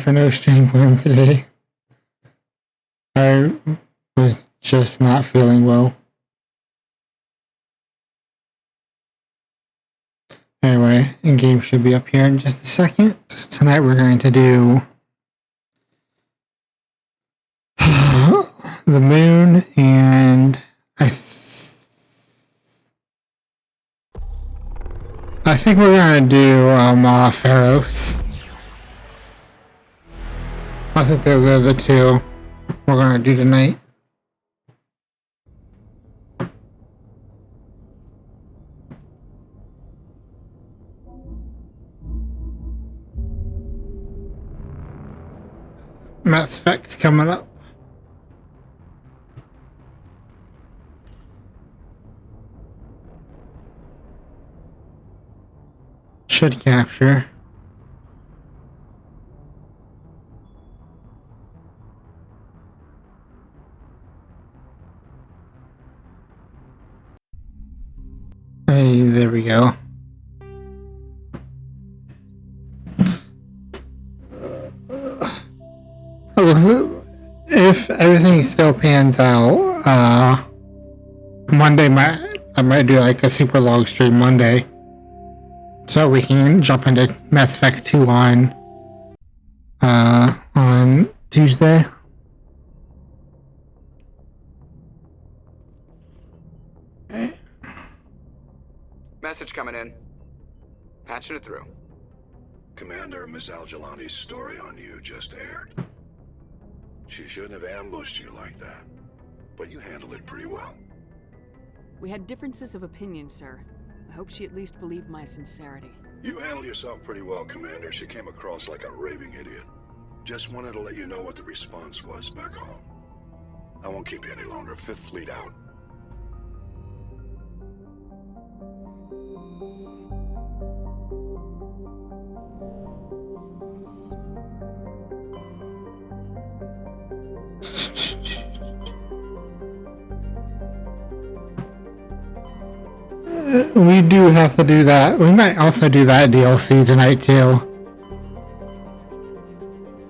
for no stream room today. I was just not feeling well. Anyway, the game should be up here in just a second. Tonight we're going to do the moon, and I think we're going to do Pharaohs. I think those are the two we're going to do tonight. Mass Effect's coming up. Should capture. Hey, there we go. If everything still pans out, Monday I might do like a super long stream Monday, so we can jump into Mass Effect 2 on Tuesday. Message coming in. Patching it through. Commander, Miss Al-Jalani's story on you just aired. She shouldn't have ambushed you like that, but you handled it pretty well. We had differences of opinion, sir. I hope she at least believed my sincerity. You handled yourself pretty well, Commander. She came across like a raving idiot. Just wanted to let you know what the response was back home. I won't keep you any longer. Fifth Fleet out. We do have to do that. We might also do that DLC tonight too.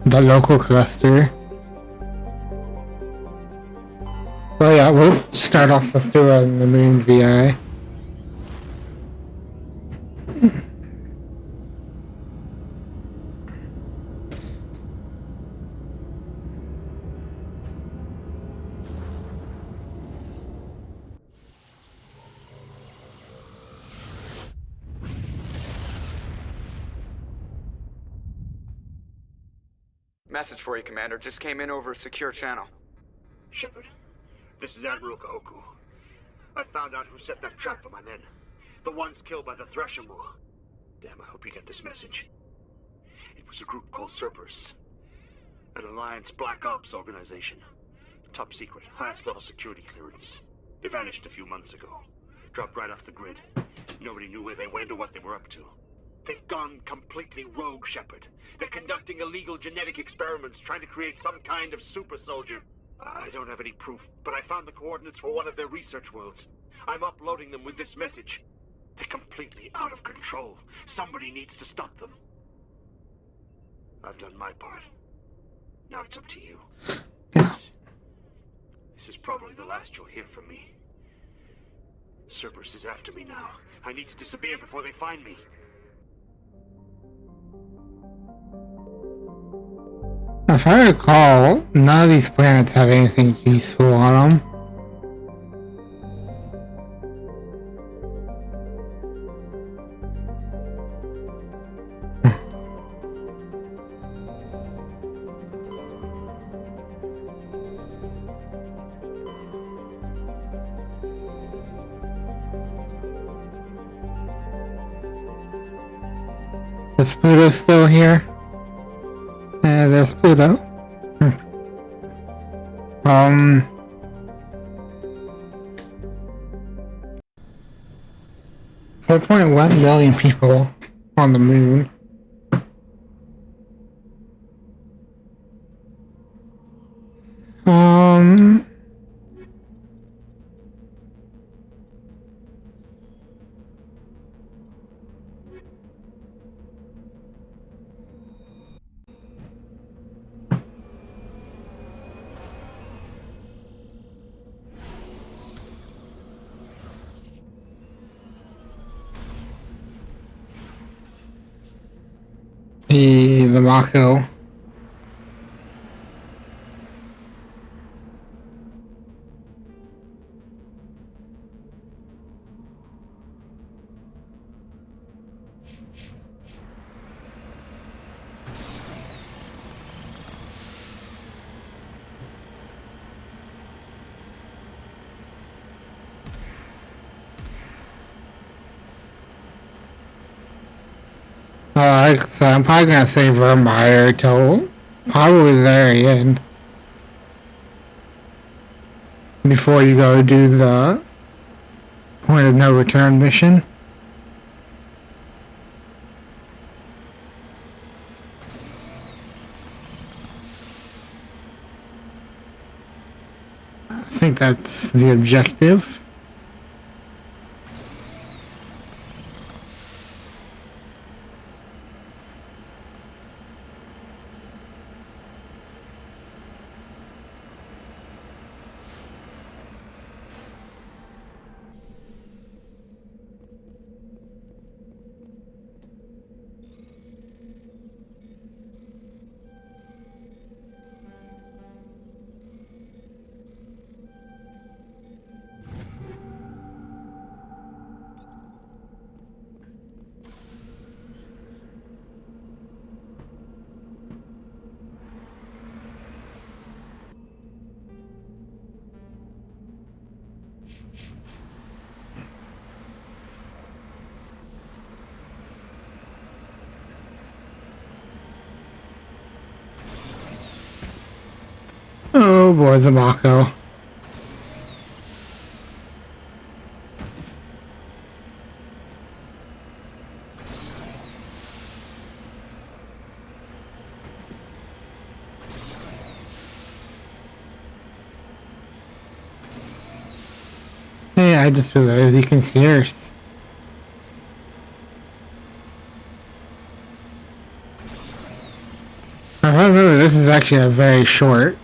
The local cluster. Well, yeah, we'll start off with doing the Moon VI. Message for you, Commander. Just came in over a secure channel. Shepard, this is Admiral Kahoku. I found out who set that trap for my men. The ones killed by the Thresher Moor. Damn, I hope you get this message. It was a group called Cerberus. An Alliance Black Ops organization. Top secret, highest level security clearance. They vanished a few months ago. Dropped right off the grid. Nobody knew where they went or what they were up to. They've gone completely rogue, Shepard. They're conducting illegal genetic experiments, trying to create some kind of super soldier. I don't have any proof, but I found the coordinates for one of their research worlds. I'm uploading them with this message. They're completely out of control. Somebody needs to stop them. I've done my part. Now it's up to you. This is probably the last you'll hear from me. Cerberus is after me now. I need to disappear before they find me. If I recall, none of these planets have anything useful on them. Is Pluto still here? There's Pluto. 4.1 million people on the moon. The Mako. Like I said, I'm probably gonna save Vermeer till probably the very end. Before you go do the point of no return mission. I think that's the objective. Oh boy, the Mako. Hey, I just realized you can see Earth. I remember this is actually a very short.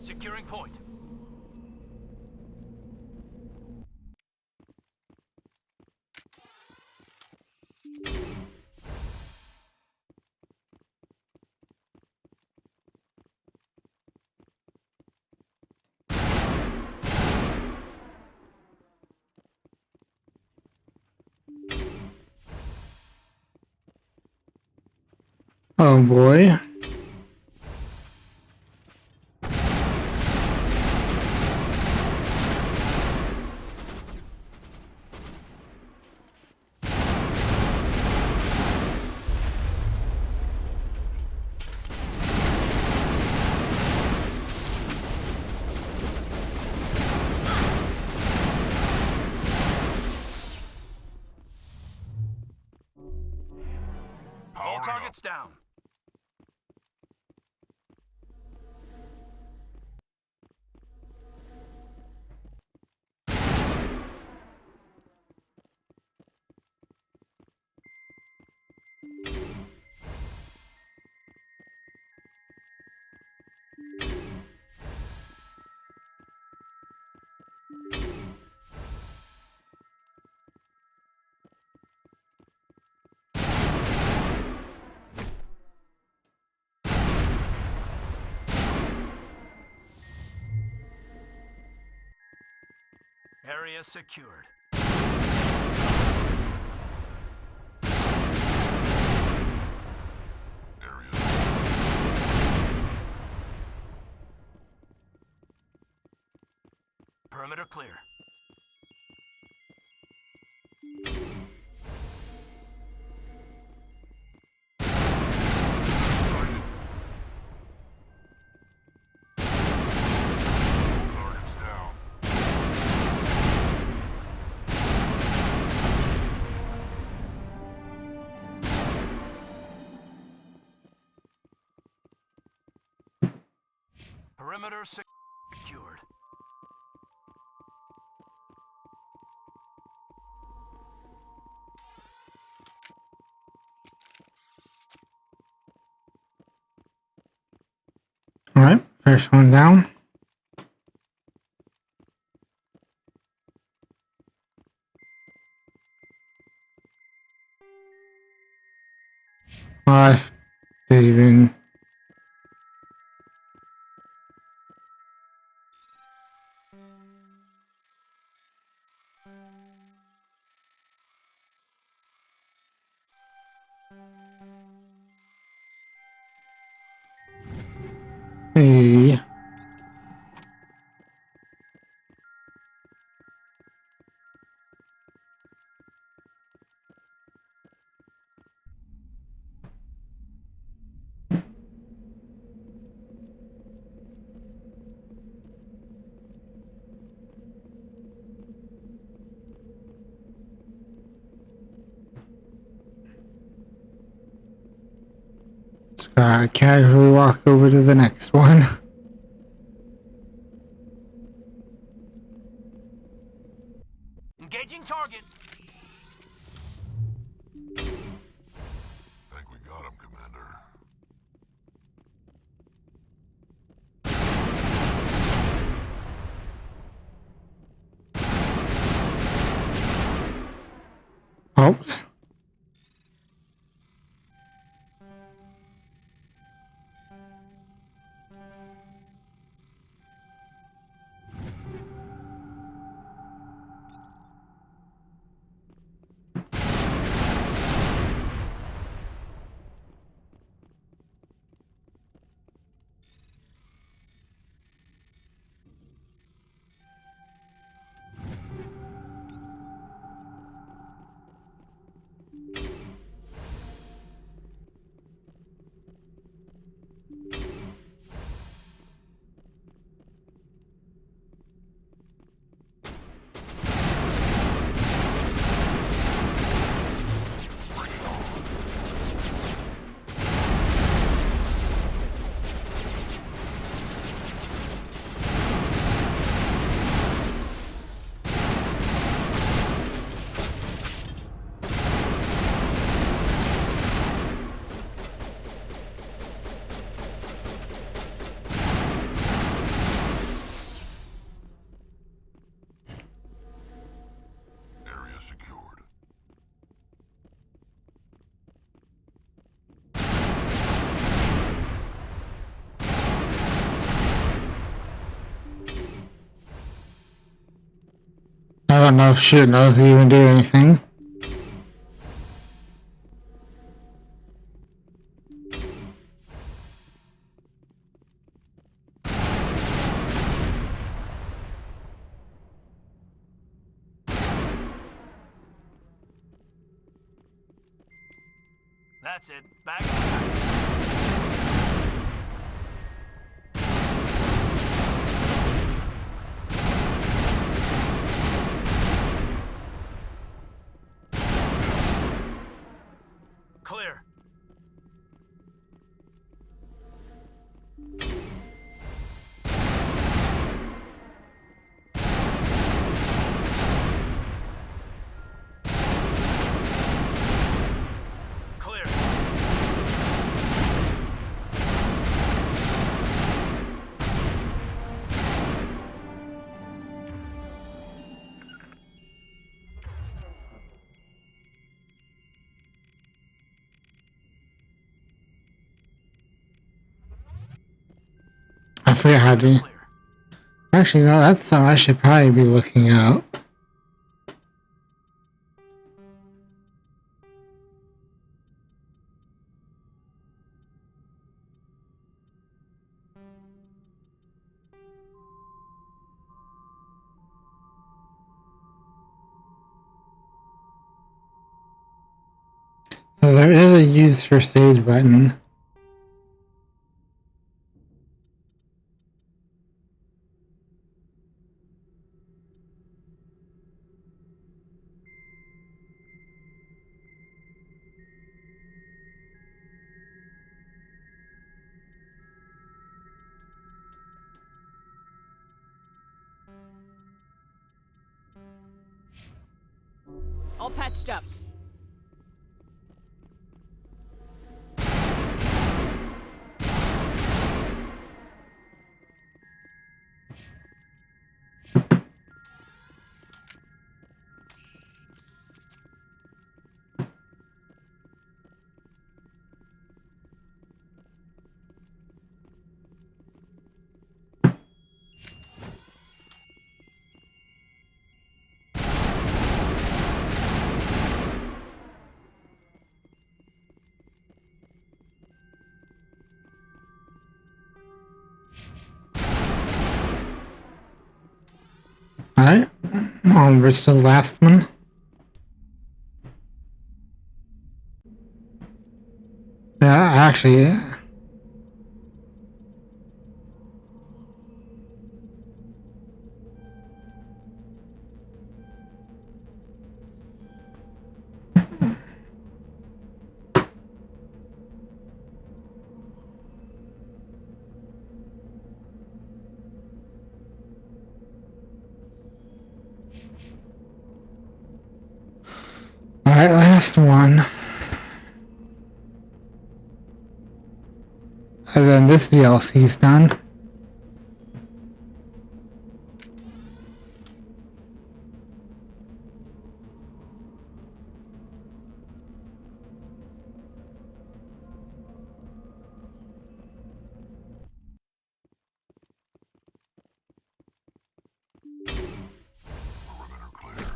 Securing point. Oh boy. All targets down. Area secured. Perimeter clear. Targets down. Perimeter secured. Alright, first one down. Five, even. Hey. Just gotta casually walk over to the next one. Engaging target. Think we got him, Commander. Oops. Area secured. I don't know if shit knows even do anything. That's it. Back. Clear. Clear. I forget how to. Clear. Actually, no, that's something I should probably be looking out. the use for stage button? All patched up. Alright, onwards to the last one. Yeah, actually, alright, last one. And then this DLC's done. Perimeter clear.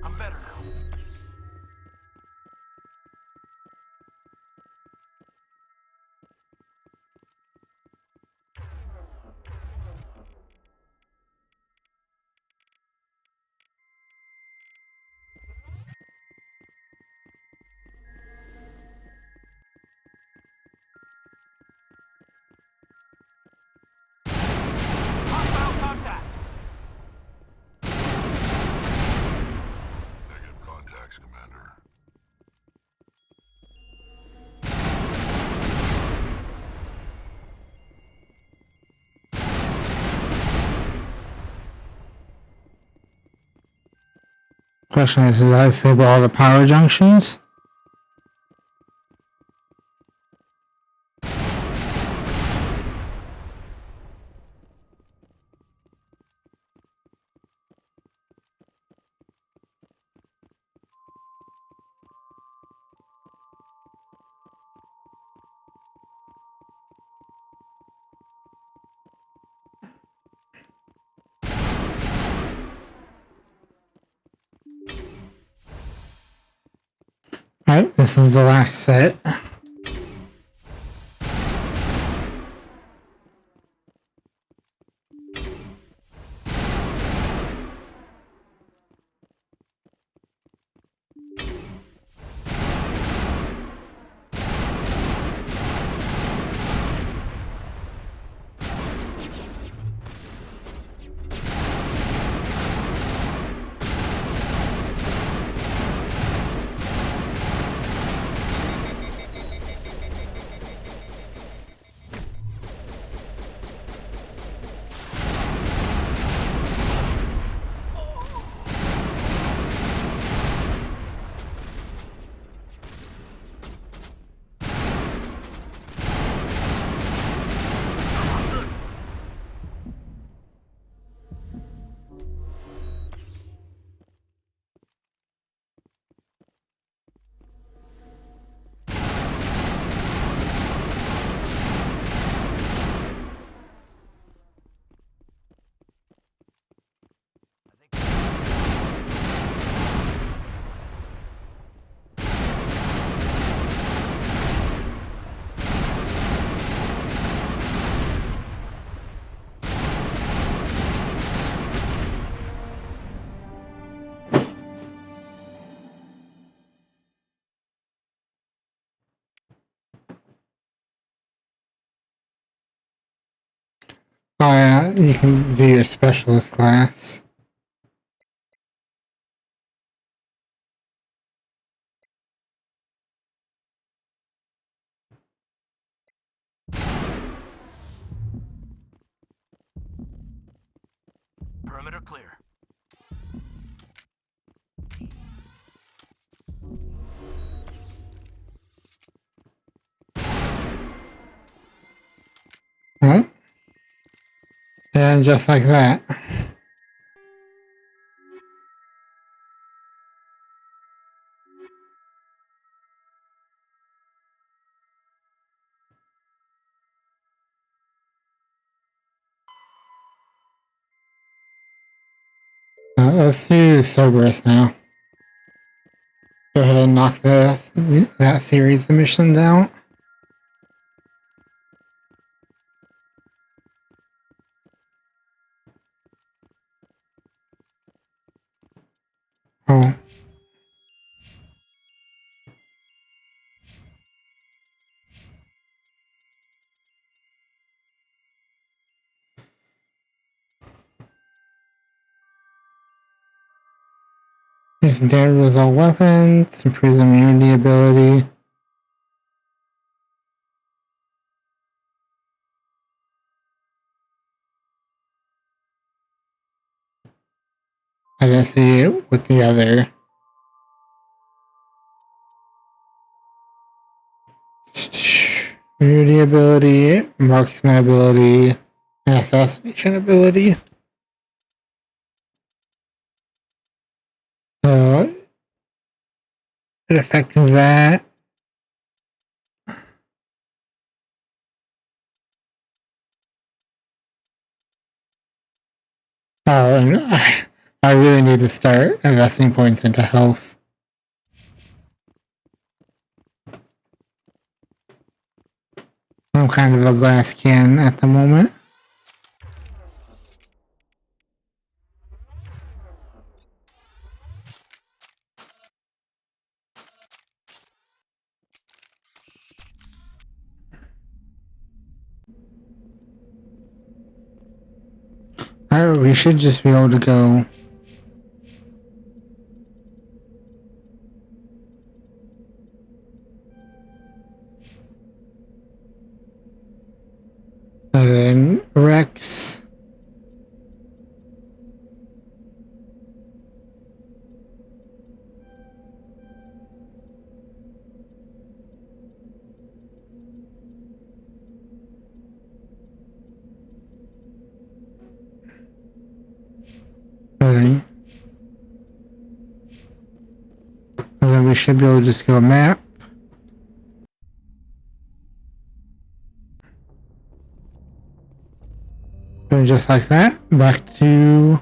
I'm better now. Hostile contact! Negative contacts, Commander. Question is, does I disable all the power junctions? Alright, this is the last set. Oh yeah, you can do your specialist class. Perimeter clear. Oh. And just like that. Let's do Cerberus now. Go ahead and knock that series of missions out. Oh. Use damage with all weapons, improves immunity ability. I didn't see it with the other. Immunity ability, marksman ability, and assassination ability. So it affects that. Oh, and I really need to start investing points into health. I'm kind of a glass can at the moment. We should just be able to go. And then Rex. And then we should be able to just go map. And just like that, back to.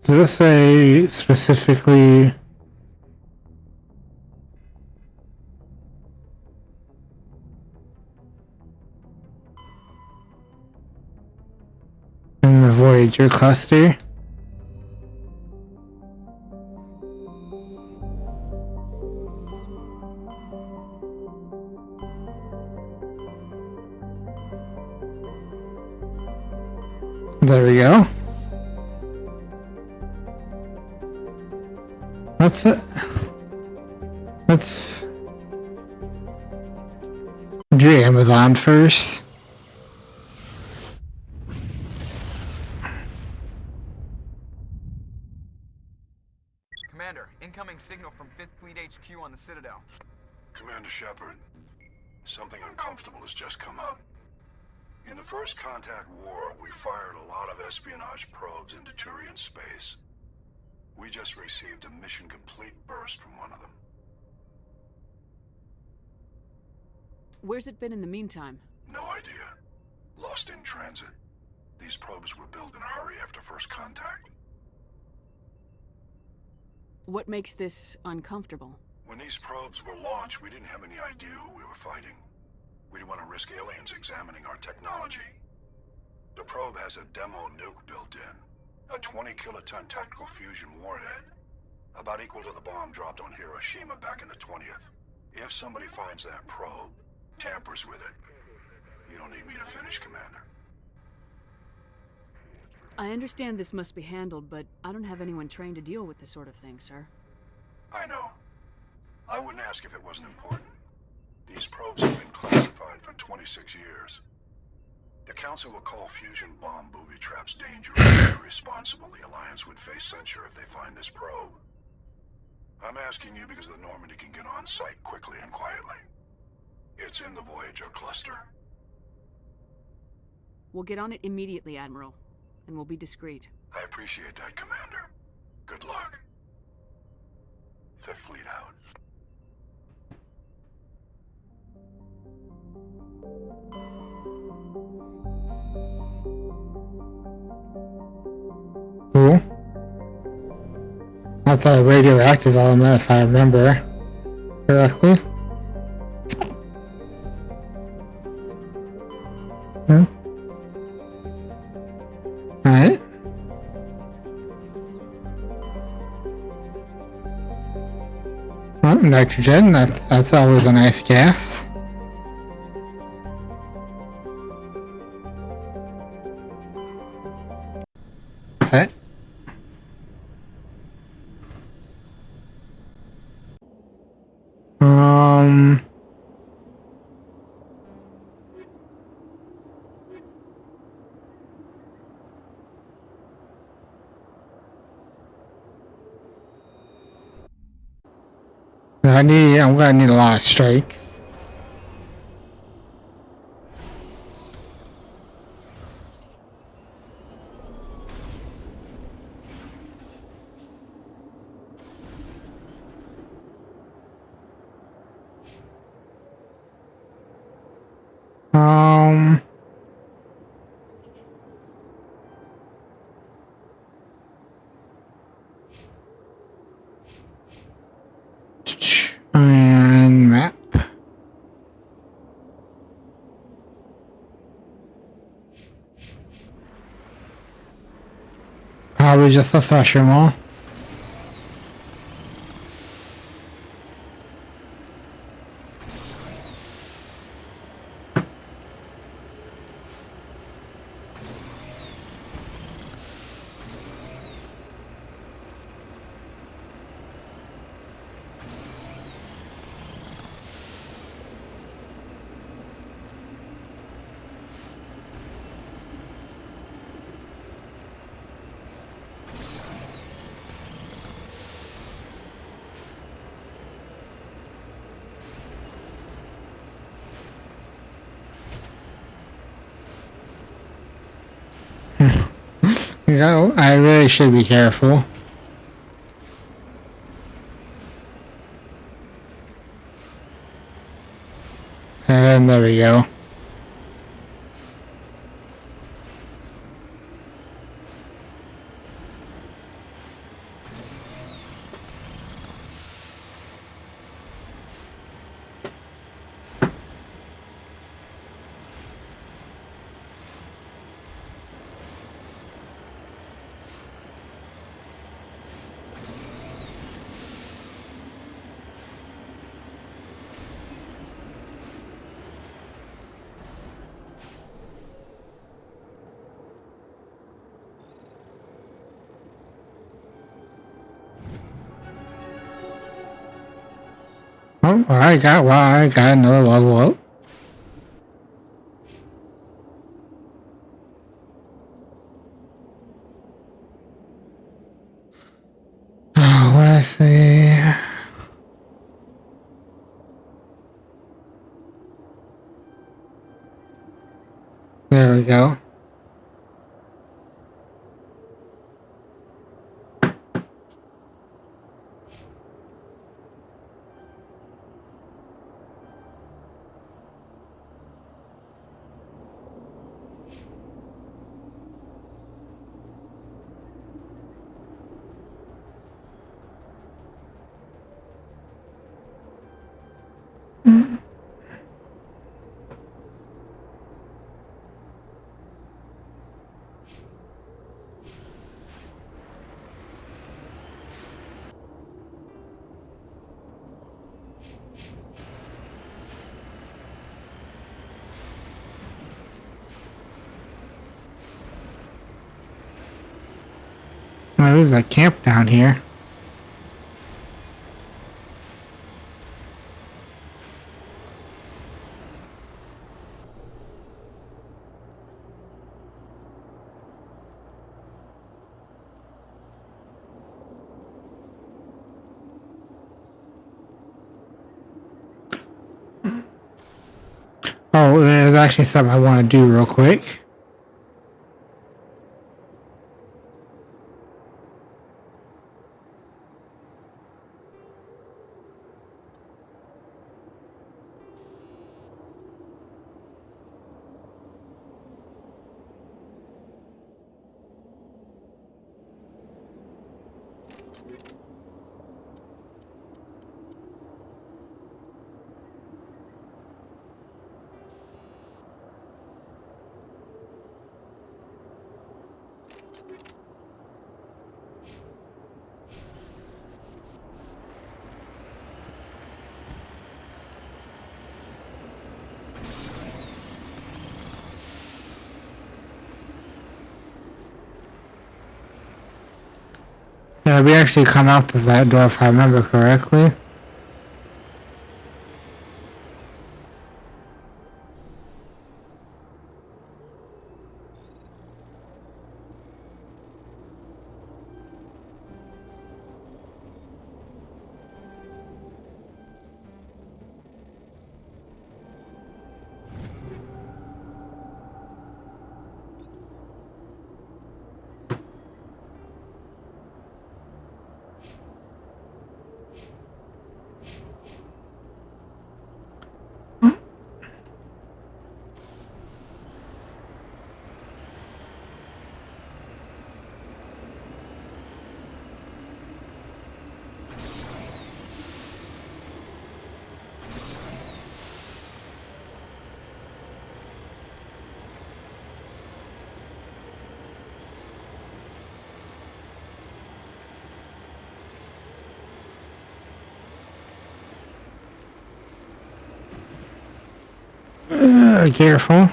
Does this say specifically in the Voyager cluster? There we go. Let's do Amazon first. Commander, incoming signal from 5th Fleet HQ on the Citadel. Commander Shepard, Something uncomfortable has just come up. In the First Contact War, we fired a lot of espionage probes into Turian space. We just received a mission complete burst from one of them. Where's it been in the meantime? No idea. Lost in transit. These probes were built in a hurry after First Contact. What makes this uncomfortable? When these probes were launched, we didn't have any idea who we were fighting. We didn't want to risk aliens examining our technology. The probe has a demo nuke built in. A 20-kiloton tactical fusion warhead. About equal to the bomb dropped on Hiroshima back in the 20th. If somebody finds that probe, tampers with it, you don't need me to finish, Commander. I understand this must be handled, but I don't have anyone trained to deal with this sort of thing, sir. I know. I wouldn't ask if it wasn't important. These probes have been classified for 26 years. The Council will call fusion bomb booby traps dangerous and irresponsible. The Alliance would face censure if they find this probe. I'm asking you because the Normandy can get on site quickly and quietly. It's in the Voyager cluster. We'll get on it immediately, Admiral. And we'll be discreet. I appreciate that, Commander. Good luck. Fifth Fleet out. Cool. That's a radioactive element, if I remember correctly. Alright. Oh, nitrogen, that's always a nice gas. Okay. I'm gonna need a lot of strength. And map. Probably just a fresher mall. You know, I really should be careful. And there we go. Oh, I got another level up. Oh, what I see? go. Well, there's a camp down here. Oh, there's actually something I want to do real quick. Yeah, we actually come out of that door if I remember correctly. Careful.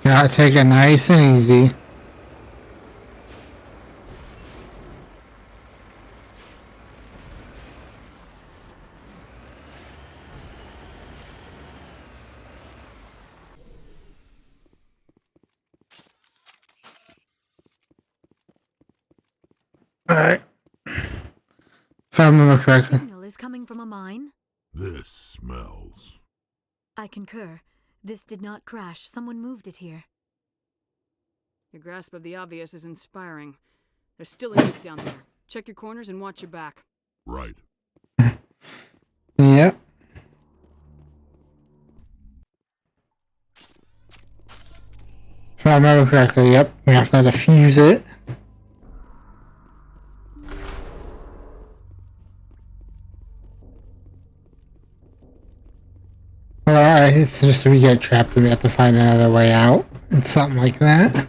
Gotta take it nice and easy. Alright. If I remember correctly. Signal is coming from a mine? This smells. I concur. This did not crash. Someone moved it here. Your grasp of the obvious is inspiring. There's still a nuke down there. Check your corners and watch your back. Right. Yep. If I remember correctly, yep. We have to defuse it. Well, it's just we get trapped and we have to find another way out. It's something like that.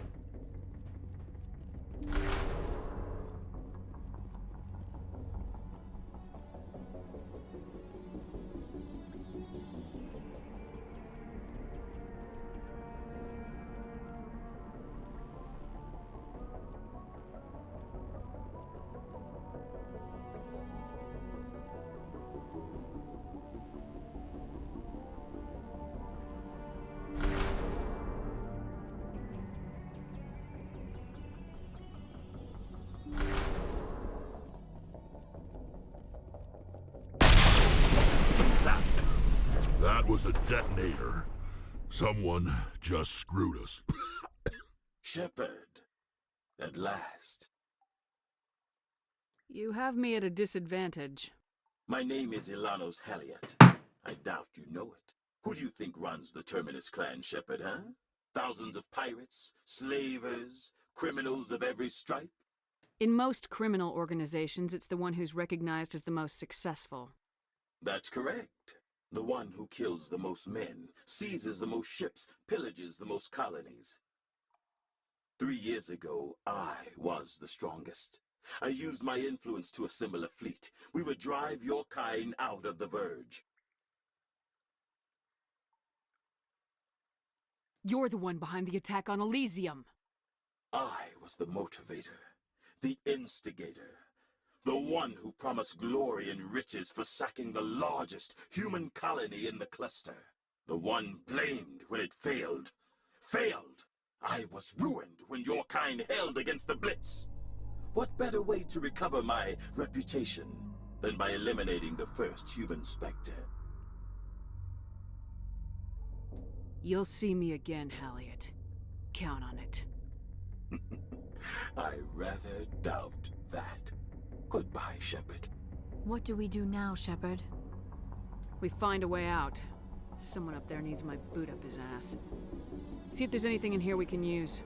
was a detonator. Someone just screwed us. Shepard, at last. You have me at a disadvantage. My name is Ilanos Halliot. I doubt you know it. Who do you think runs the Terminus clan, Shepard, huh? Thousands of pirates, slavers, criminals of every stripe? In most criminal organizations, it's the one who's recognized as the most successful. That's correct. The one who kills the most men, seizes the most ships, pillages the most colonies. 3 years ago, I was the strongest. I used my influence to assemble a fleet. We would drive your kind out of the Verge. You're the one behind the attack on Elysium. I was the motivator, the instigator, the one who promised glory and riches for sacking the largest human colony in the cluster. The one blamed when it failed. Failed! I was ruined when your kind held against the Blitz. What better way to recover my reputation than by eliminating the first human Spectre? You'll see me again, Halliot. Count on it. I rather doubt that. Goodbye, Shepard. What do we do now, Shepard? We find a way out. Someone up there needs my boot up his ass. See if there's anything in here we can use.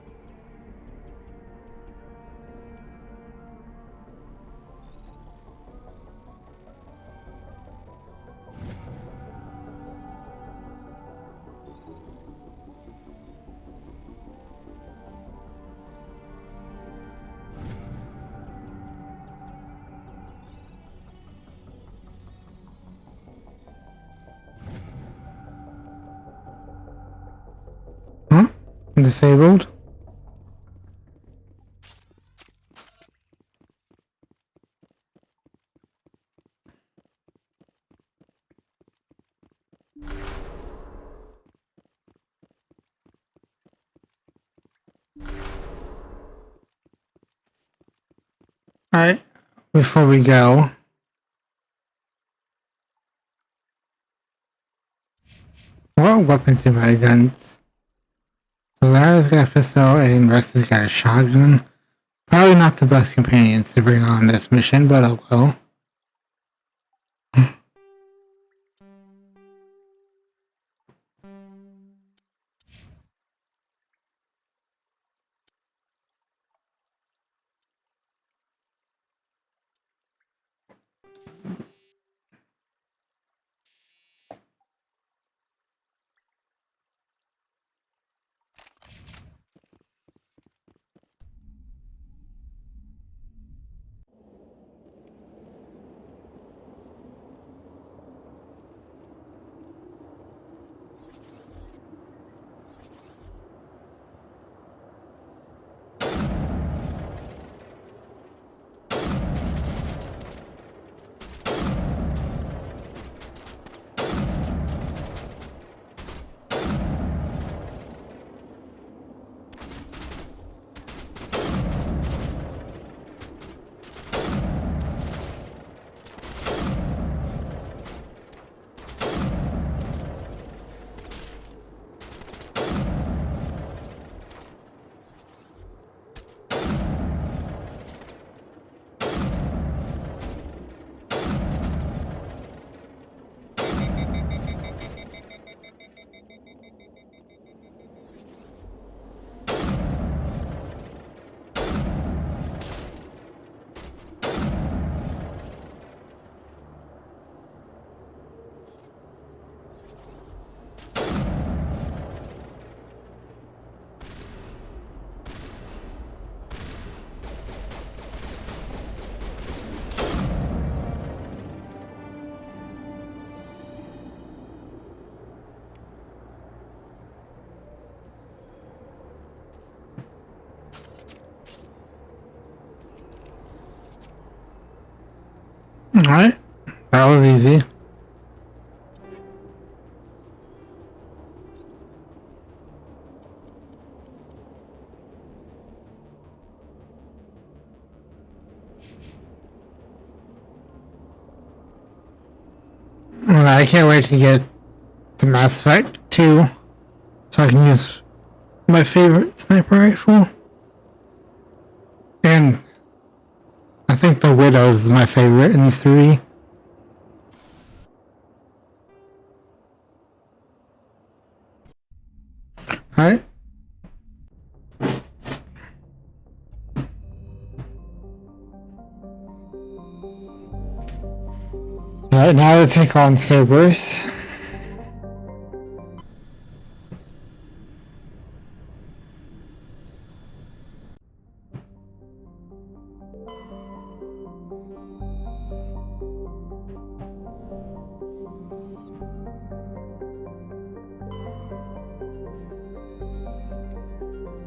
Huh? Disabled? Alright, before we go, what weapons do my guns? So Lara's got a pistol and Rex has got a shotgun. Probably not the best companions to bring on this mission, but oh well. Alright, that was easy. I can't wait to get to Mass Effect 2, so I can use my favorite sniper rifle. And I think the Widow's is my favorite in 3. Alright. Alright, now to take on Cerberus.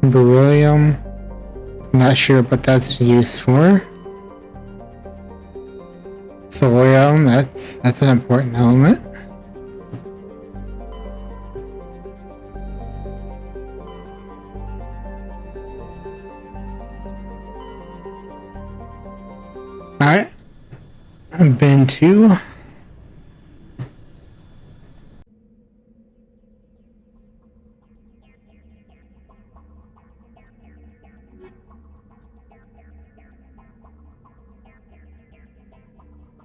Beryllium. Not sure what that's used for. Thorium, that's an important element. Alright. Bin 2.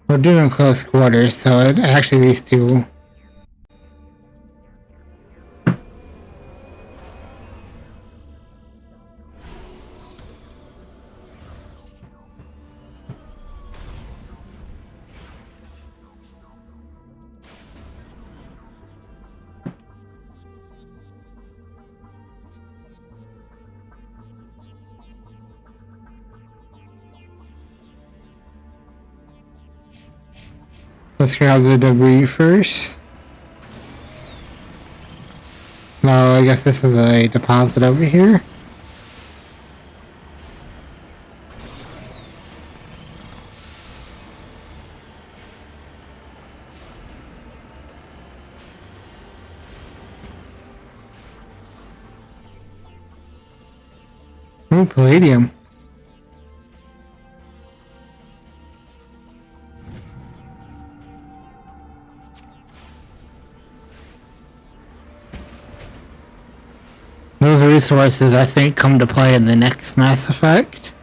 We're doing close quarters, so actually these two. Let's grab the debris first. No, I guess this is a deposit over here. Ooh, palladium. Those resources, I think, come to play in the next Mass Effect.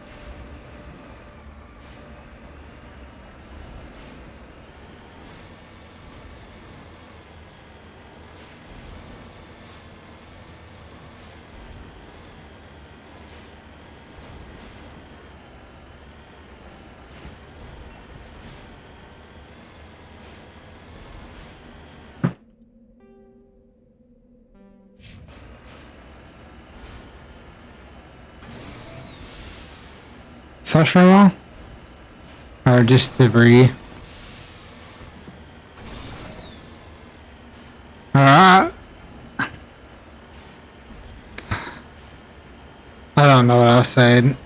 Threshold? Or just debris? I don't know what I was saying.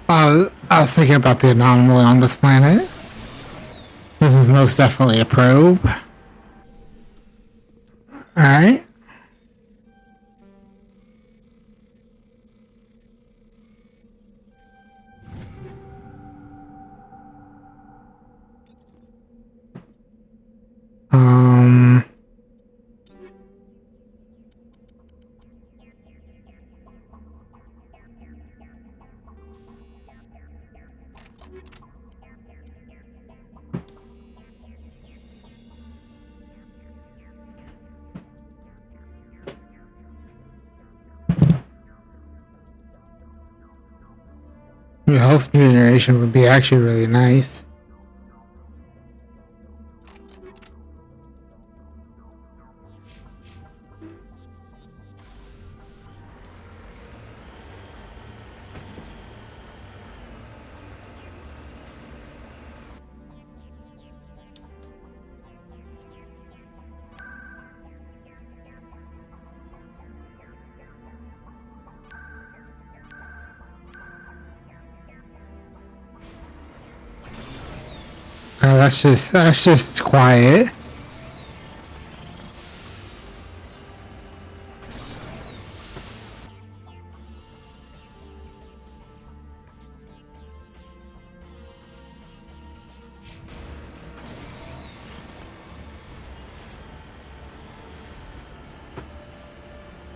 I was thinking about the anomaly on this planet. This is most definitely a probe. Alright. Your health generation would be actually really nice. That's just quiet.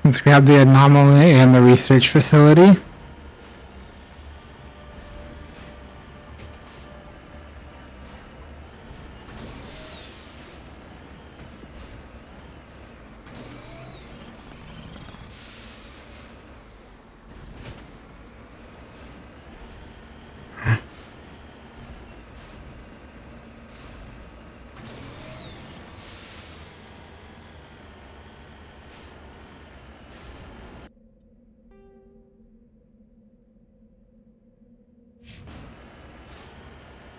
Since we have the anomaly and the research facility.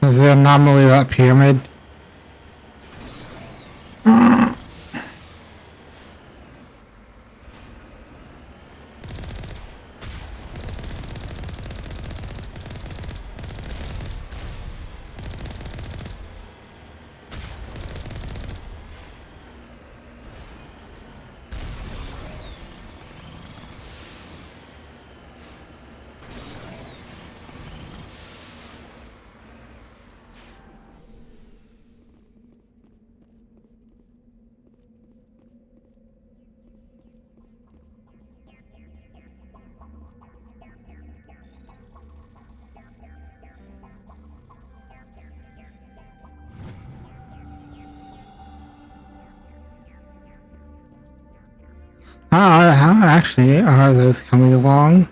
Is the anomaly that pyramid? How actually are those coming along?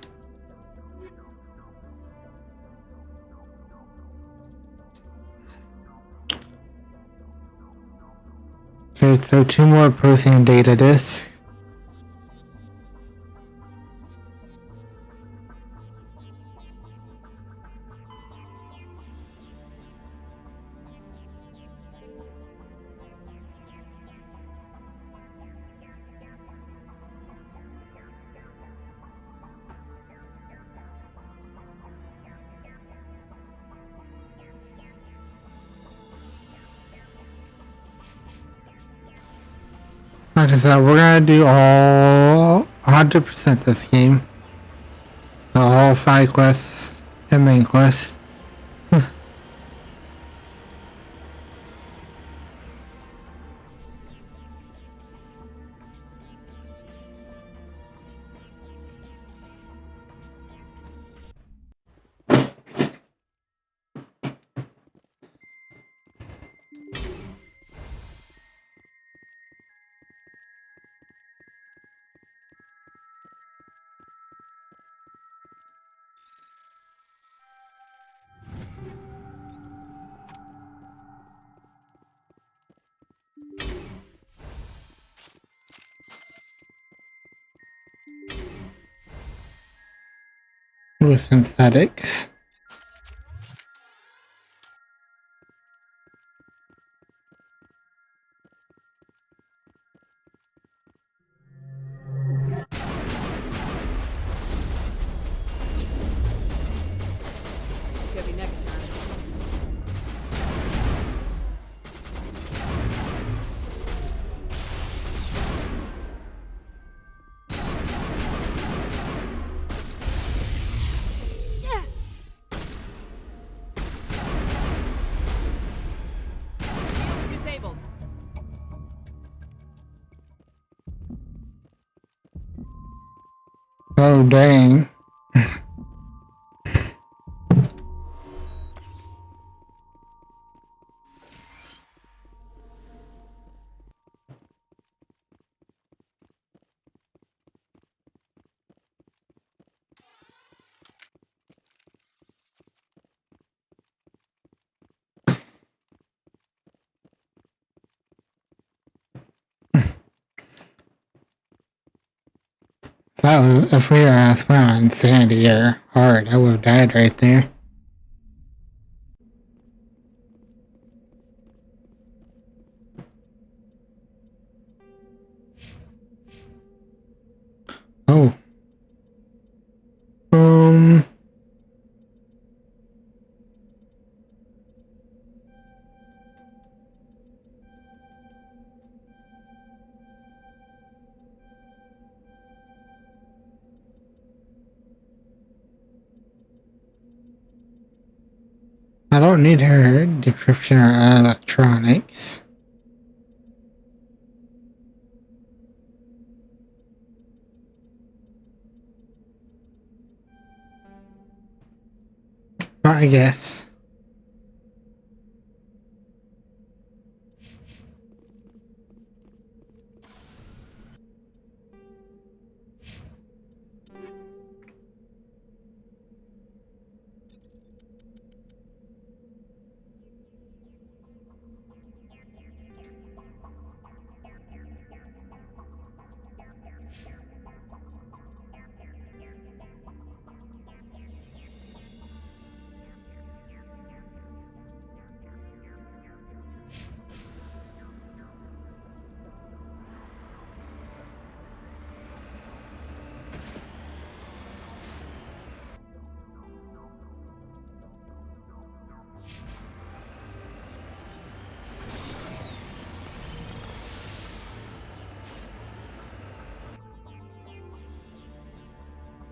Okay, so 2 more protein data disks. Like I said, we're gonna do all 100% this game. So all side quests and main quests. With synthetics. Get me next time. Shields disabled. Oh dang. If we were asked we're on Sandy or hard, I would have died right there. Oh. I don't need her decryption or electronics. I guess.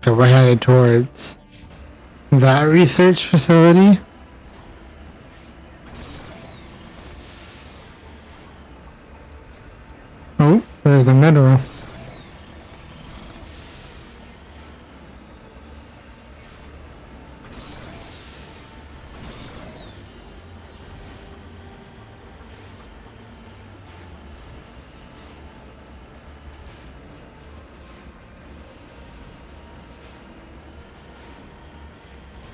So we're headed towards that research facility. Oh, there's the mineral.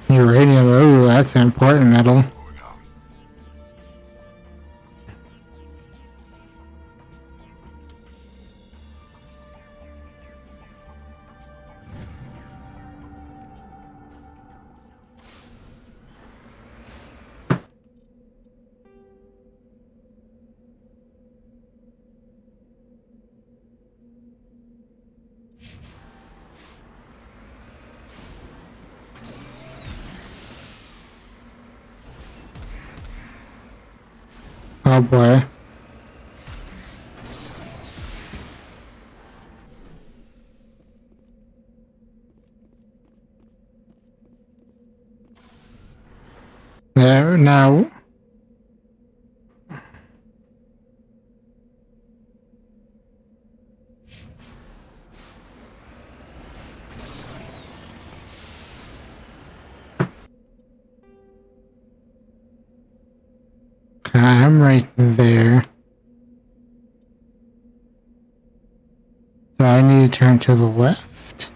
Uranium, ooh, that's an important metal. Moving out. Oh boy. There, now. I'm right there. So I need to turn to the left.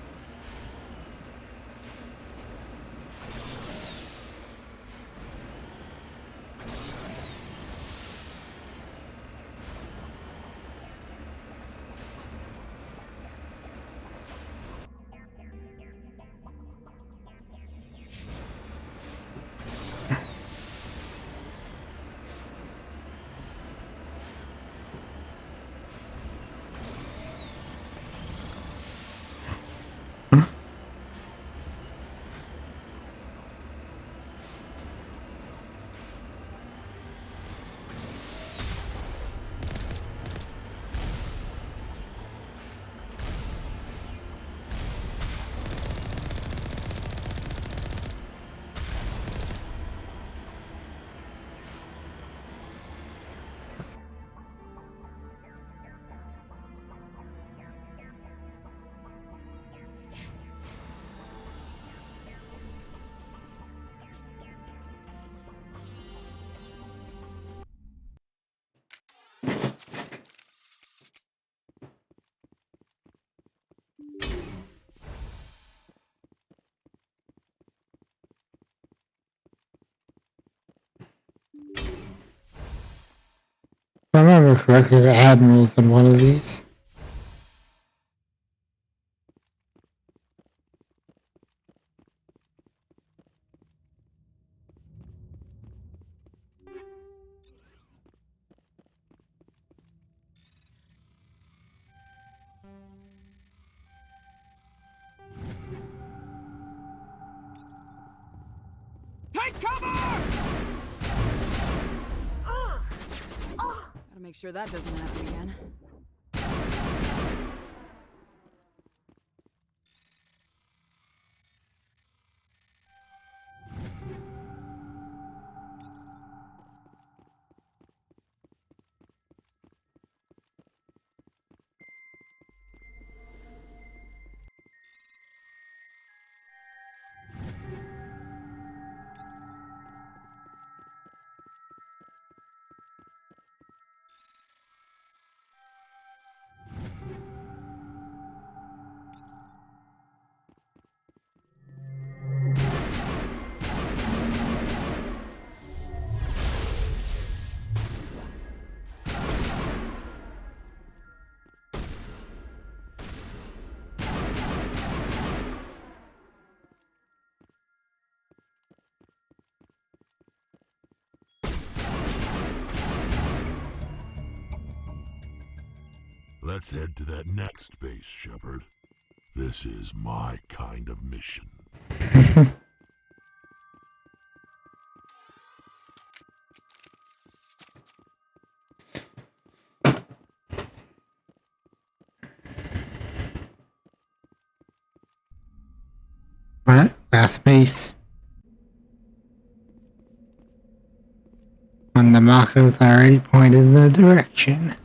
If I remember correctly, the Admiral's in one of these. Take cover! Gotta make sure that doesn't happen again. Let's head to that next base, Shepard. This is my kind of mission. What? Last base. When the Mako's already pointed the direction.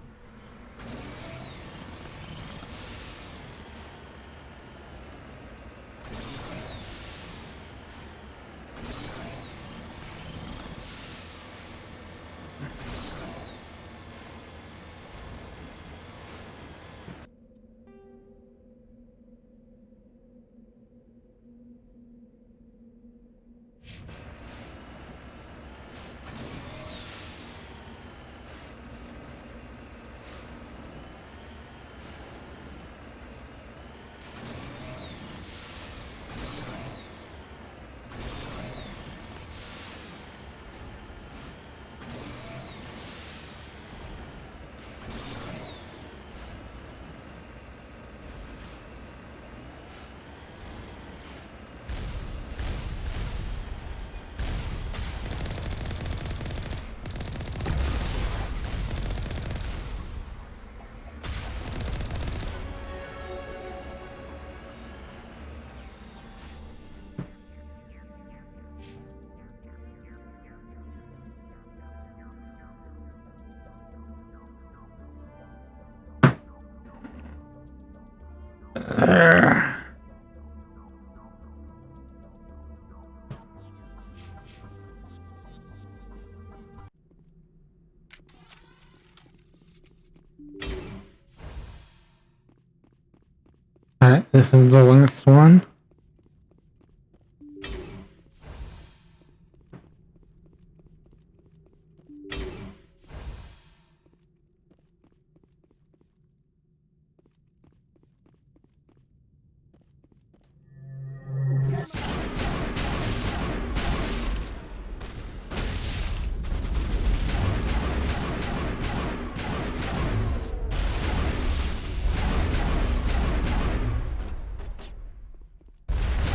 Alright, this is the last one.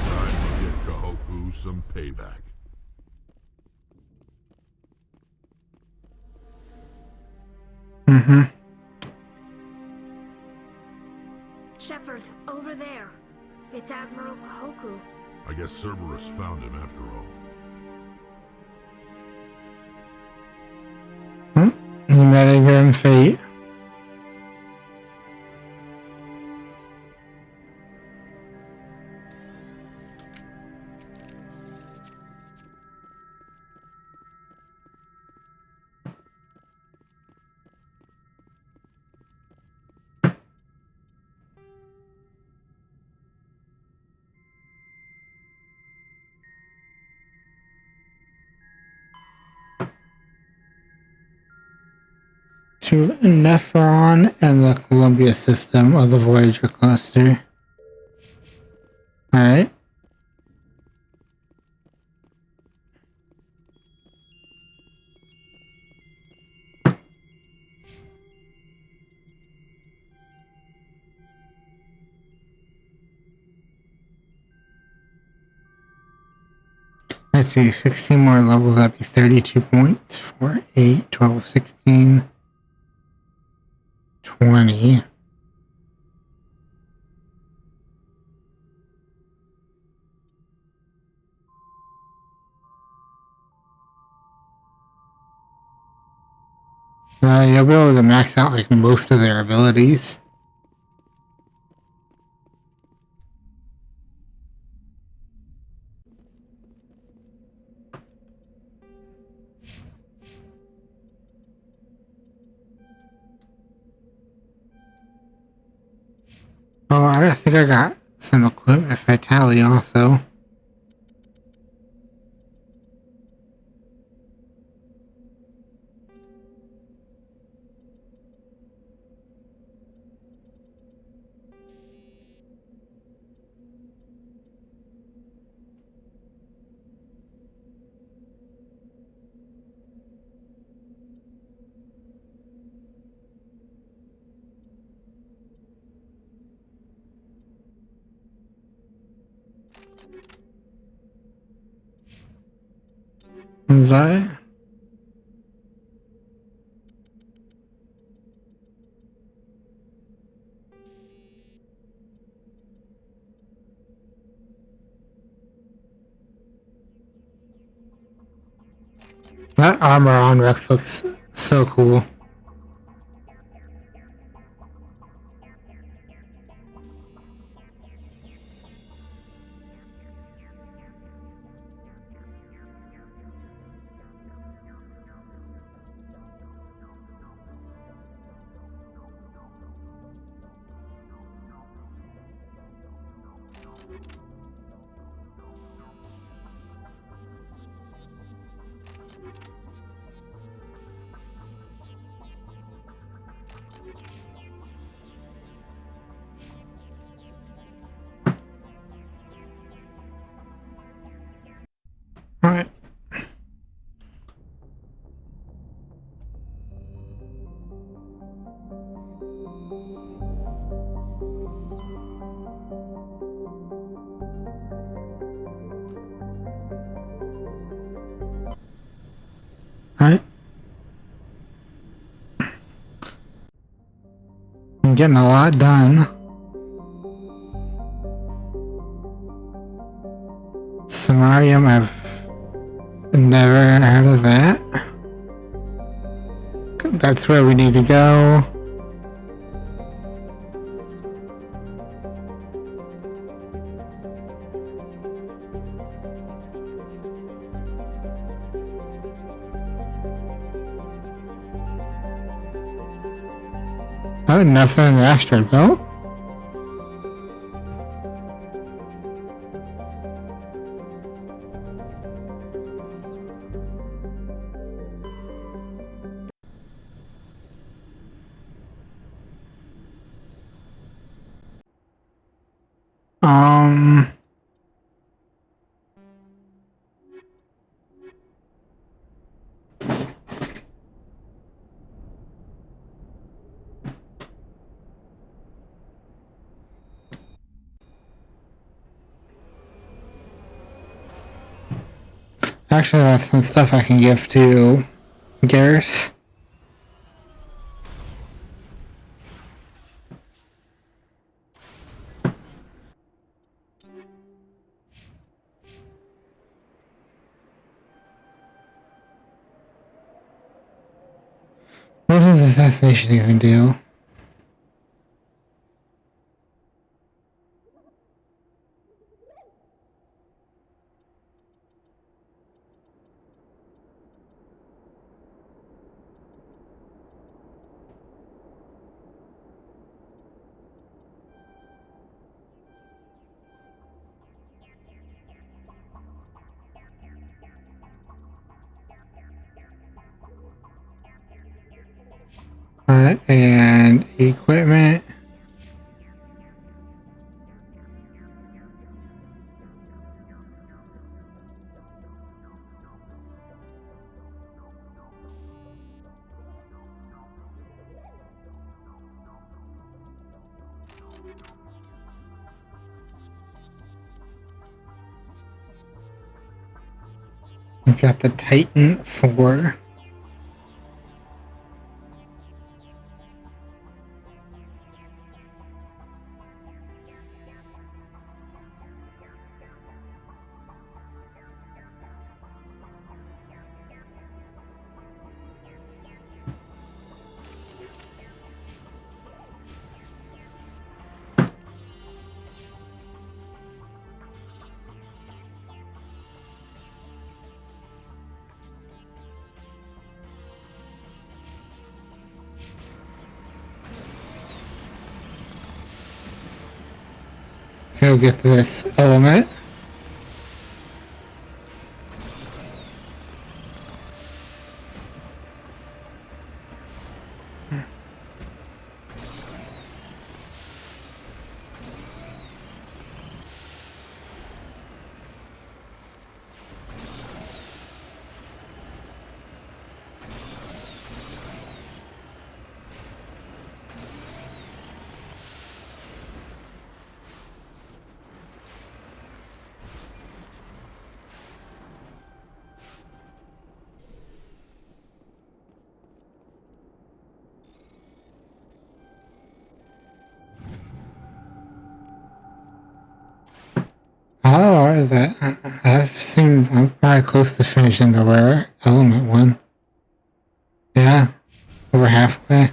Time to get Kahoku some payback. Mm-hmm. Shepard, over there. It's Admiral Kahoku. I guess Cerberus found him after all. He met a grim fate. To Nephron and the Columbia system of the Voyager cluster. Alright. Let's see, 16 more levels, that'd be 32 points. 4, 8, 12, 16, 20. You'll be able to max out like most of their abilities. Oh, I think I got some equipment for Tally also. Is that it? That armor on Rex looks so cool. Alright. Alright. I'm getting a lot done. Samarium, I've never heard of that. That's where we need to go. Oh, nothing in the asteroid belt. Actually, I have some stuff I can give to Garrus. What does assassination even do? And equipment. It's got the Titan 4. So get this element. Oh, is it? I'm probably close to finishing the rare element one. Yeah, over halfway.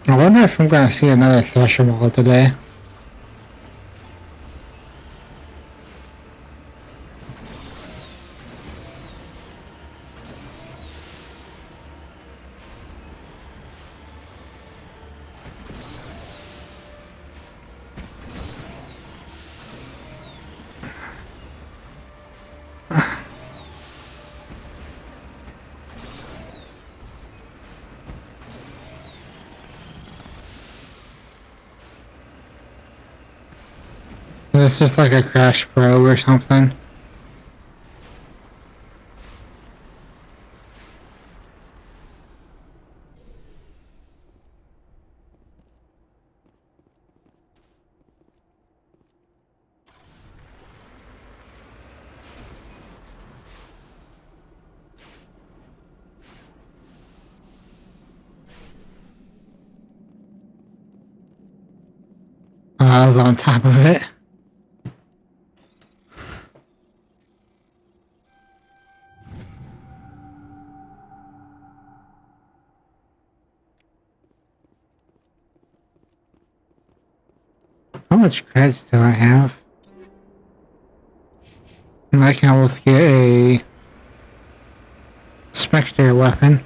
I wonder if I'm going to see another Thresher Wall today. It's just like a Crash Pro or something. I was on top of it. How much credits do I have? And I can almost get a Spectre weapon.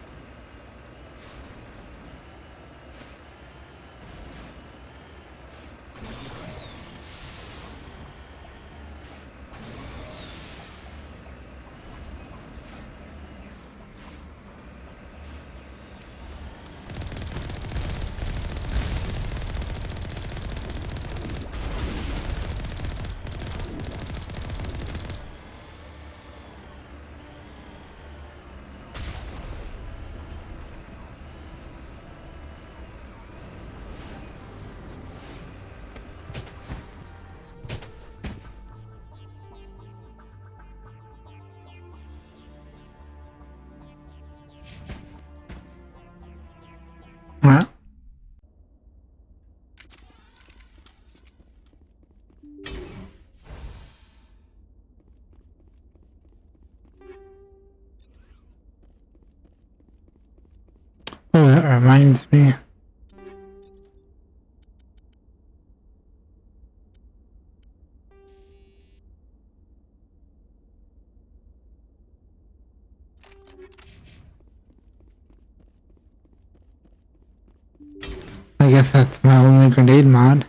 Well, oh, that reminds me. I guess that's my only grenade mod.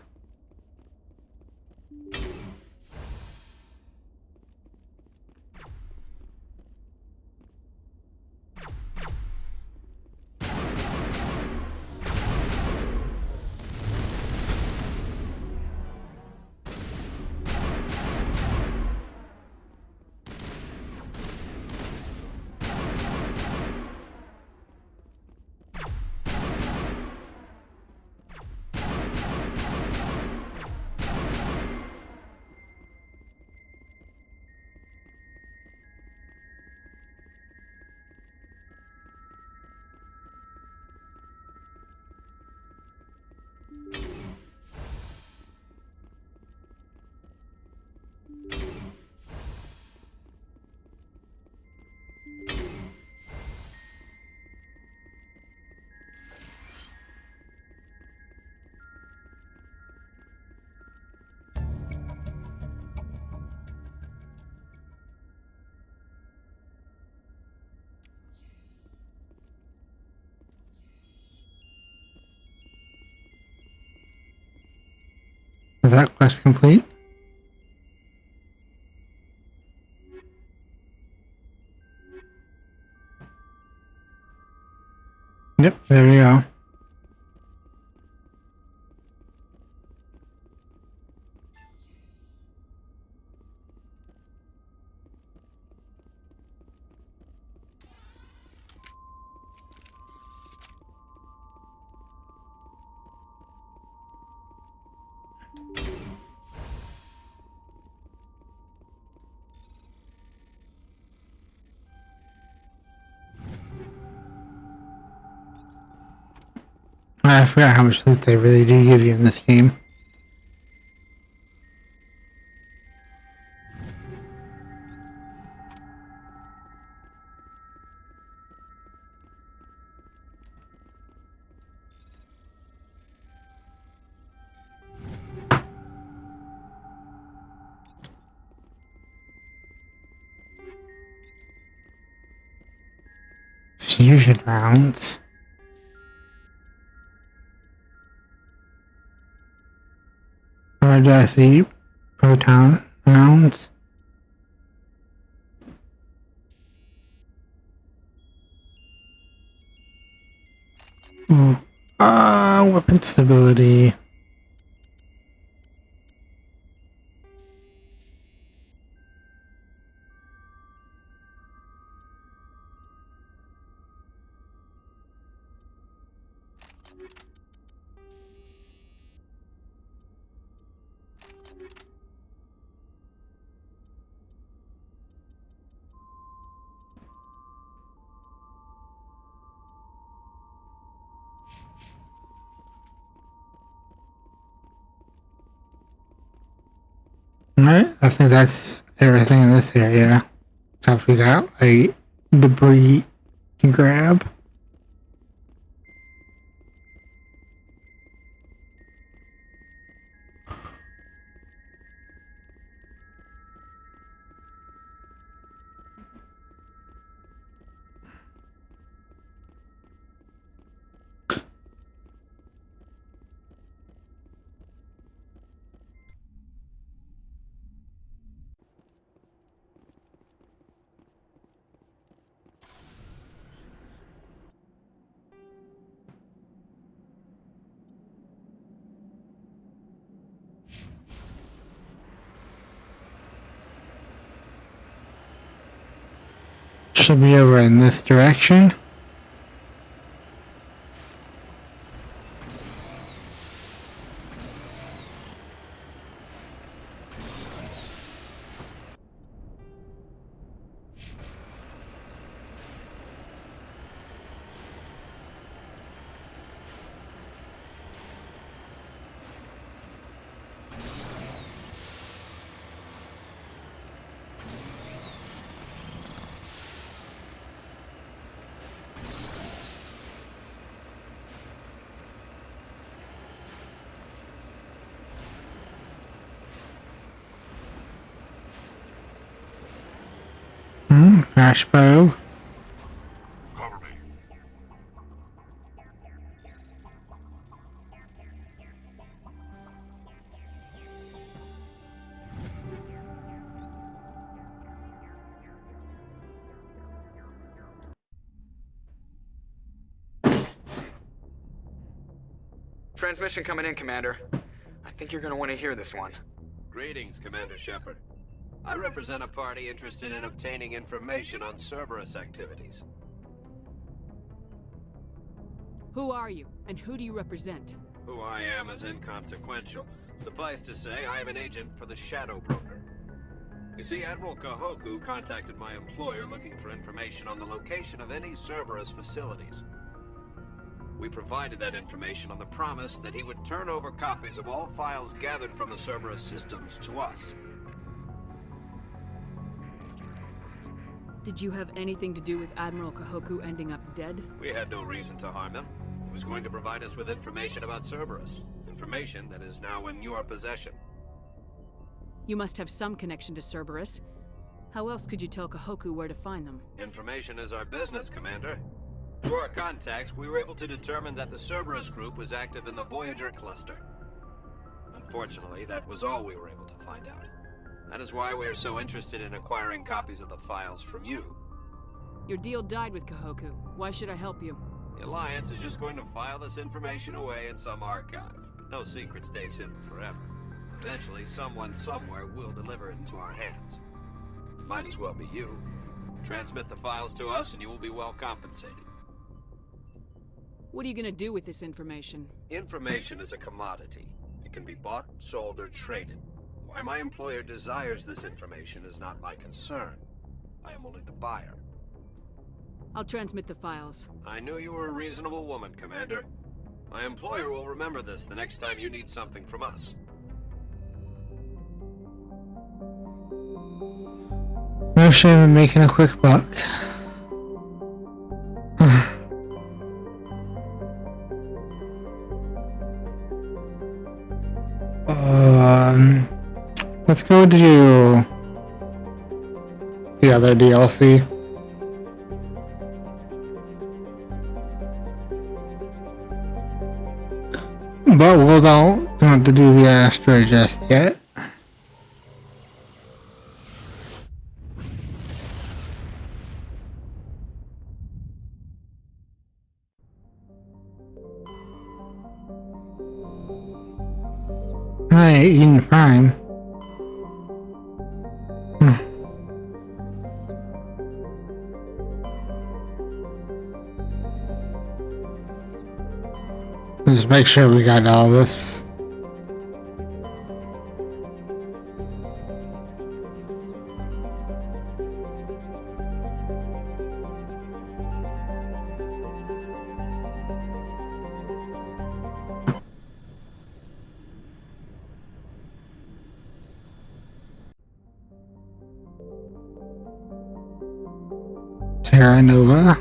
that quest complete. Yep, there we go. I forgot how much loot they really do give you in this game. Fusion rounds. Or did I see proton rounds? Ooh. Weapon stability. Alright, I think that's everything in this area. So we got a debris to grab. Should be over in this direction. Crash bow. Cover me. Transmission coming in, Commander. I think you're gonna want to hear this one. Greetings, Commander Shepard. I represent a party interested in obtaining information on Cerberus activities. Who are you, and who do you represent? Who I am is inconsequential. Suffice to say, I am an agent for the Shadow Broker. You see, Admiral Kahoku contacted my employer looking for information on the location of any Cerberus facilities. We provided that information on the promise that he would turn over copies of all files gathered from the Cerberus systems to us. Did you have anything to do with Admiral Kahoku ending up dead? We had no reason to harm him. He was going to provide us with information about Cerberus. Information that is now in your possession. You must have some connection to Cerberus. How else could you tell Kahoku where to find them? Information is our business, Commander. Through our contacts, we were able to determine that the Cerberus group was active in the Voyager cluster. Unfortunately, that was all we were able to find out. That is why we are so interested in acquiring copies of the files from you. Your deal died with Kahoku. Why should I help you? The Alliance is just going to file this information away in some archive. No secret stays hidden forever. Eventually, someone somewhere will deliver it into our hands. Might as well be you. Transmit the files to us and you will be well compensated. What are you gonna do with this information? Information is a commodity. It can be bought, sold, or traded. Why my employer desires this information is not my concern. I am only the buyer. I'll transmit the files. I knew you were a reasonable woman, Commander. My employer will remember this the next time you need something from us. No shame in making a quick buck. Let's go to the other DLC. But we don't want to do the asteroid just yet. I ain't eating prime. Just make sure we got all this. Terra Nova.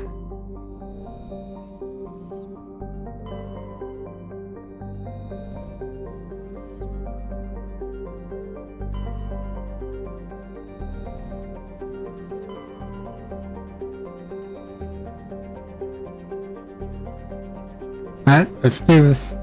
Alright, let's do this.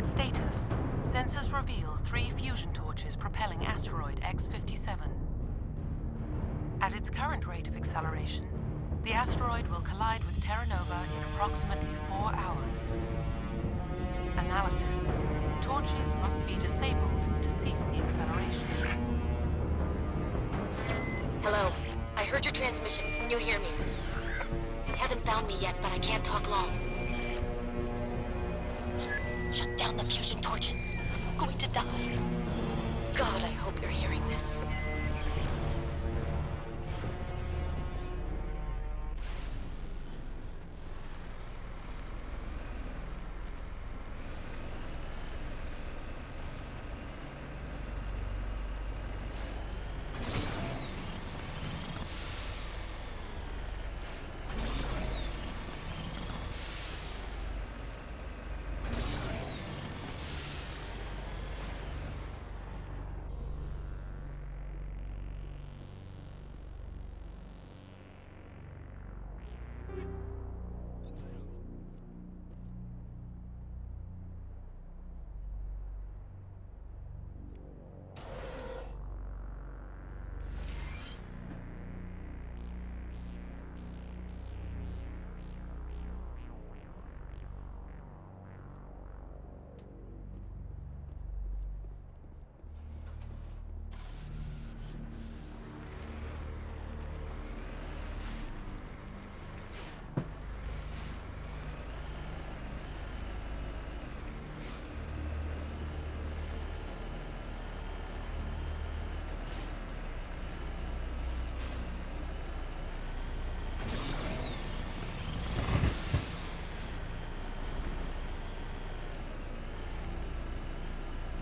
Status. Sensors reveal 3 fusion torches propelling asteroid X-57. At its current rate of acceleration, the asteroid will collide with Terra Nova in approximately 4 hours. Analysis. Torches must be disabled to cease the acceleration. Hello. I heard your transmission. Can you hear me? You haven't found me yet, but I can't talk long. Shut down the fusion torches. I'm going to die. God, I hope you're hearing this.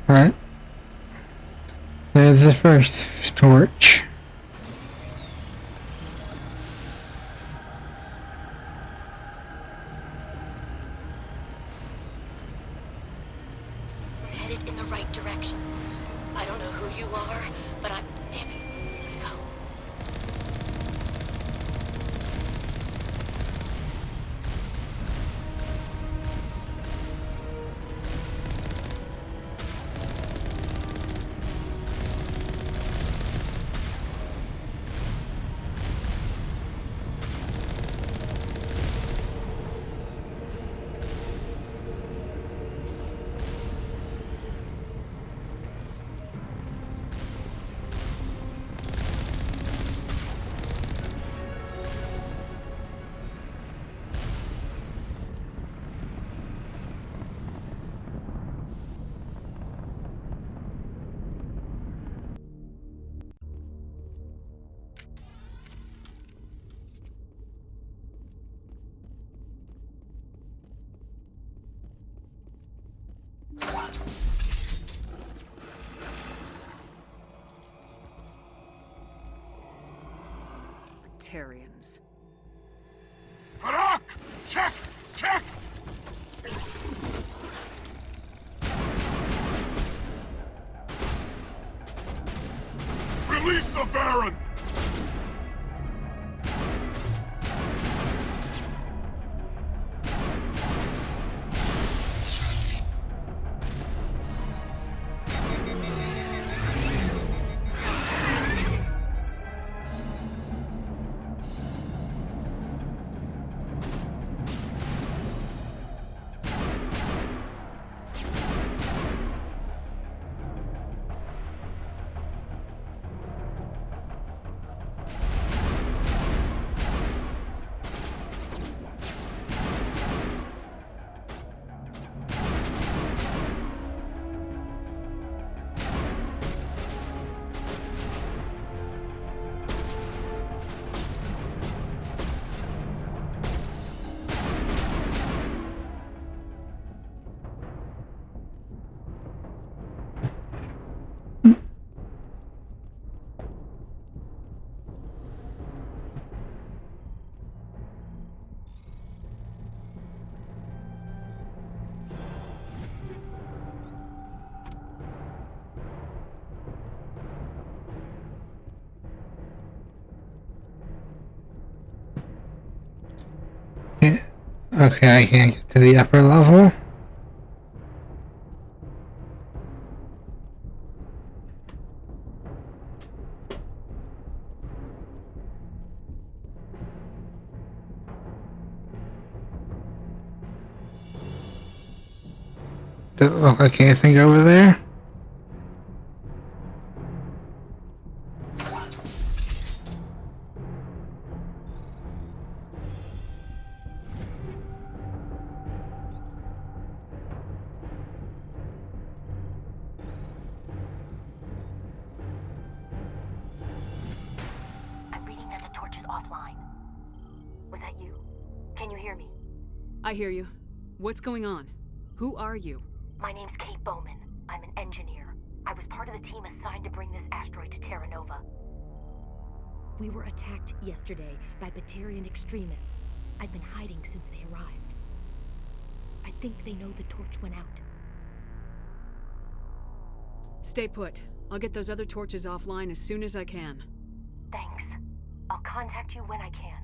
Alright. There's the first torch. We're headed in the right direction. I don't know who you are, but I'm... Damn it. Go. Batarians. Harak! Check! Check! Release the Baron! Okay, I can't get to the upper level. Doesn't look like anything over there. I'm reading that the torch is offline. Was that you? Can you hear me? I hear you. What's going on? Who are you? My name's Kate Bowman. I'm an engineer. I was part of the team assigned to bring this asteroid to Terra Nova. We were attacked yesterday by Batarian extremists. I've been hiding since they arrived. I think they know the torch went out. Stay put. I'll get those other torches offline as soon as I can. Thanks. I'll contact you when I can.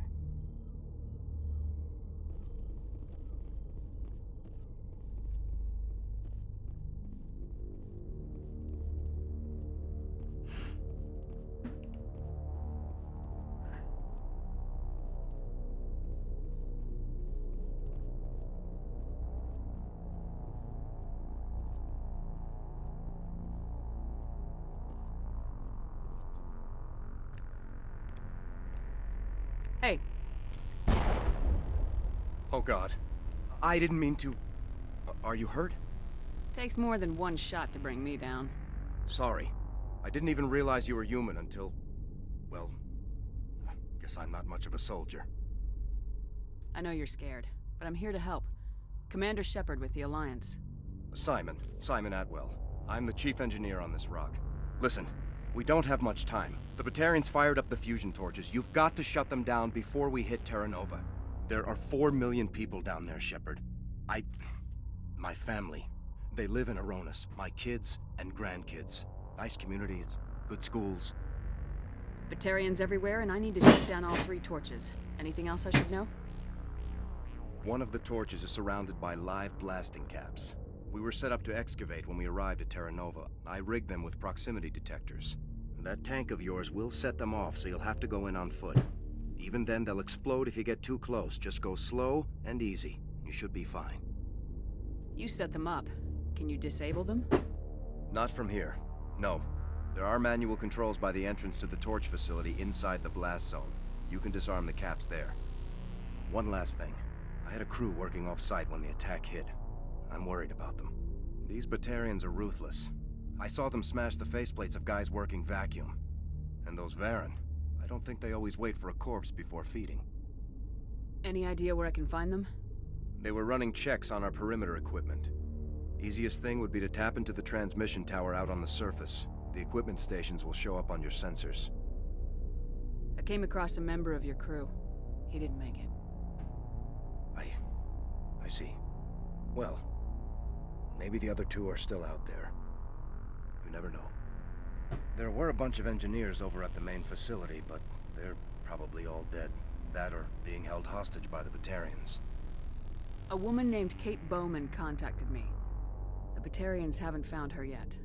Hey. Oh God. I didn't mean to... Are you hurt? Takes more than one shot to bring me down. Sorry. I didn't even realize you were human until... Well... Guess I'm not much of a soldier. I know you're scared, but I'm here to help. Commander Shepard with the Alliance. Simon Atwell. I'm the chief engineer on this rock. Listen, We don't have much time. The Batarians fired up the fusion torches. You've got to shut them down before we hit Terra Nova. There are 4 million people down there, Shepard. My family. They live in Aronis. My kids and grandkids. Nice communities, good schools. Batarians everywhere, and I need to shut down all 3 torches. Anything else I should know? One of the torches is surrounded by live blasting caps. We were set up to excavate when we arrived at Terra Nova. I rigged them with proximity detectors. That tank of yours will set them off, so you'll have to go in on foot. Even then, they'll explode if you get too close. Just go slow and easy. You should be fine. You set them up. Can you disable them? Not from here. No. There are manual controls by the entrance to the torch facility inside the blast zone. You can disarm the caps there. One last thing. I had a crew working off-site when the attack hit. I'm worried about them. These Batarians are ruthless. I saw them smash the faceplates of guys working vacuum. And those Varen, I don't think they always wait for a corpse before feeding. Any idea where I can find them? They were running checks on our perimeter equipment. Easiest thing would be to tap into the transmission tower out on the surface. The equipment stations will show up on your sensors. I came across a member of your crew. He didn't make it. I see. Well, maybe the other 2 are still out there. You never know. There were a bunch of engineers over at the main facility, but they're probably all dead. That or being held hostage by the Batarians. A woman named Kate Bowman contacted me. The Batarians haven't found her yet.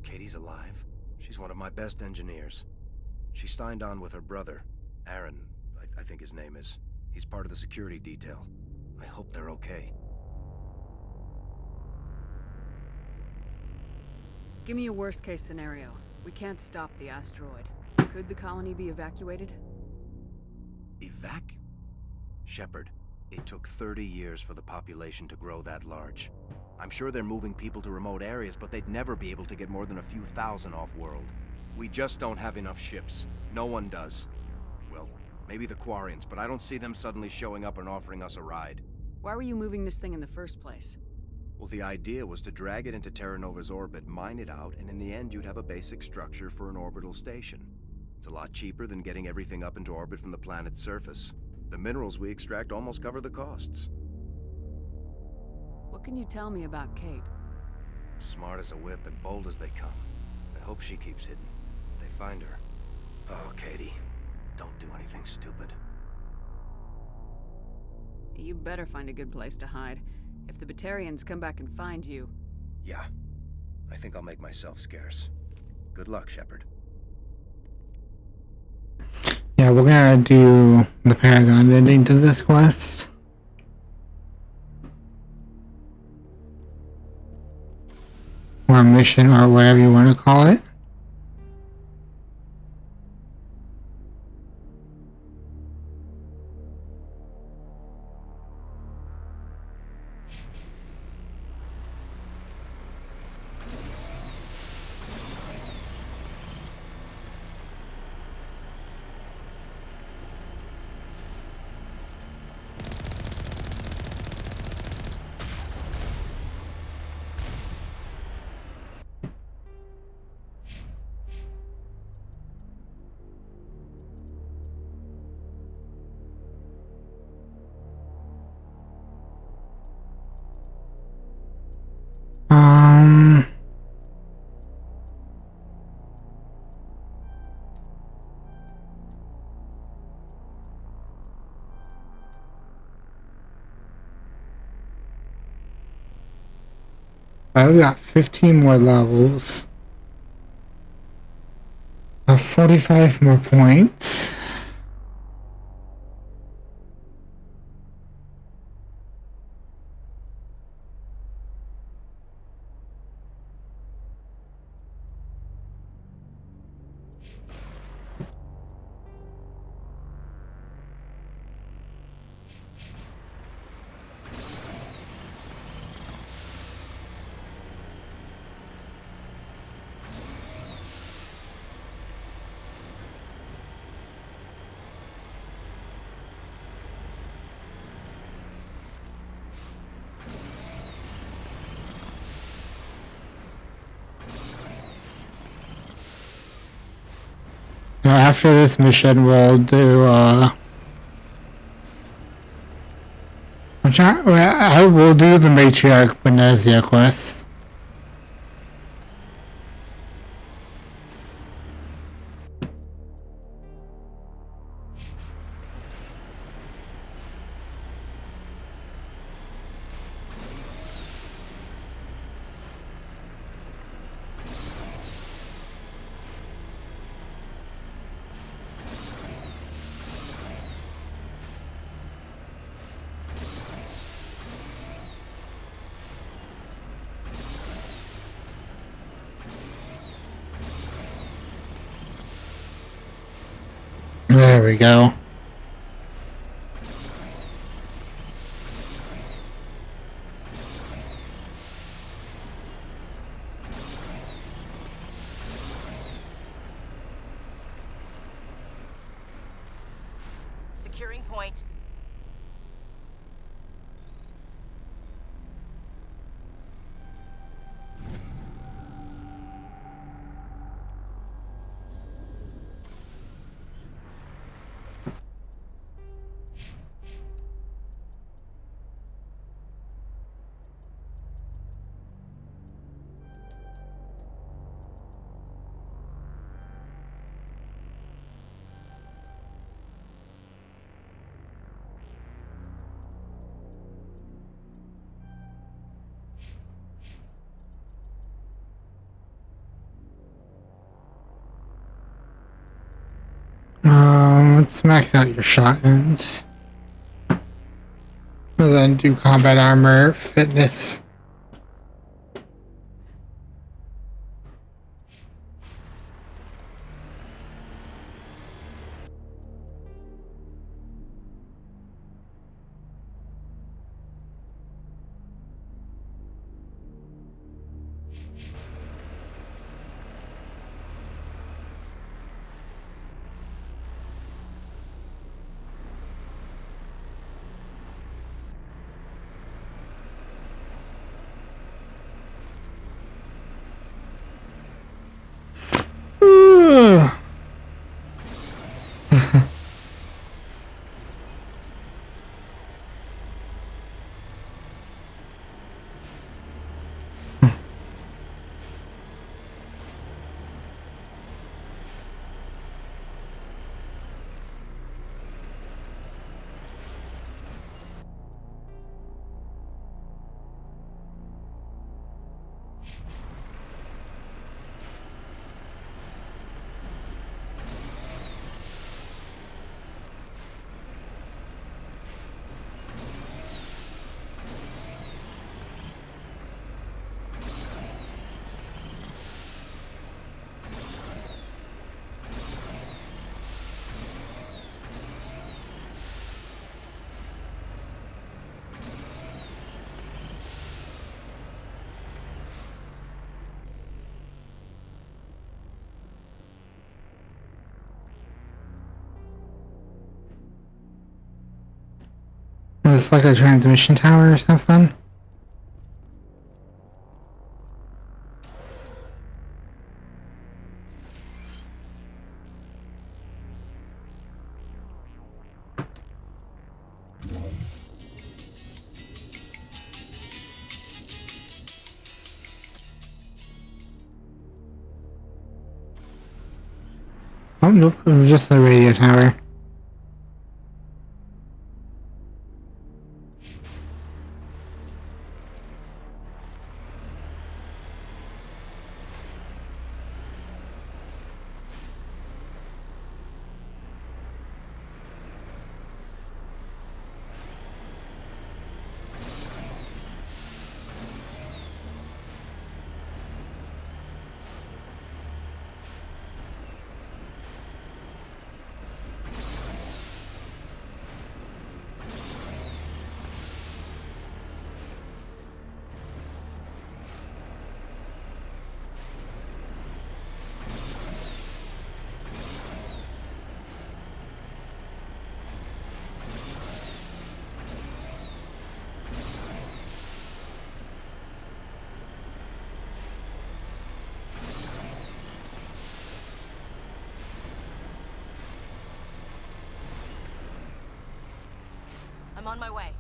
Katie's alive? She's one of my best engineers. She signed on with her brother, Aaron, I think his name is. He's part of the security detail. I hope they're okay. Give me a worst-case scenario. We can't stop the asteroid. Could the colony be evacuated? Shepard, it took 30 years for the population to grow that large. I'm sure they're moving people to remote areas, but they'd never be able to get more than a few thousand off-world. We just don't have enough ships. No one does. Well, maybe the Quarians, but I don't see them suddenly showing up and offering us a ride. Why were you moving this thing in the first place? Well, the idea was to drag it into Terra Nova's orbit, mine it out, and in the end you'd have a basic structure for an orbital station. It's a lot cheaper than getting everything up into orbit from the planet's surface. The minerals we extract almost cover the costs. What can you tell me about Kate? Smart as a whip and bold as they come. I hope she keeps hidden. If they find her... Oh, Katie, don't do anything stupid. You better find a good place to hide. If the Batarians come back and find you... Yeah. I think I'll make myself scarce. Good luck, Shepard. Yeah, we're gonna do the Paragon ending to this quest. Or mission, or whatever you want to call it. I've got 15 more levels. 45 more points. So after this mission, we'll do, I will do the Matriarch Benezia quest. There we go. Securing point. Let's max out your shotguns. And then do combat armor, fitness. It's like a transmission tower or something. Oh nope, it was just the radio tower. I'm on my way.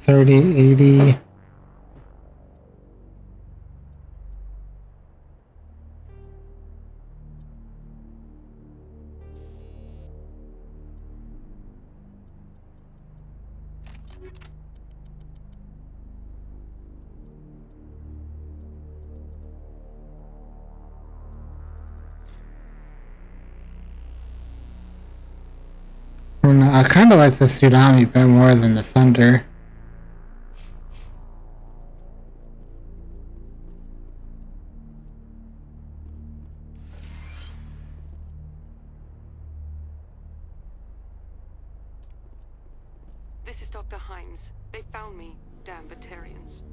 $30.80. I kind of like the tsunami bit more than the thunder. This is Dr. Himes. They found me, damn Batarians.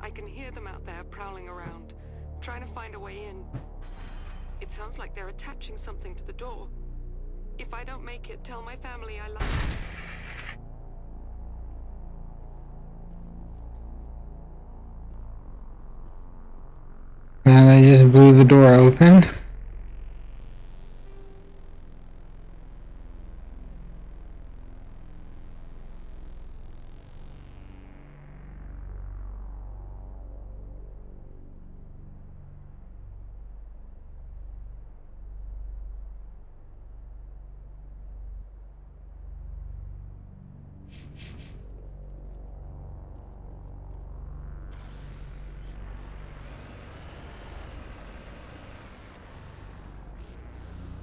I can hear them out there prowling around, trying to find a way in. It sounds like they're attaching something to the door. If I don't make it, tell my family I love them. And I just blew the door open.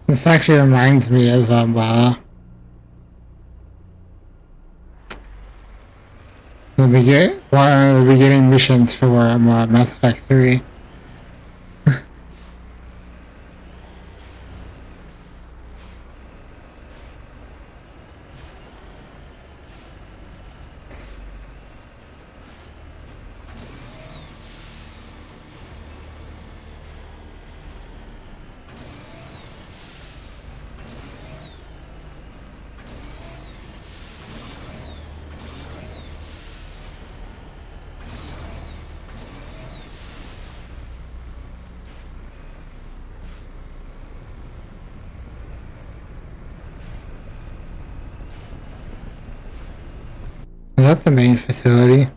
This actually reminds me of one of the beginning missions for Mass Effect 3. Is that the main facility?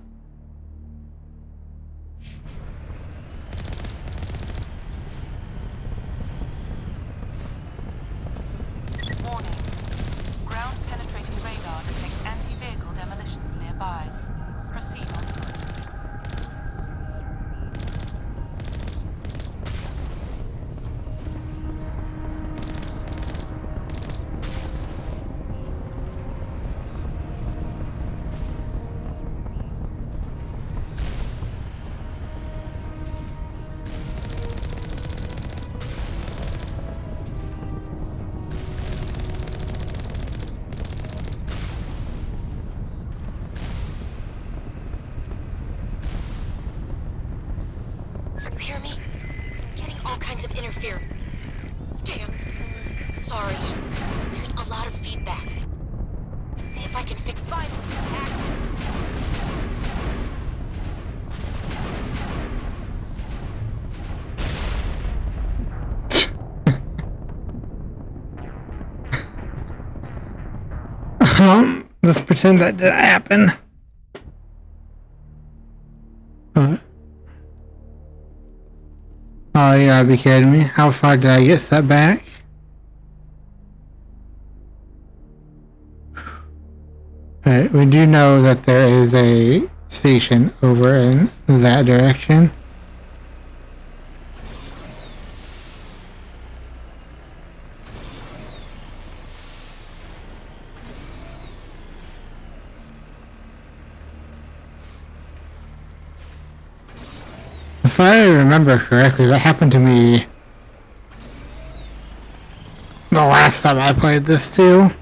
Warning. Ground-penetrating radar detects anti-vehicle demolitions nearby. Proceed on foot. You hear me? Getting all kinds of interference. Damn. Sorry. There's a lot of feedback. See if I can fix. Fine. Let's pretend that didn't happen. Oh, you gotta be kidding me. How far did I get set back? Alright, we do know that there is a station over in that direction. If I remember correctly, that happened to me the last time I played this too.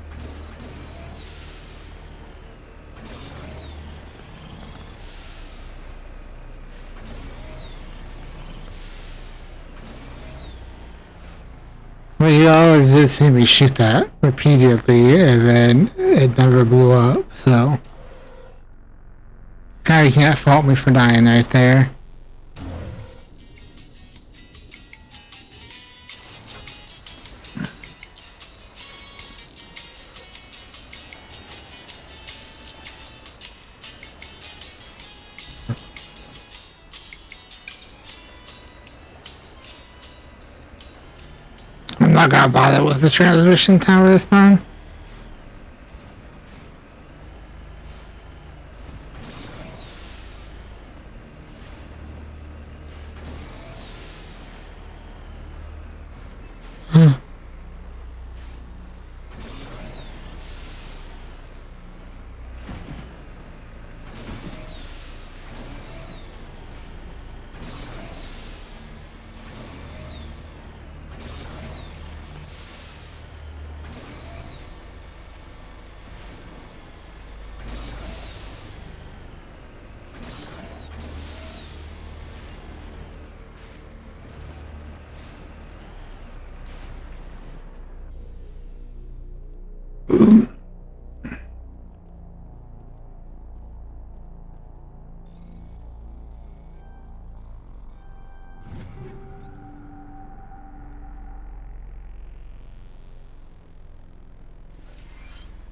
Well, you always did see me shoot that repeatedly, and then it never blew up, so... Kinda can't fault me for dying right there. I'm not gonna bother with the transmission tower this time.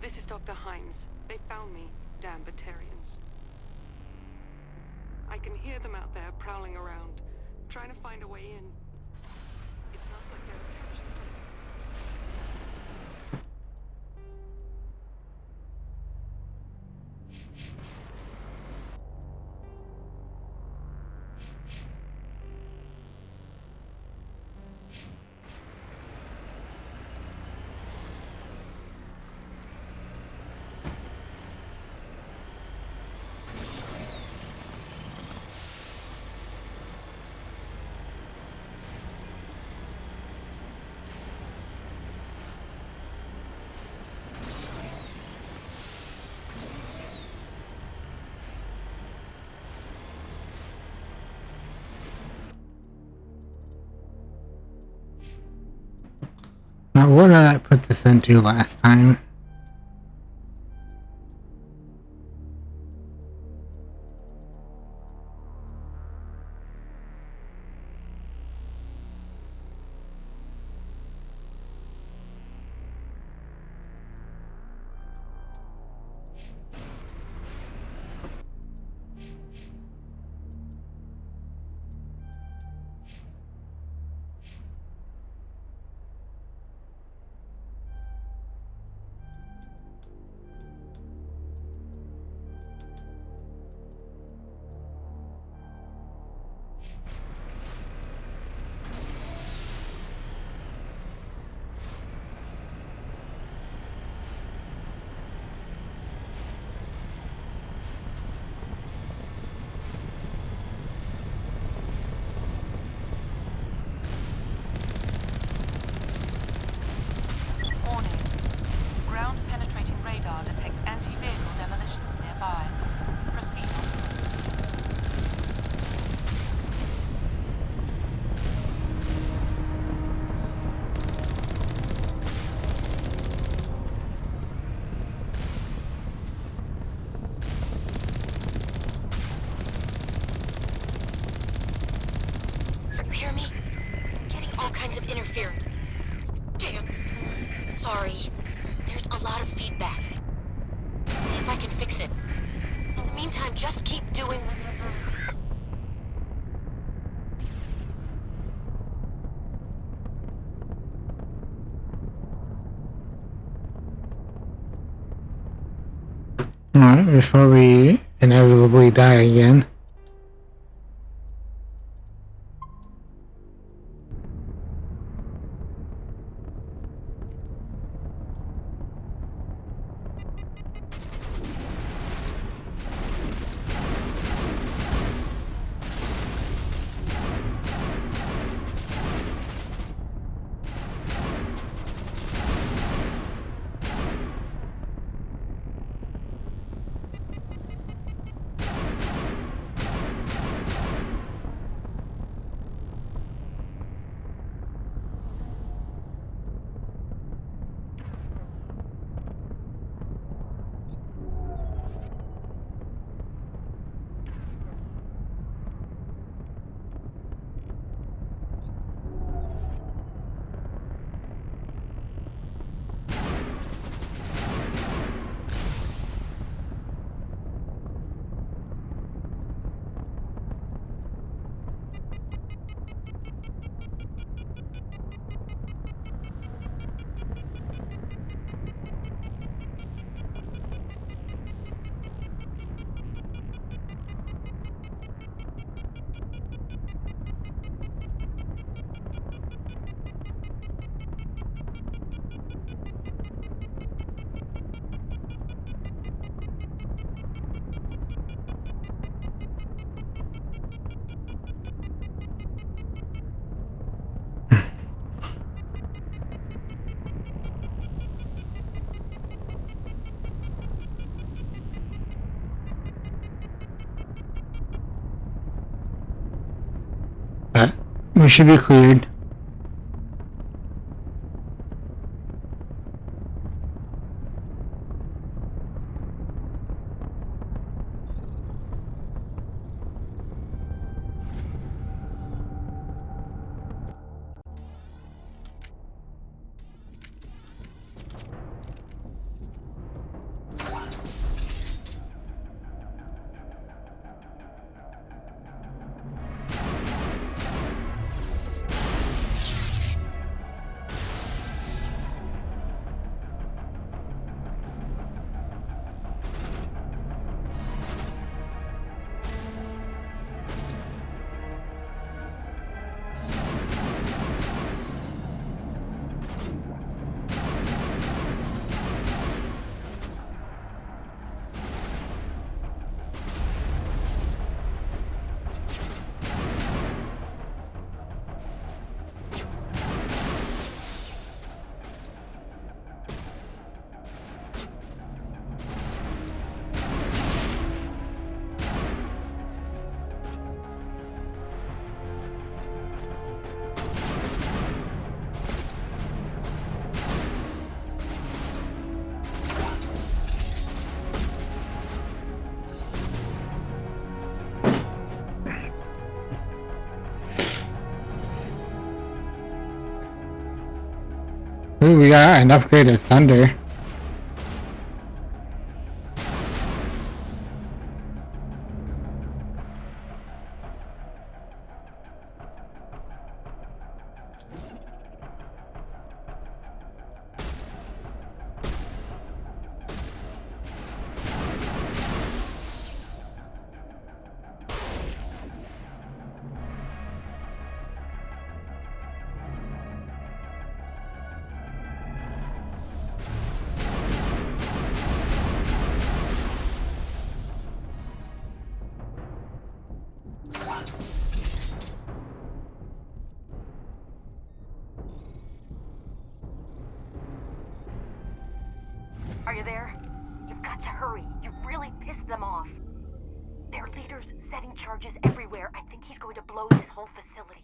This is Dr. Himes. They found me, damn Batarians. I can hear them out there prowling around, trying to find a way in. It sounds like they're attaching something. Now, what did I put this into last time? Hear me? Getting all kinds of interference. Damn. Sorry. There's a lot of feedback. See if I can fix it. In the meantime, just keep doing... Alright, before we inevitably die again. We should be cleared. Ooh, we got an upgraded thunder. Are you there? You've got to hurry. You've really pissed them off. Their leader's setting charges everywhere. I think he's going to blow this whole facility.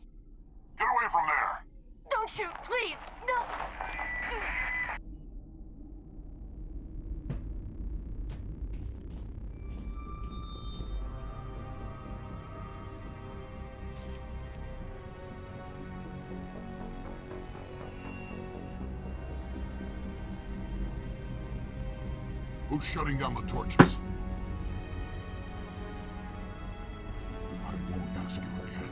Get away from there! Don't shoot, please! No! Who's shutting down the torches? I won't ask you again.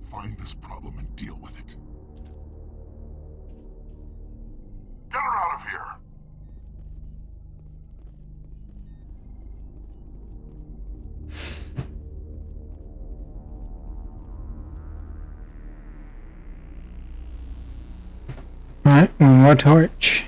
Find this problem and deal with it. Get her out of here! Alright, one more torch.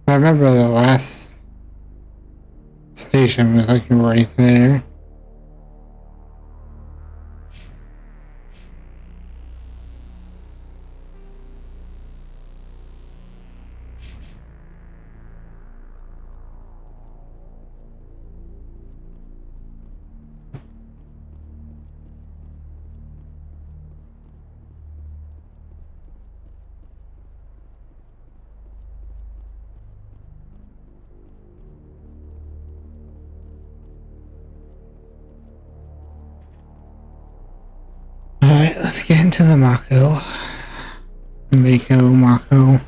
I remember the last station was like right there. Alright, let's get into the Mako. Mako.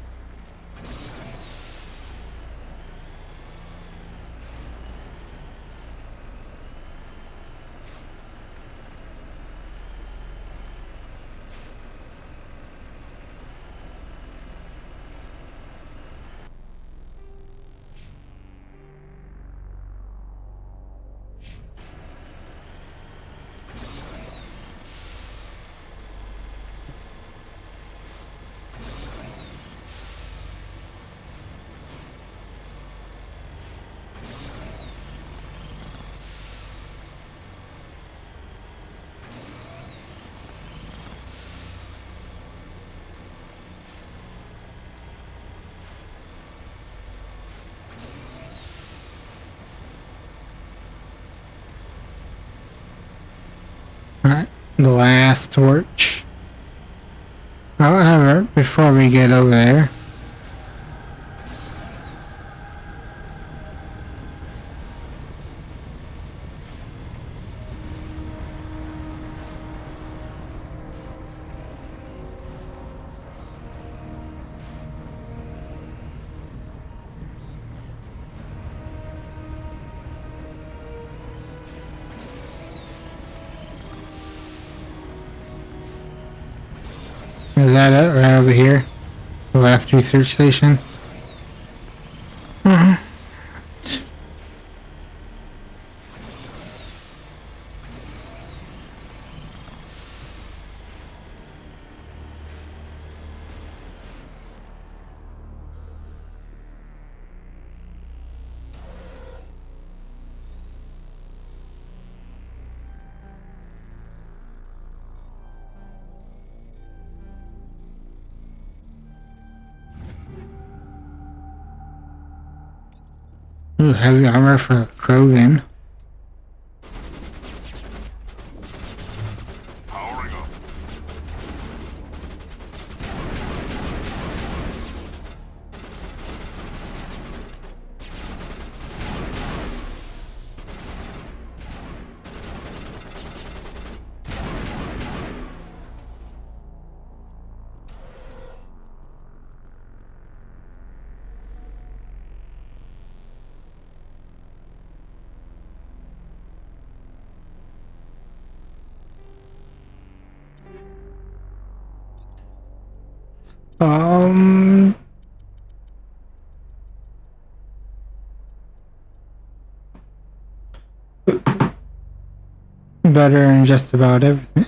the last torch. However, before we get over there, is that it? Right over here? The last research station? Ooh, heavy armor for Krogan. Powering up. Better in just about everything.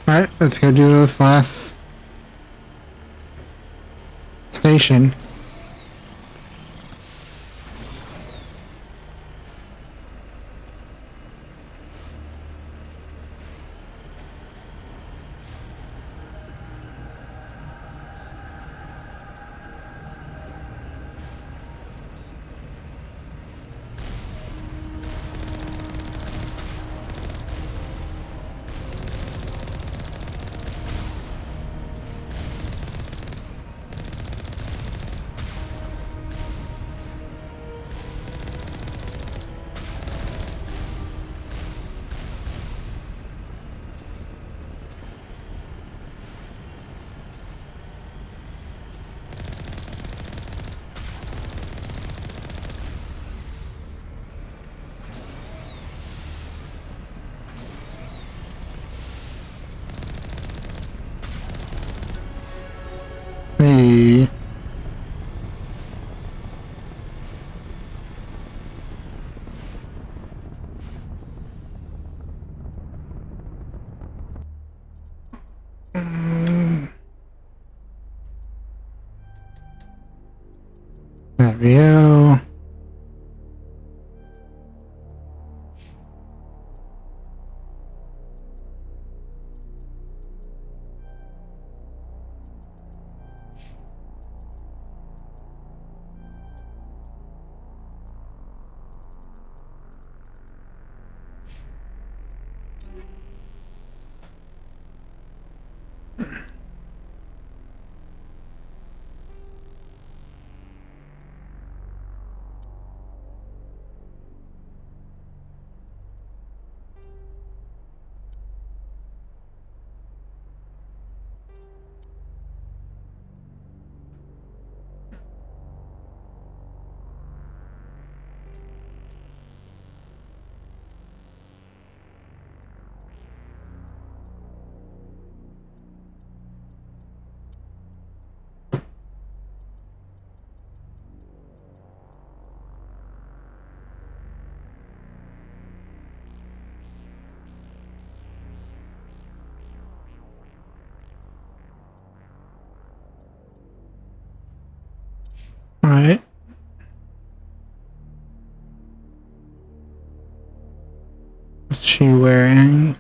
Alright, let's go do this last station. Hey. There we go. Right. What's she wearing?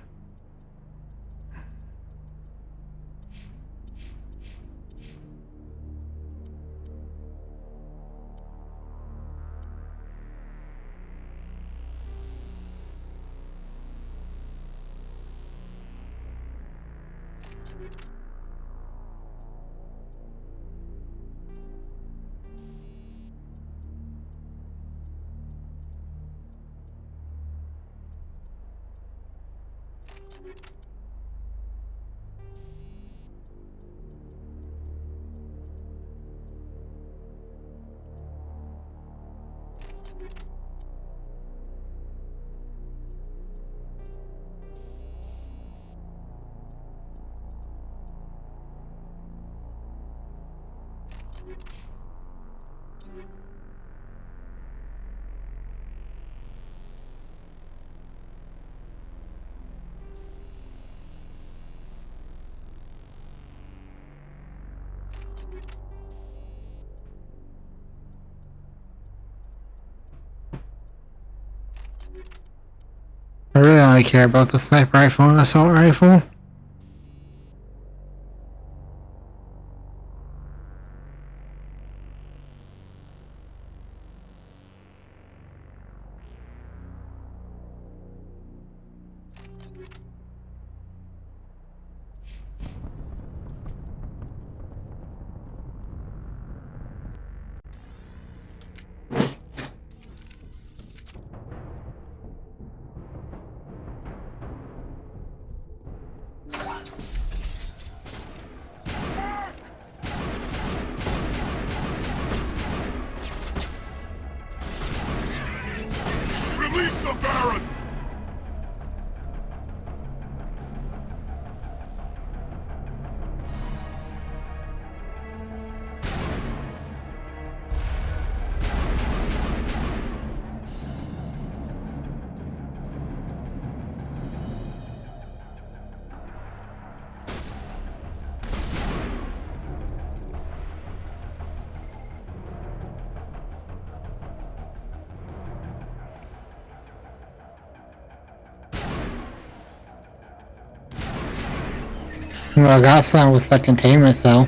I really only care about the sniper rifle and assault rifle. Release the Baron! Well, I got some with the containment cell.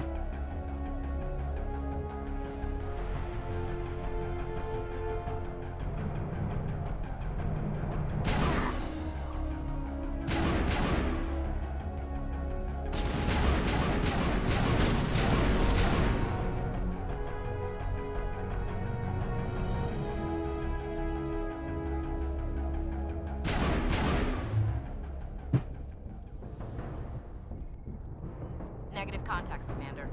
Negative contacts, Commander.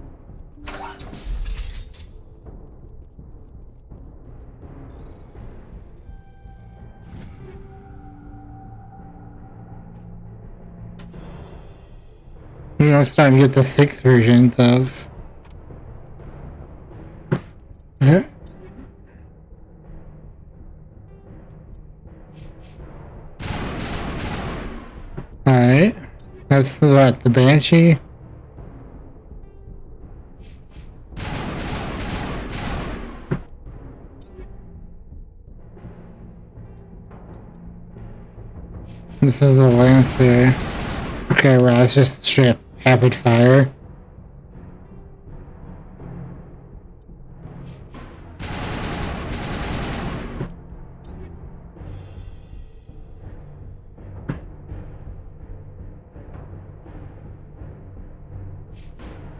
You know, I'm starting to get the 6th versions of... Yeah. Alright. That's what, the Banshee? This is the Lancer. Okay, well, it's just straight rapid fire.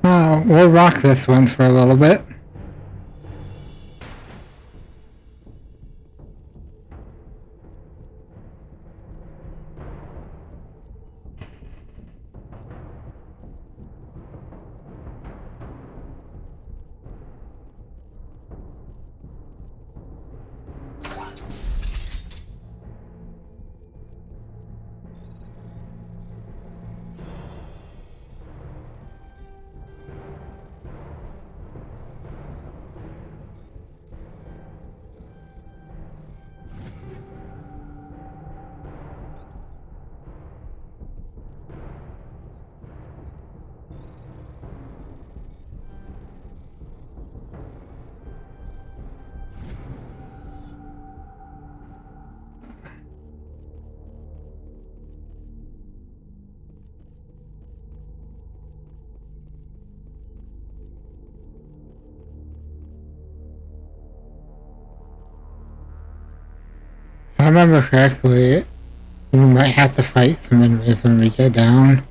Oh, we'll rock this one for a little bit. remember correctly, we might have to fight some enemies when we get down.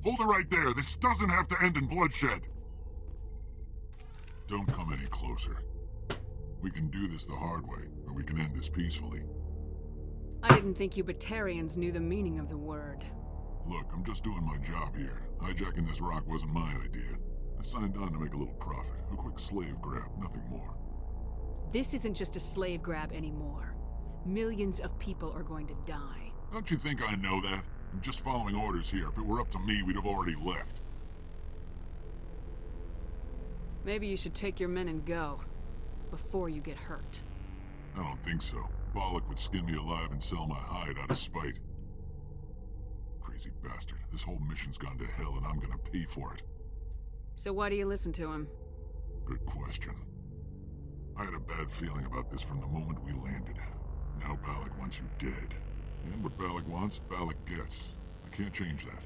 Hold it right there. This doesn't have to end in bloodshed. Don't come any closer. We can do this the hard way, or we can end this peacefully. I didn't think you Batarians knew the meaning of the word. Look, I'm just doing my job here. Hijacking this rock wasn't my idea. I signed on to make a little profit. A quick slave grab, nothing more. This isn't just a slave grab anymore. Millions of people are going to die. Don't you think I know that? I'm just following orders here. If it were up to me, we'd have already left. Maybe you should take your men and go, before you get hurt. I don't think so. Bollock would skin me alive and sell my hide out of spite. Crazy bastard. This whole mission's gone to hell and I'm gonna pay for it. So why do you listen to him? Good question. I had a bad feeling about this from the moment we landed. Now Bollock wants you dead. And what Bollock wants, Bollock gets. I can't change that.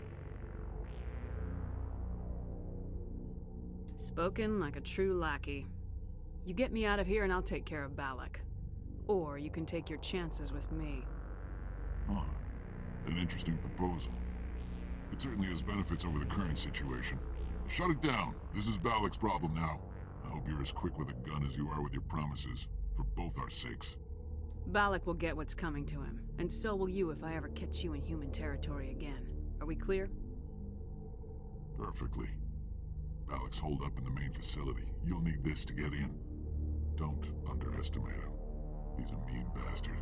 Spoken like a true lackey. You get me out of here and I'll take care of Balak. Or you can take your chances with me. Huh. An interesting proposal. It certainly has benefits over the current situation. Shut it down. This is Balak's problem now. I hope you're as quick with a gun as you are with your promises. For both our sakes. Balak will get what's coming to him, and so will you if I ever catch you in human territory again. Are we clear? Perfectly. Balak's holed up in the main facility. You'll need this to get in. Don't underestimate him. He's a mean bastard.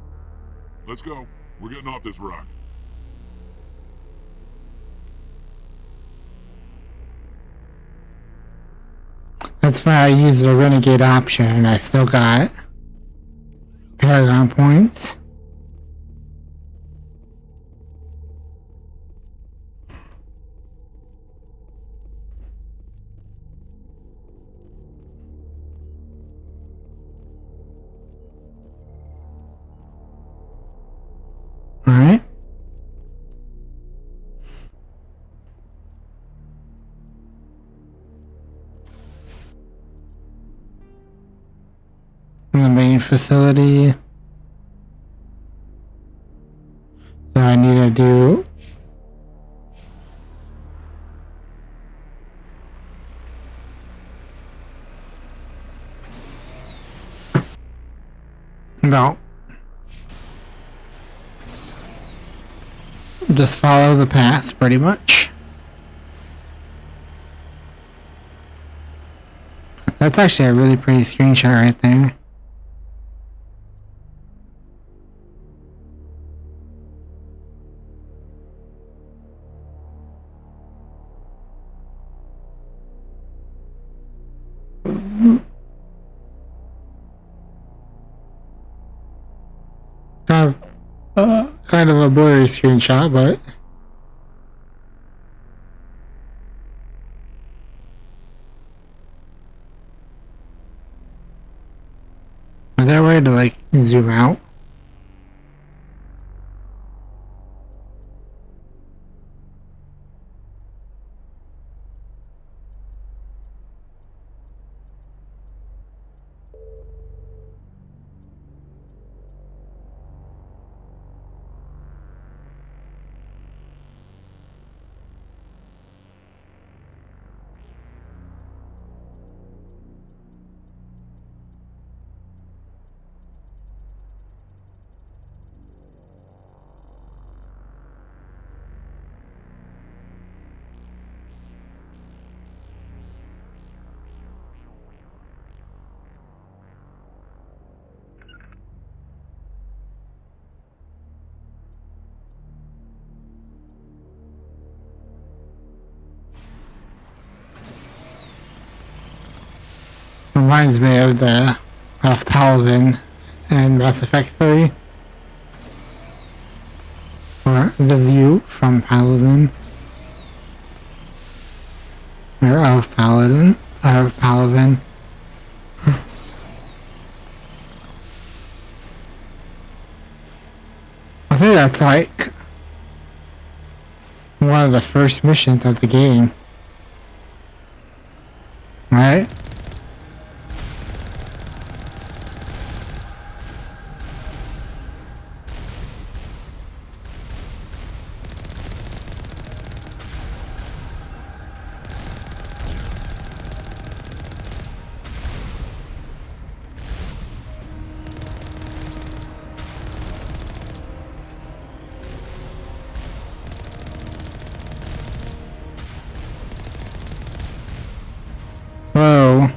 Let's go. We're getting off this rock. That's why I used the renegade option and I still got Paragon points. Alright. In the main facility. So I need to do no. Just follow the path, pretty much. That's actually a really pretty screenshot right there. Kind of a blurry screenshot, but is there a way to like zoom out? Reminds me of the Paladin and Mass Effect 3. Or the view from Paladin. Or of Paladin. Or of Paladin. I think that's like one of the first missions of the game. Right? Whoa.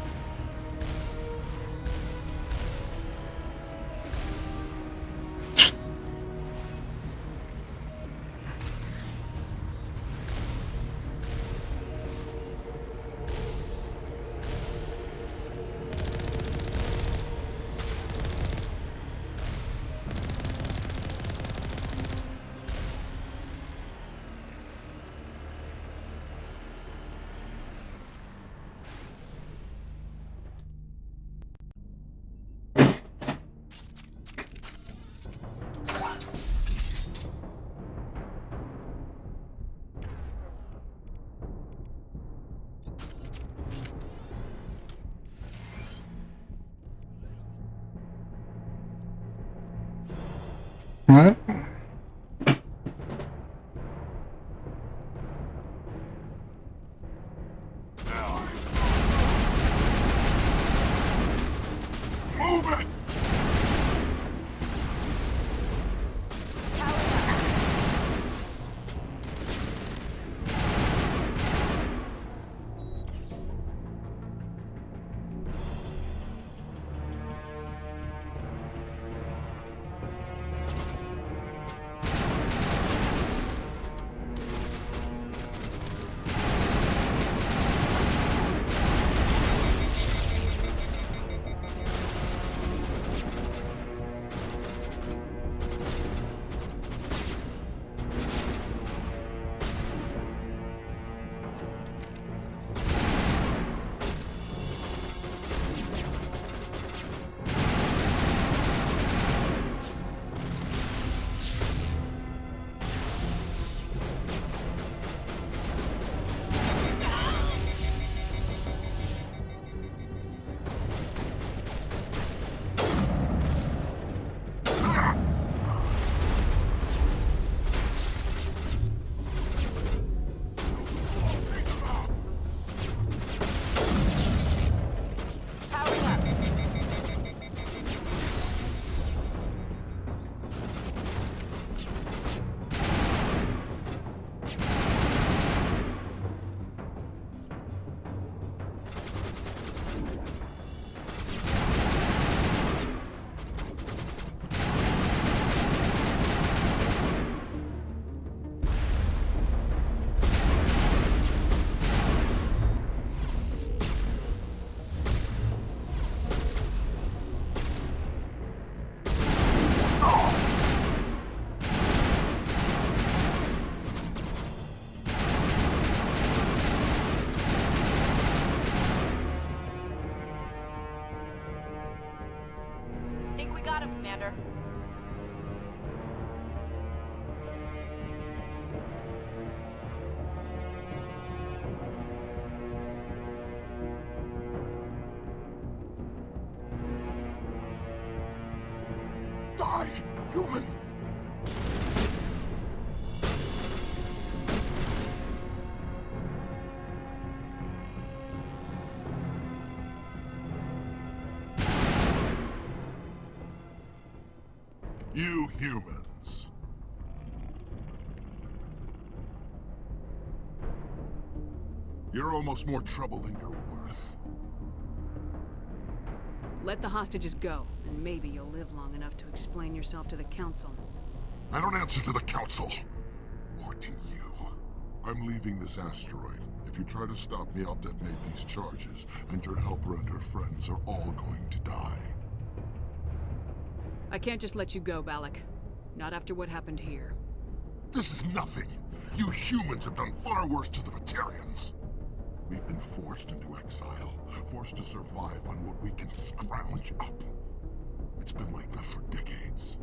What? Move it! Think we got him, Commander. Die, human! You humans. You're almost more trouble than you're worth. Let the hostages go, and maybe you'll live long enough to explain yourself to the Council. I don't answer to the Council. Or to you. I'm leaving this asteroid. If you try to stop me, I'll detonate these charges, and your helper and her friends are all going to die. I can't just let you go, Balak. Not after what happened here. This is nothing. You humans have done far worse to the Batarians. We've been forced into exile, forced to survive on what we can scrounge up. It's been like that for decades.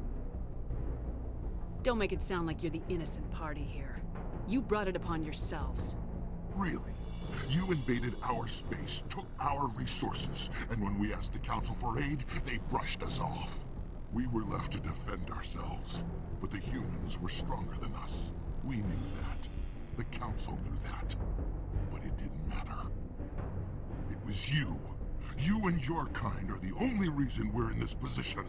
Don't make it sound like you're the innocent party here. You brought it upon yourselves. Really? You invaded our space, took our resources, and when we asked the Council for aid, they brushed us off. We were left to defend ourselves, but the humans were stronger than us. We knew that. The Council knew that. But it didn't matter. It was you. You and your kind are the only reason we're in this position.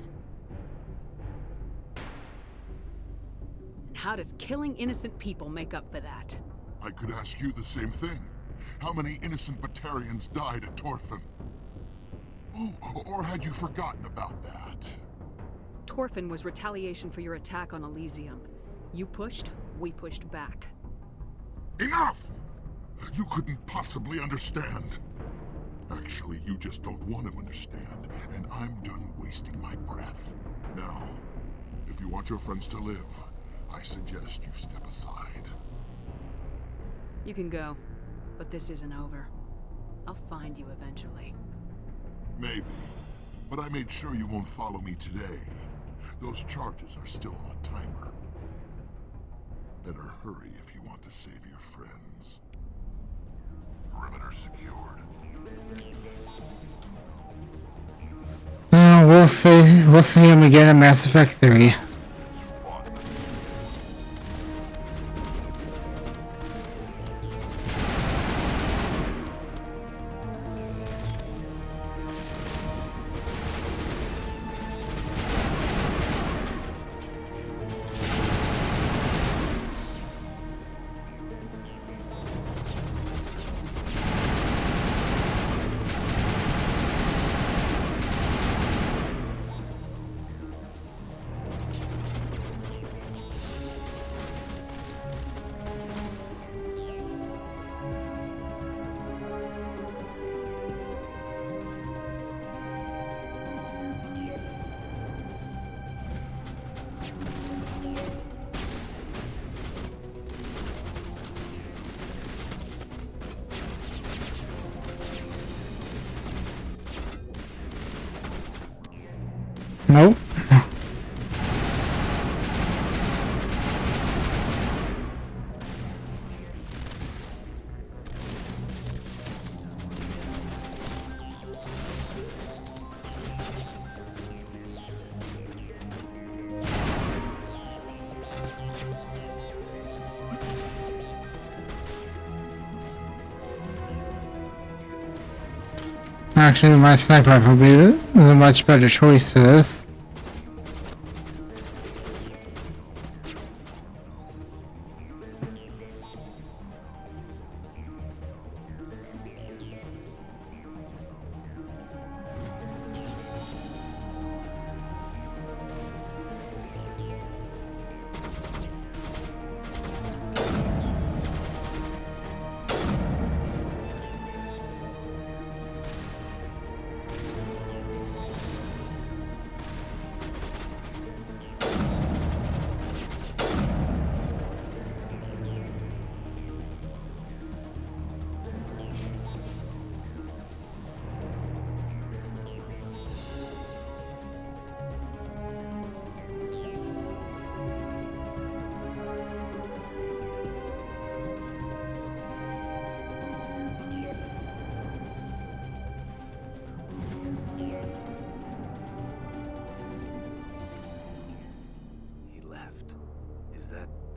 And how does killing innocent people make up for that? I could ask you the same thing. How many innocent Batarians died at Torfin? Oh, or had you forgotten about that? Torfin was retaliation for your attack on Elysium. You pushed, we pushed back. Enough! You couldn't possibly understand. Actually, you just don't want to understand, and I'm done wasting my breath. Now, if you want your friends to live, I suggest you step aside. You can go, but this isn't over. I'll find you eventually. Maybe, but I made sure you won't follow me today. Those charges are still on a timer. Better hurry if you want to save your friends. Perimeter secured. We'll see. We'll see him again in Mass Effect 3. Nope. Actually, my sniper rifle would be the much better choice for this.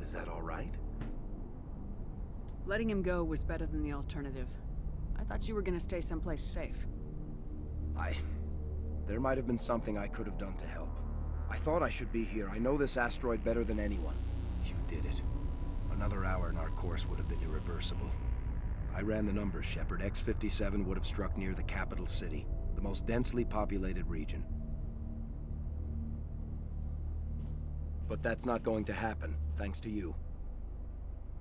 Is that all right? Letting him go was better than the alternative. I thought you were gonna stay someplace safe. There might have been something I could have done to help. I thought I should be here. I know this asteroid better than anyone. You did it. Another hour and our course would have been irreversible. I ran the numbers, Shepard. X-57 would have struck near the capital city, the most densely populated region. But that's not going to happen, thanks to you.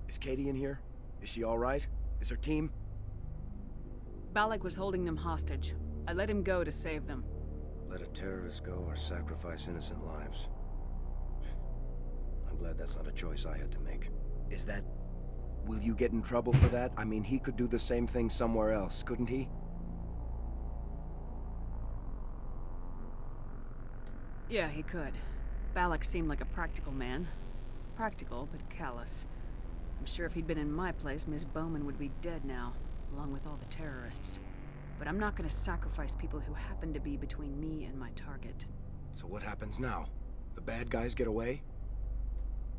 Is Katie in here? Is she all right? Is her team? Balak was holding them hostage. I let him go to save them. Let a terrorist go or sacrifice innocent lives. I'm glad that's not a choice I had to make. Is that... Will you get in trouble for that? I mean, he could do the same thing somewhere else, couldn't he? Yeah, he could. Balak seemed like a practical man. Practical, but callous. I'm sure if he'd been in my place, Miss Bowman would be dead now, along with all the terrorists. But I'm not gonna sacrifice people who happen to be between me and my target. So what happens now? The bad guys get away?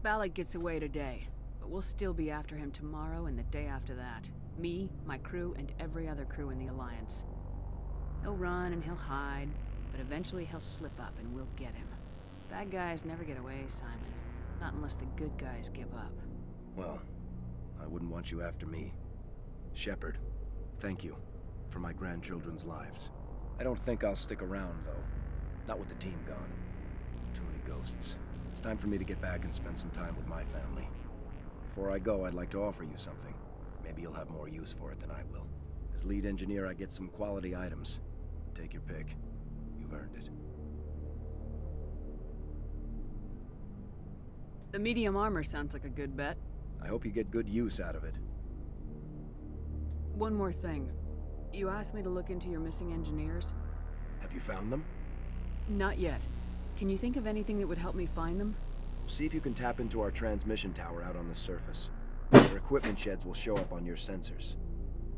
Balak gets away today, but we'll still be after him tomorrow and the day after that. Me, my crew, and every other crew in the Alliance. He'll run and he'll hide, but eventually he'll slip up and we'll get him. Bad guys never get away, Simon. Not unless the good guys give up. Well, I wouldn't want you after me. Shepard, thank you for my grandchildren's lives. I don't think I'll stick around, though. Not with the team gone. Too many ghosts. It's time for me to get back and spend some time with my family. Before I go, I'd like to offer you something. Maybe you'll have more use for it than I will. As lead engineer, I get some quality items. Take your pick. You've earned it. The medium armor sounds like a good bet. I hope you get good use out of it. One more thing. You asked me to look into your missing engineers? Have you found them? Not yet. Can you think of anything that would help me find them? See if you can tap into our transmission tower out on the surface. Their equipment sheds will show up on your sensors.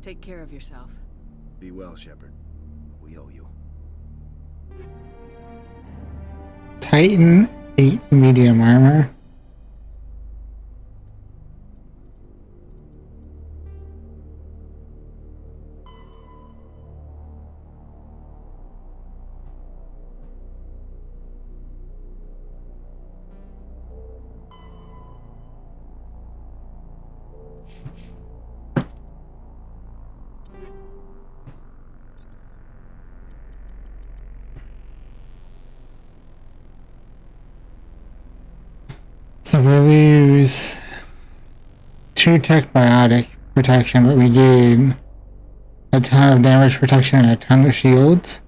Take care of yourself. Be well, Shepard. We owe you. Titan 8 medium armor. So we lose 2 tech biotic protection, but we gain a ton of damage protection and a ton of shields.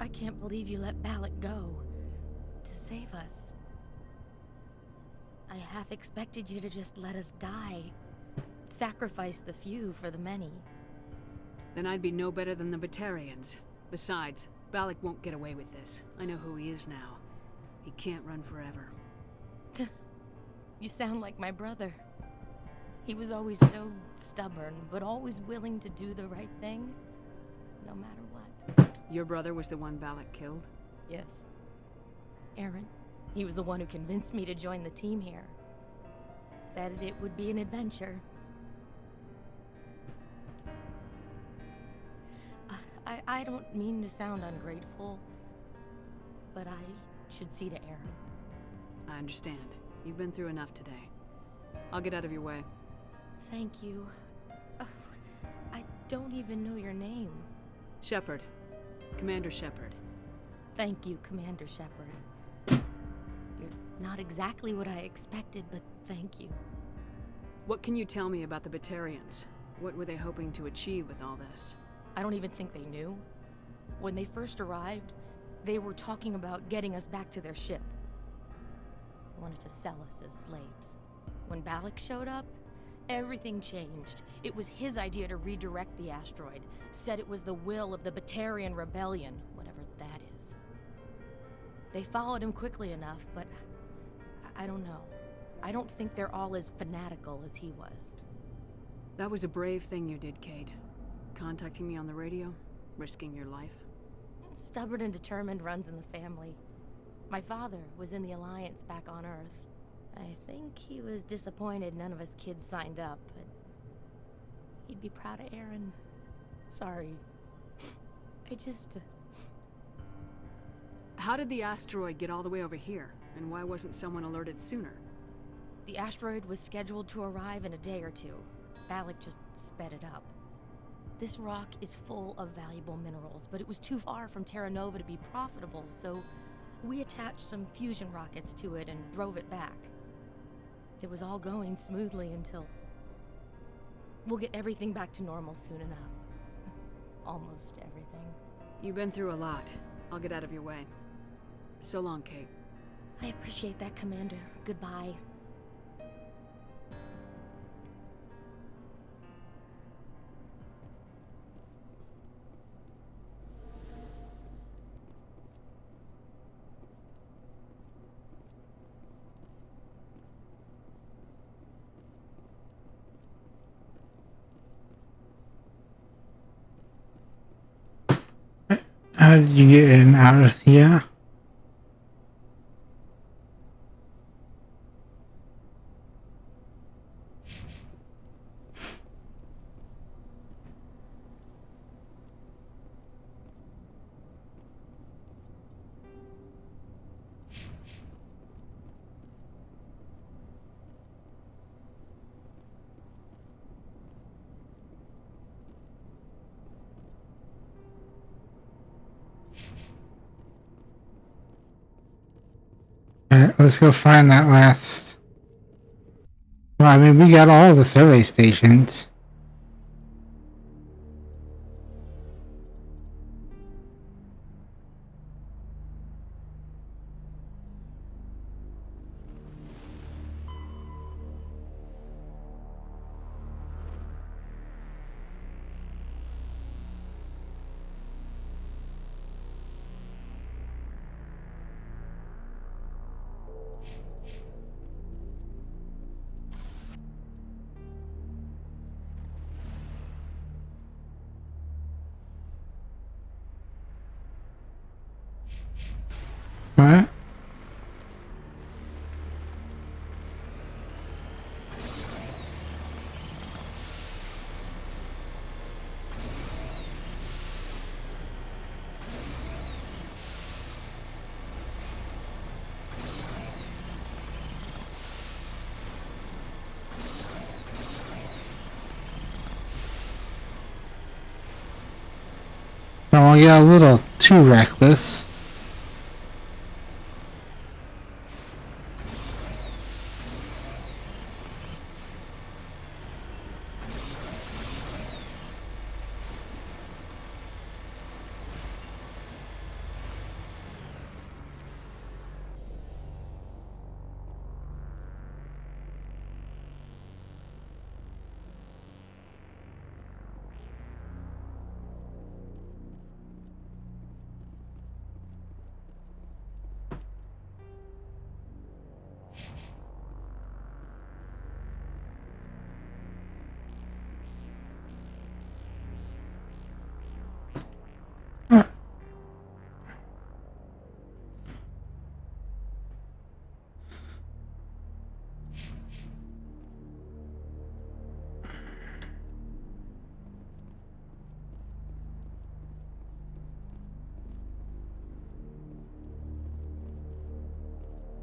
I can't believe you let Balak go. To save us. I half expected you to just let us die. Sacrifice the few for the many. Then I'd be no better than the Batarians. Besides, Balak won't get away with this. I know who he is now. He can't run forever. You sound like my brother. He was always so stubborn, but always willing to do the right thing, no matter what. Your brother was the one Balak killed? Yes. Aaron. He was the one who convinced me to join the team here. Said it would be an adventure. I don't mean to sound ungrateful, but I should see to Aaron. I understand. You've been through enough today. I'll get out of your way. Thank you. I don't even know your name. Shepard. Commander Shepard. Thank you, Commander Shepard. You're not exactly what I expected, but thank you. What can you tell me about the Batarians? What were they hoping to achieve with all this? I don't even think they knew. When they first arrived, they were talking about getting us back to their ship. They wanted to sell us as slaves. When Balak showed up, everything changed. It was his idea to redirect the asteroid. Said it was the will of the Batarian Rebellion, whatever that is. They followed him quickly enough, but I don't know. I don't think they're all as fanatical as he was. That was a brave thing you did, Cade. Contacting me on the radio, risking your life. Stubborn and determined runs in the family. My father was in the Alliance back on Earth. I think he was disappointed none of us kids signed up, but he'd be proud of Aaron. Sorry. I just... How did the asteroid get all the way over here? And why wasn't someone alerted sooner? The asteroid was scheduled to arrive in a day or two. Balak just sped it up. This rock is full of valuable minerals, but it was too far from Terra Nova to be profitable, so we attached some fusion rockets to it and drove it back. It was all going smoothly until... We'll get everything back to normal soon enough. Almost everything. You've been through a lot. I'll get out of your way. So long, Kate. I appreciate that, Commander. Goodbye. How did you get in and out of here? Alright, let's go find that last. Well, I mean, we got all the survey stations. What? Don't want to get a little too reckless.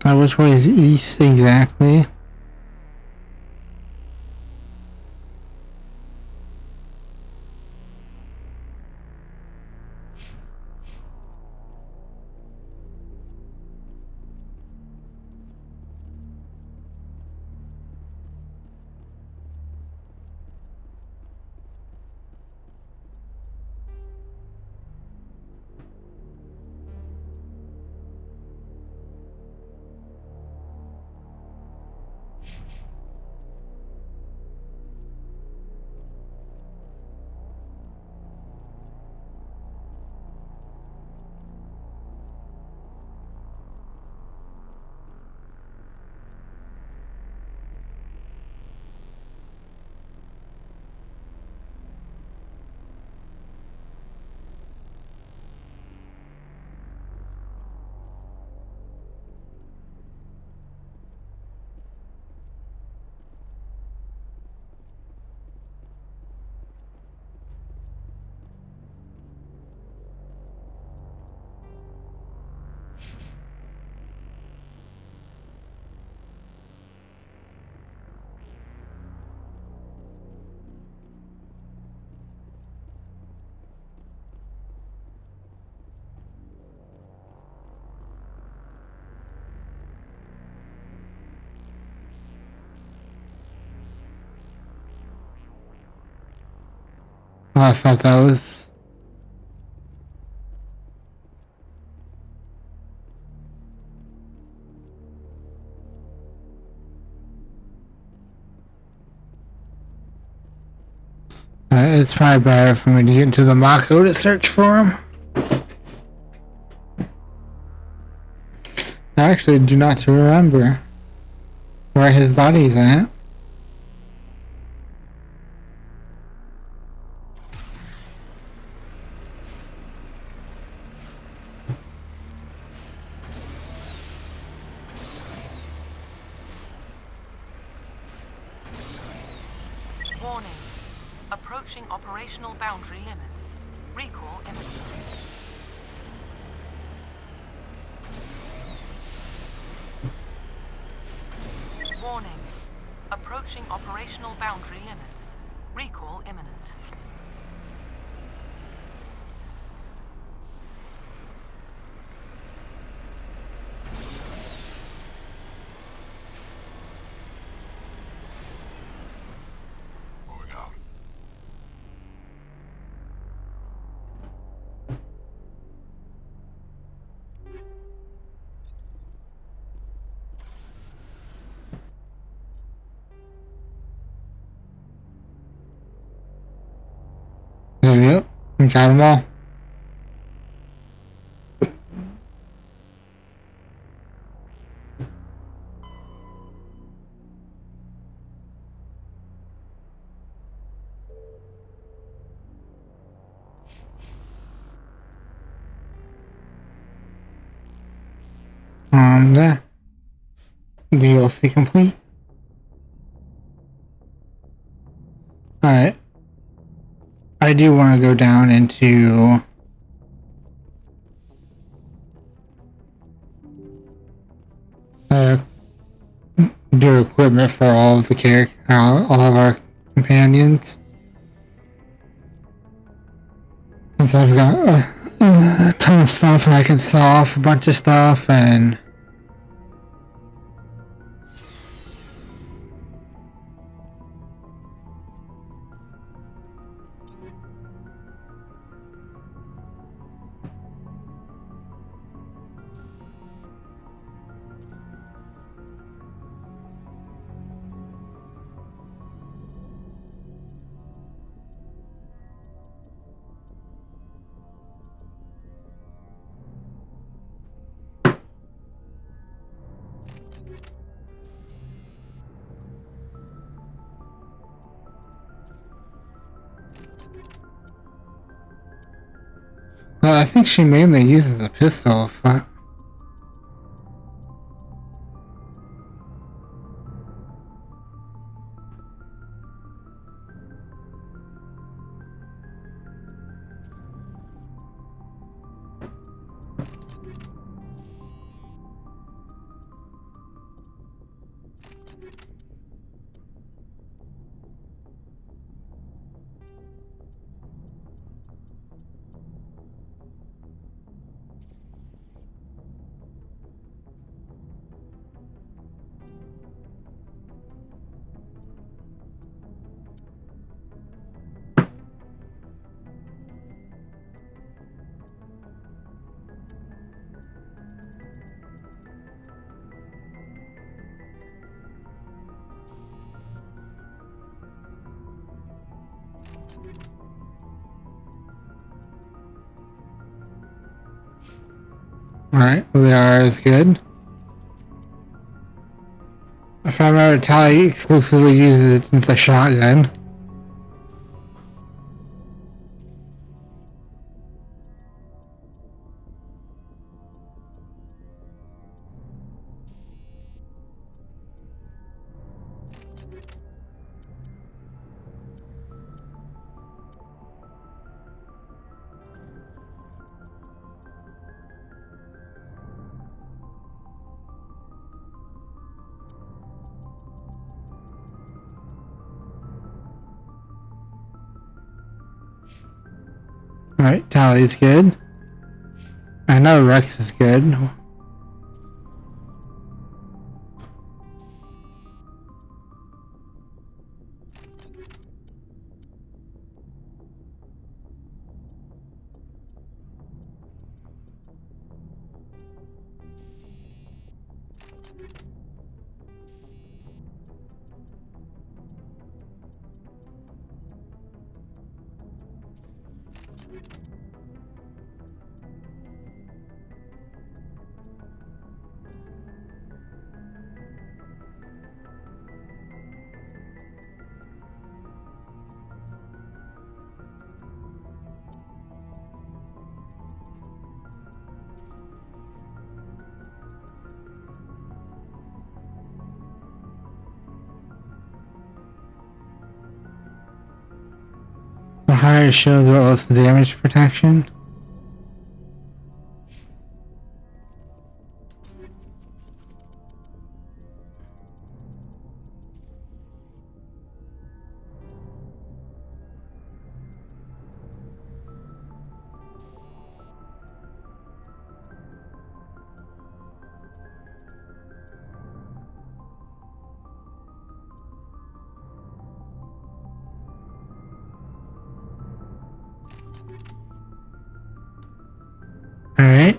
Which way is east exactly? I thought that was... it's probably better for me to get into the Mako to search for him. I actually do not remember where his body's at. Warning. Approaching operational boundary limits. Recall imminent. Warning. Approaching operational boundary limits. Recall imminent. Going out. There we go. We got them all. There. DLC complete. Alright. I do want to go down into do equipment for all of the all of our companions. Since I've got a ton of stuff and I can sell off a bunch of stuff and I think she mainly uses a pistol, but alright, Liara is good. If I remember, Tally exclusively uses it with the shotgun. Alright, Tally's good. I know Rex is good. Alright, shows what was damage protection. Alright.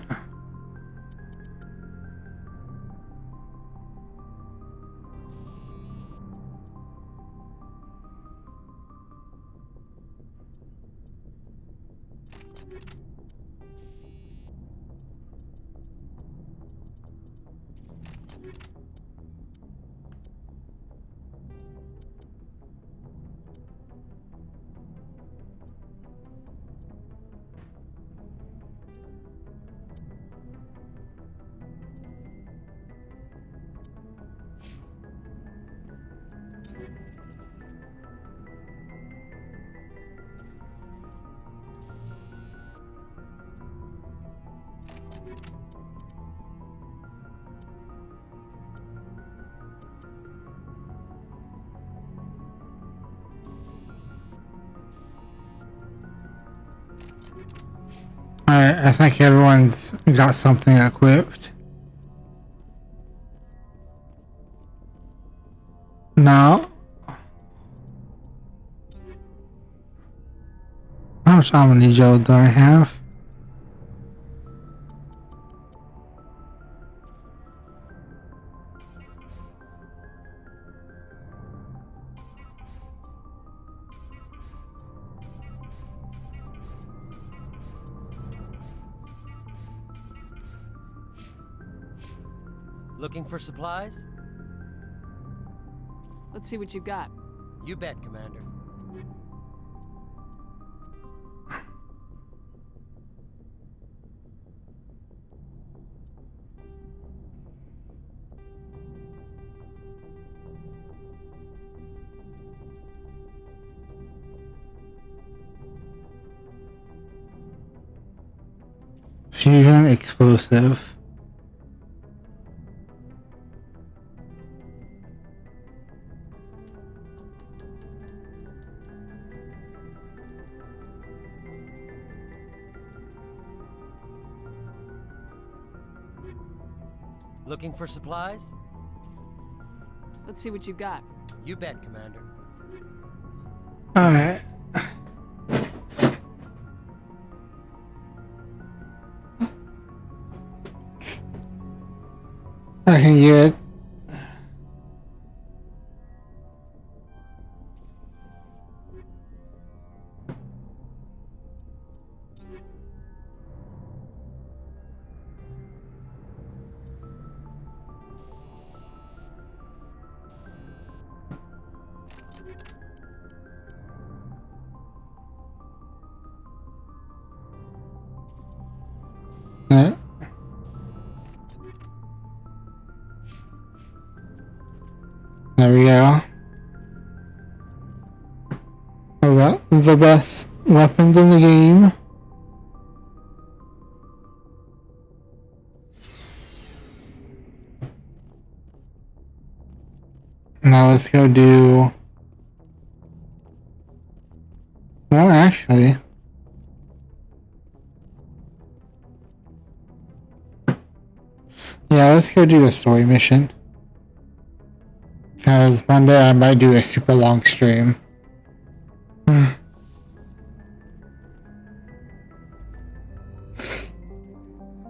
Alright, I think everyone's got something equipped. Now, how much Omni Gel do I have? Looking for supplies? Let's see what you got. You bet, Commander. Fusion explosive. Looking for supplies? Let's see what you got. You bet, Commander. Alright. I can get there we go. Alright, the best weapons in the game. Now let's go do... Well, actually... Yeah, let's go do a story mission. Because Monday I might do a super long stream.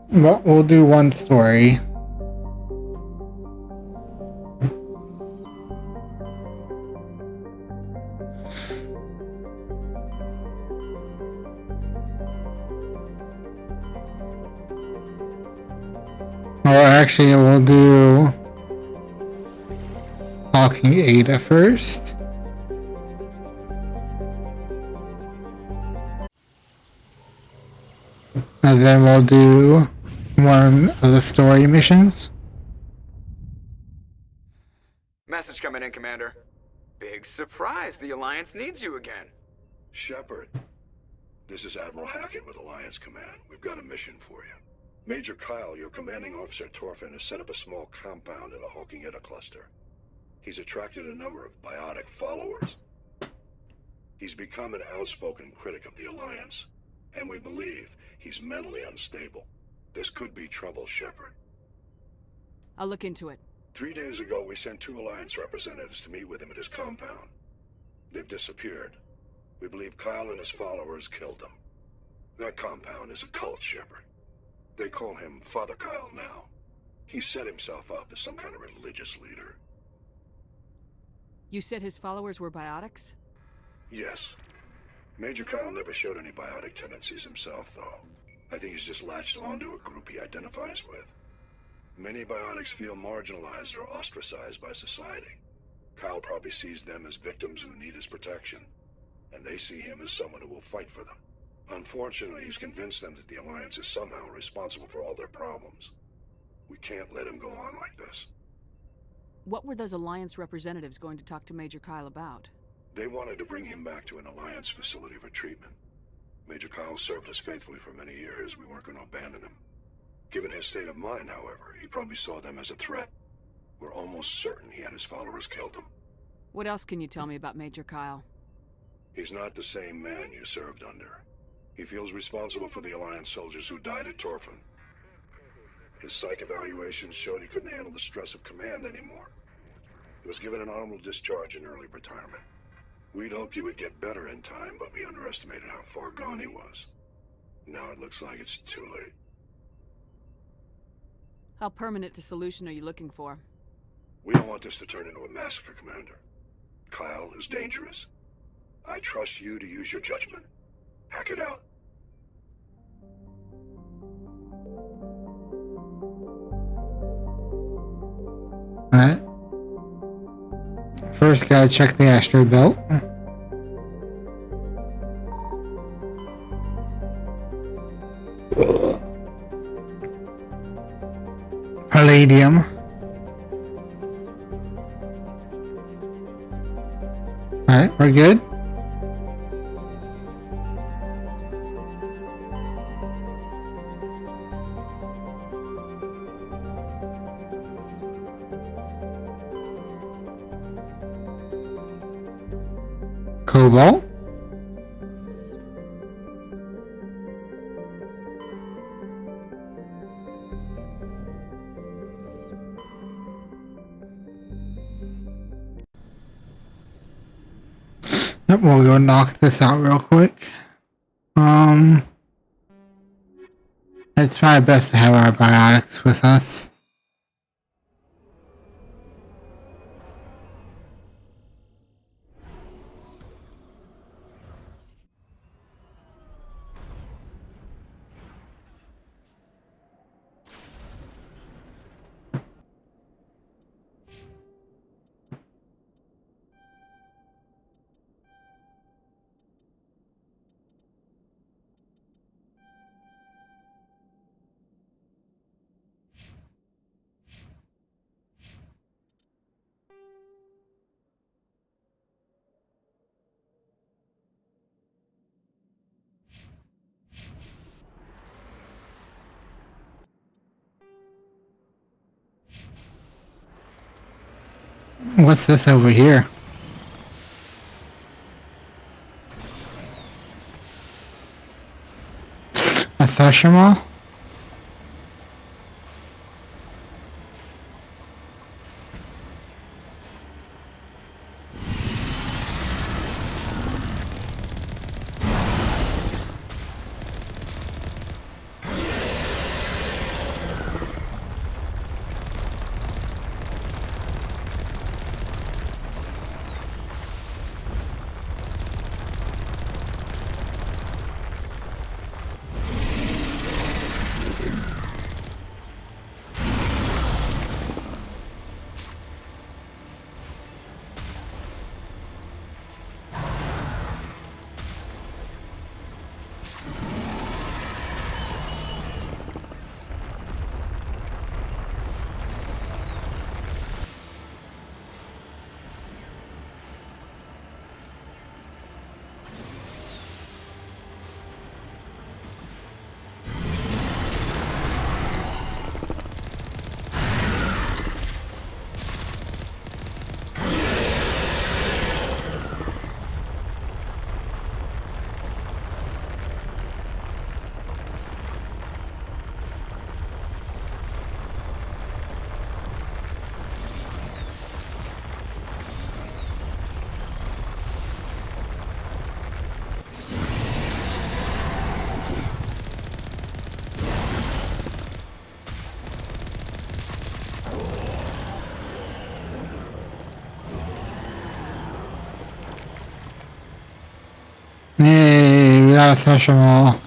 But we'll do one story. Or actually, we'll do Talking Ada first. And then we'll do one of the story missions. Message coming in, Commander. Big surprise, the Alliance needs you again. Shepard, This is Admiral Hackett with Alliance Command. We've got a mission for you. Major Kyle, your commanding officer at Torfin, has set up a small compound in the Hawking Ida cluster. He's attracted a number of biotic followers. He's become an outspoken critic of the Alliance, and we believe he's mentally unstable. This could be trouble, Shepard. I'll look into it. 3 days ago, we sent 2 Alliance representatives to meet with him at his compound. They've disappeared. We believe Kyle and his followers killed them. That compound is a cult, Shepard. They call him Father Kyle now. He set himself up as some kind of religious leader. You said his followers were biotics? Yes. Major Kyle never showed any biotic tendencies himself, though. I think he's just latched onto a group he identifies with. Many biotics feel marginalized or ostracized by society. Kyle probably sees them as victims who need his protection, and they see him as someone who will fight for them. Unfortunately, he's convinced them that the Alliance is somehow responsible for all their problems. We can't let him go on like this. What were those Alliance representatives going to talk to Major Kyle about? They wanted to bring him back to an Alliance facility for treatment. Major Kyle served us faithfully for many years. We weren't going to abandon him. Given his state of mind, however, he probably saw them as a threat. We're almost certain he had his followers killed him. What else can you tell me about Major Kyle? He's not the same man you served under. He feels responsible for the Alliance soldiers who died at Torfin. His psych evaluations showed he couldn't handle the stress of command anymore. He was given an honorable discharge in early retirement. We'd hoped he would get better in time, but we underestimated how far gone he was. Now it looks like it's too late. How permanent a solution are you looking for? We don't want this to turn into a massacre, Commander. Kyle is dangerous. I trust you to use your judgment. Hack it out. Alright. First, gotta check the asteroid belt. Palladium. Alright, we're good. Cobalt. Yep, we'll go knock this out real quick. It's probably best to have our biotics with us. What's this over here? A Threshamol? Yay, we gotta smash them all.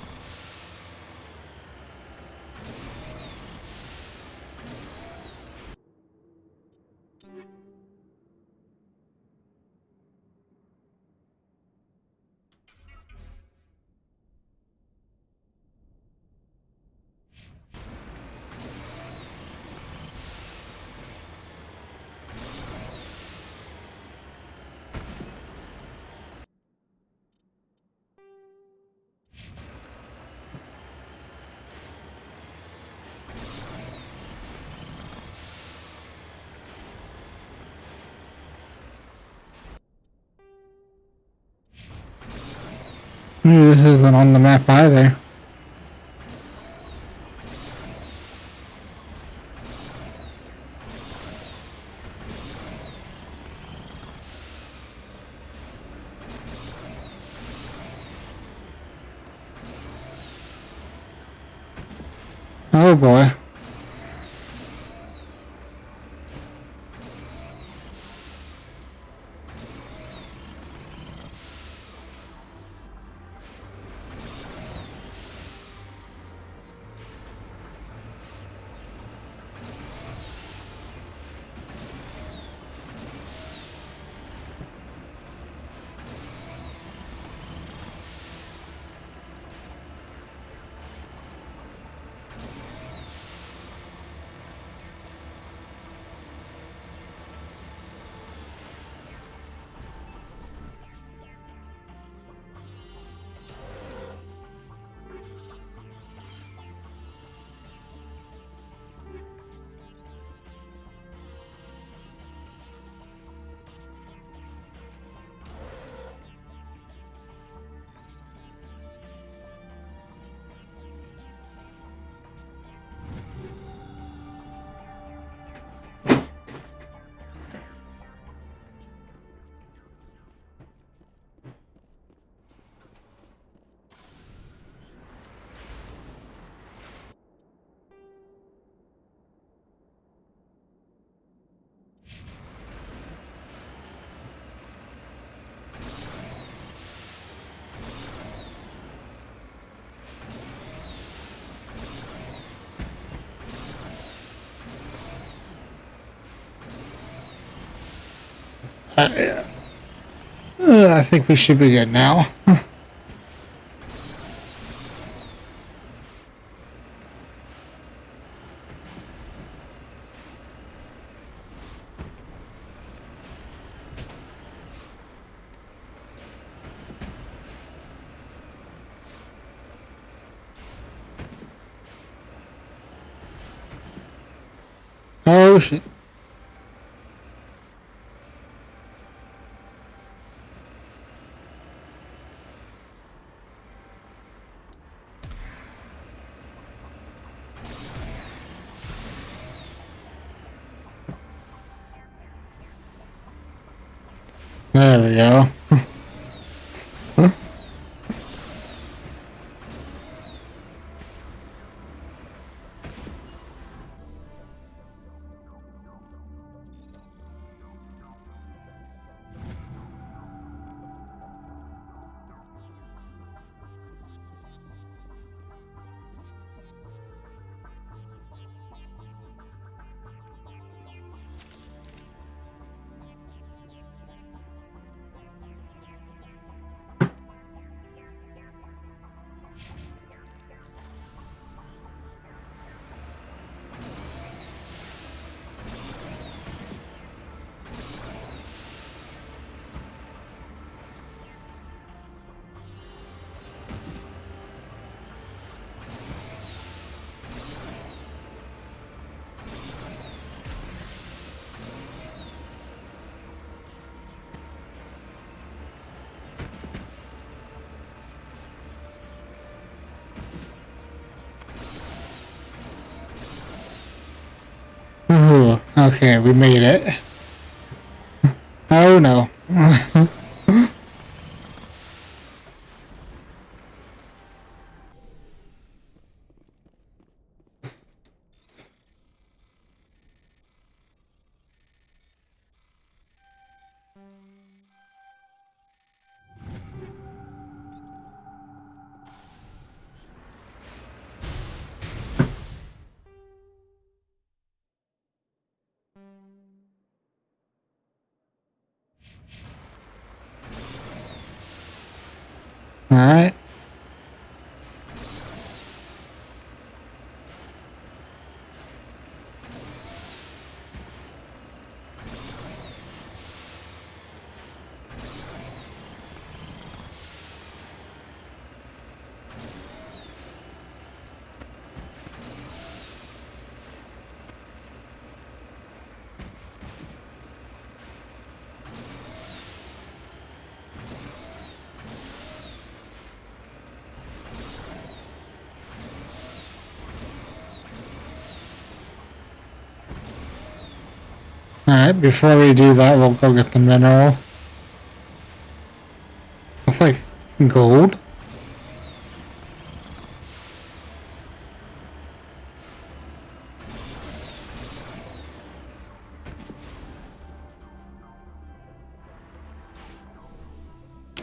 This isn't on the map either. Oh boy. I think we should be good now. Oh shit. There we go. Ooh, okay, we made it. Oh no. Alright. Alright, before we do that, we'll go get the mineral. It's like gold.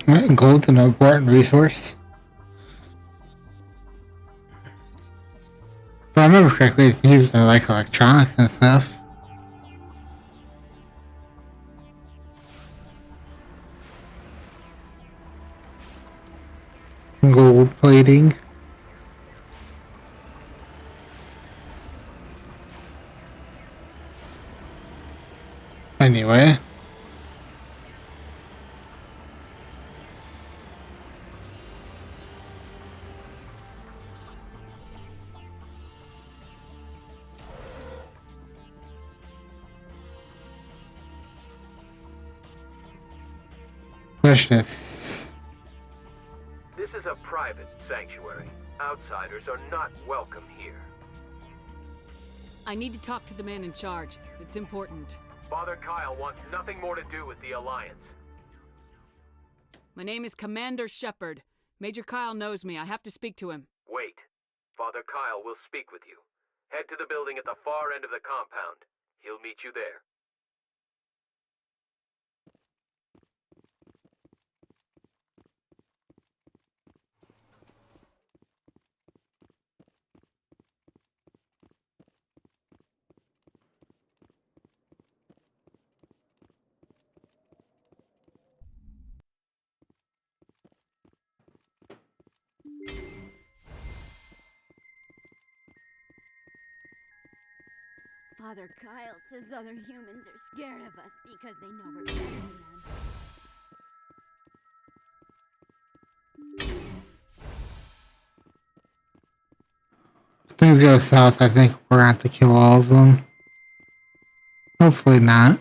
Right, gold's an important resource. If I remember correctly, it's used in like electronics and stuff. Gold plating. Anyway. This. This is a private sanctuary. Outsiders are not welcome here. I need to talk to the man in charge. It's important. Father Kyle wants nothing more to do with the Alliance. My name is Commander Shepard. Major Kyle knows me. I have to speak to him. Wait. Father Kyle will speak with you. Head to the building at the far end of the compound. He'll meet you there. Father Kyle says other humans are scared of us because they know we're better than them. If things go south, I think we're gonna have to kill all of them. Hopefully not.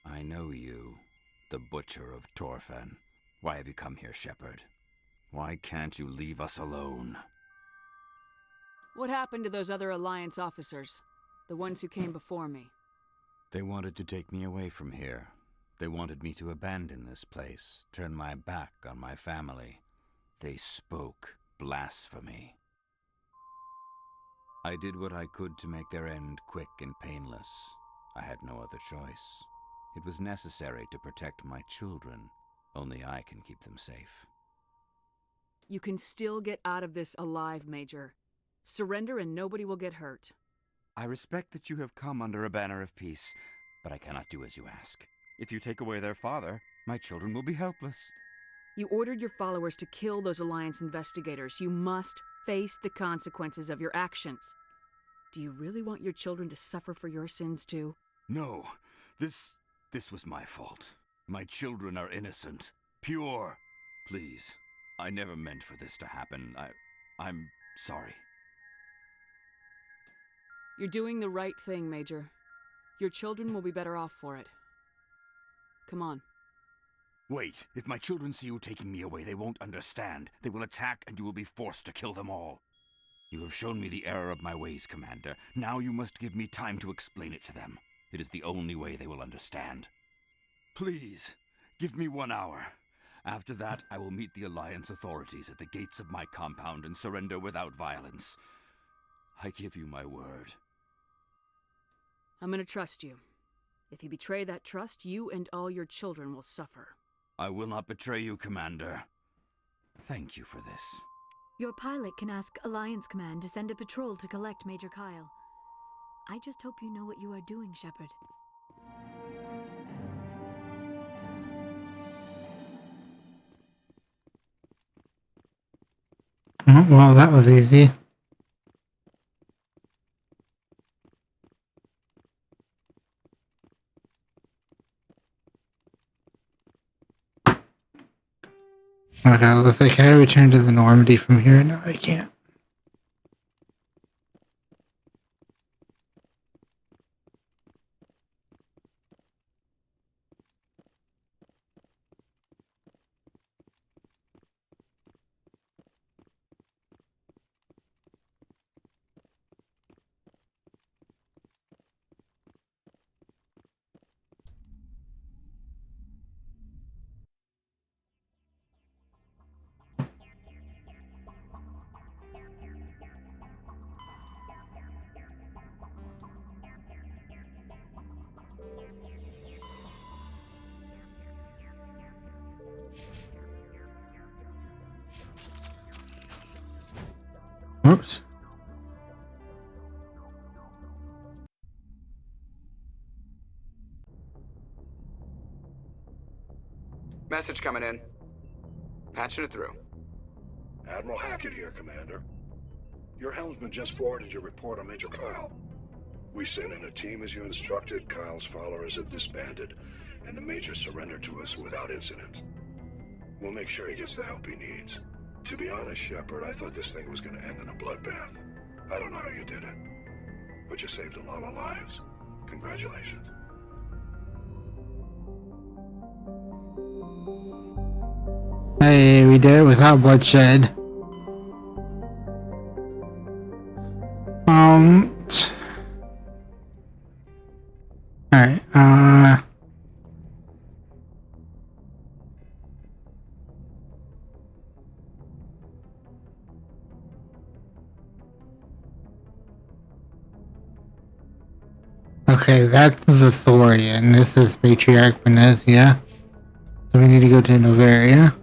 I know you, the Butcher of Torfen. Why have you come here, Shepard? Why can't you leave us alone? What happened to those other Alliance officers? The ones who came before me? They wanted to take me away from here. They wanted me to abandon this place, turn my back on my family. They spoke blasphemy. I did what I could to make their end quick and painless. I had no other choice. It was necessary to protect my children. Only I can keep them safe. You can still get out of this alive, Major. Surrender and nobody will get hurt. I respect that you have come under a banner of peace, but I cannot do as you ask. If you take away their father, my children will be helpless. You ordered your followers to kill those Alliance investigators. You must face the consequences of your actions. Do you really want your children to suffer for your sins too? No, this was my fault. My children are innocent, pure. Please, I never meant for this to happen. I'm sorry. You're doing the right thing, Major. Your children will be better off for it. Come on. Wait, if my children see you taking me away, they won't understand. They will attack and you will be forced to kill them all. You have shown me the error of my ways, Commander. Now you must give me time to explain it to them. It is the only way they will understand. Please, give me 1 hour. After that, I will meet the Alliance authorities at the gates of my compound and surrender without violence. I give you my word. I'm gonna trust you. If you betray that trust, you and all your children will suffer. I will not betray you, Commander. Thank you for this. Your pilot can ask Alliance Command to send a patrol to collect Major Kyle. I just hope you know what you are doing, Shepard. Oh, well, that was easy. Okay, I was like, can I return to the Normandy from here? No, I can't. Oops. Message coming in. Patching it through. Admiral Hackett here, Commander. Your helmsman just forwarded your report on Major Kyle. We sent in a team as you instructed. Kyle's followers have disbanded, and the Major surrendered to us without incident. We'll make sure he gets the help he needs. To be honest, Shepard, I thought this thing was going to end in a bloodbath. I don't know how you did it, but you saved a lot of lives. Congratulations. Hey, we did it without bloodshed. Alright, okay, that's the Thorian. This is Patriarch Benezia. So we need to go to Novaria.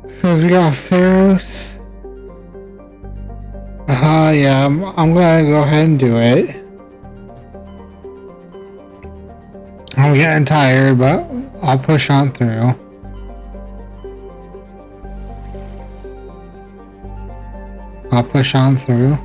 Because we got Pharaohs. Yeah, I'm gonna go ahead and do it. I'm getting tired, but I'll push on through. I'll push on through.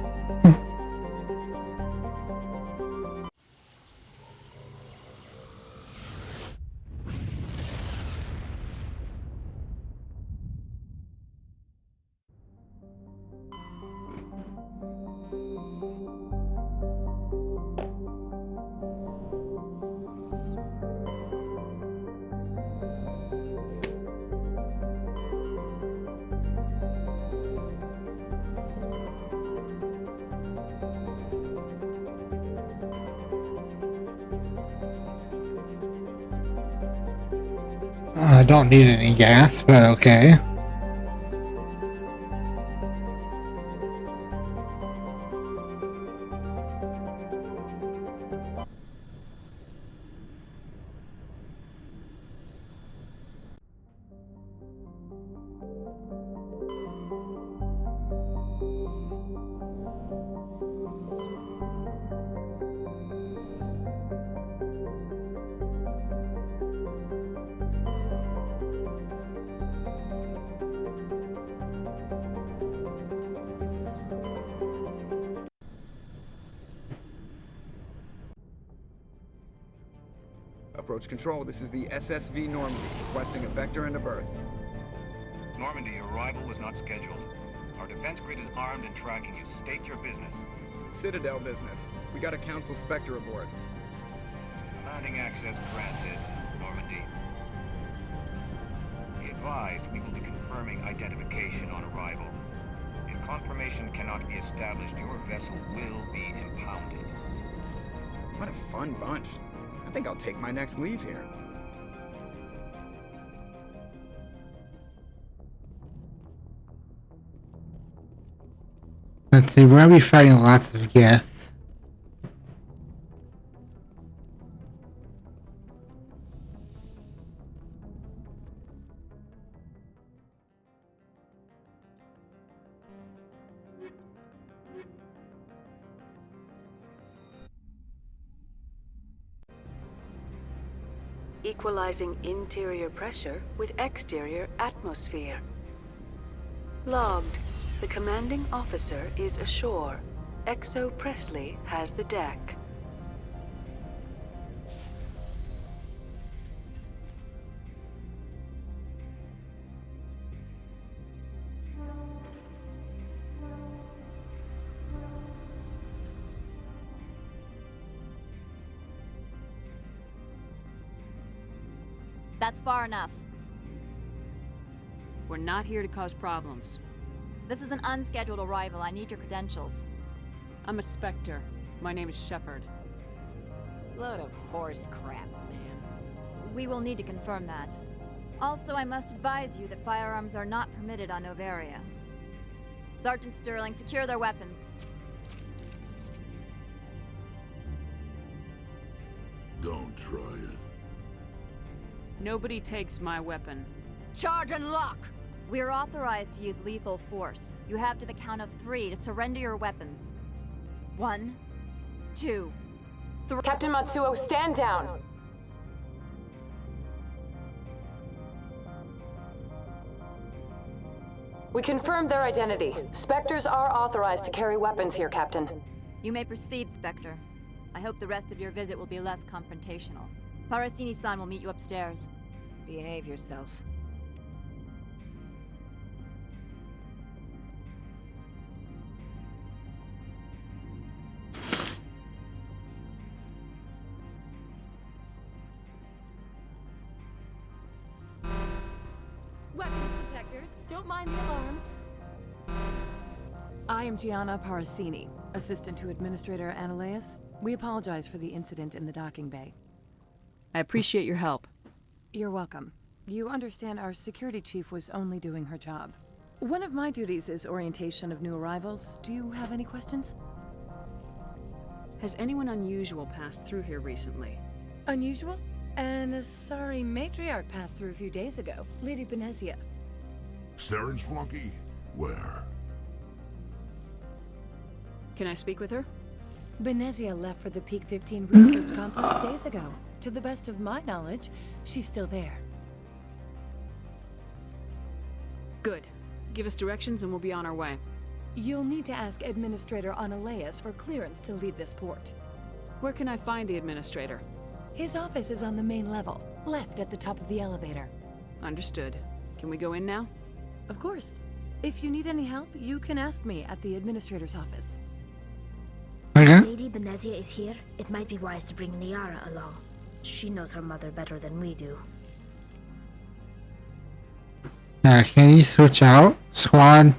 I don't need any gas, but okay. Approach control, this is the SSV Normandy, requesting a vector and a berth. Normandy, your arrival was not scheduled. Our defense grid is armed and tracking you. State your business. Citadel business. We got a Council Spectre aboard. Landing access granted, Normandy. Be advised, we will be confirming identification on arrival. If confirmation cannot be established, your vessel will be impounded. What a fun bunch. I think I'll take my next leave here. Let's see, we're gonna be fighting lots of Geth. Equalizing interior pressure with exterior atmosphere. Logged. The commanding officer is ashore. Exo Presley has the deck. That's far enough. We're not here to cause problems. This is an unscheduled arrival. I need your credentials. I'm a Spectre. My name is Shepard. Load of horse crap, man. We will need to confirm that. Also, I must advise you that firearms are not permitted on Novaria. Sergeant Sterling, secure their weapons. Don't try it. Nobody takes my weapon. Charge and lock! We're authorized to use lethal force. You have to the count of 3 to surrender your weapons. 1, 2, 3. Captain Matsuo, stand down! We confirmed their identity. Spectres are authorized to carry weapons here, Captain. You may proceed, Spectre. I hope the rest of your visit will be less confrontational. Parasini-san will meet you upstairs. Behave yourself. Weapons detectors. Don't mind the alarms. I am Gianna Parasini, assistant to Administrator Analeas. We apologize for the incident in the docking bay. I appreciate your help. You're welcome. You understand our security chief was only doing her job. One of my duties is orientation of new arrivals. Do you have any questions? Has anyone unusual passed through here recently? Unusual? And a sorry matriarch passed through a few days ago. Lady Benezia. Saren's flunky? Where? Can I speak with her? Benezia left for the Peak 15 research complex days ago. To the best of my knowledge, she's still there. Good. Give us directions and we'll be on our way. You'll need to ask Administrator Analeas for clearance to leave this port. Where can I find the Administrator? His office is on the main level, left at the top of the elevator. Understood. Can we go in now? Of course. If you need any help, you can ask me at the Administrator's office. Lady Benezia is here. It might be wise to bring Liara along. She knows her mother better than we do. Can you switch out, squad?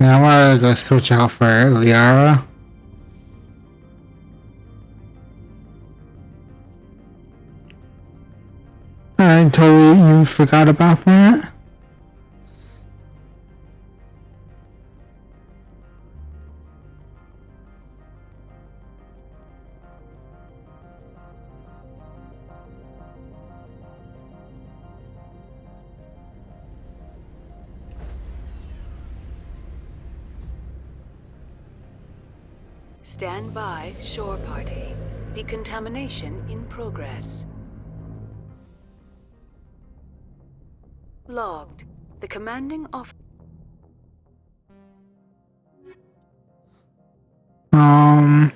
Now I want to go switch out for Liara. I totally you forgot about that. Stand by, shore party. Decontamination in progress. Logged. The commanding officer. I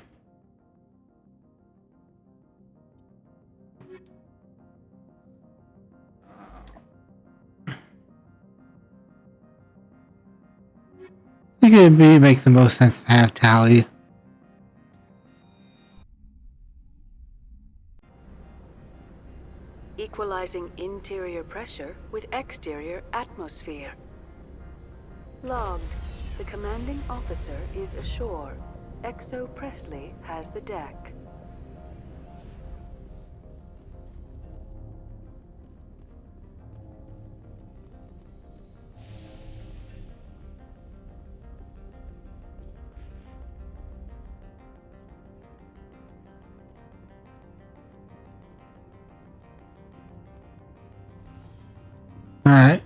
think it'd make the most sense to have Tally. equalizing interior pressure with exterior atmosphere. Logged. The commanding officer is ashore. Exo Presley has the deck. Alright.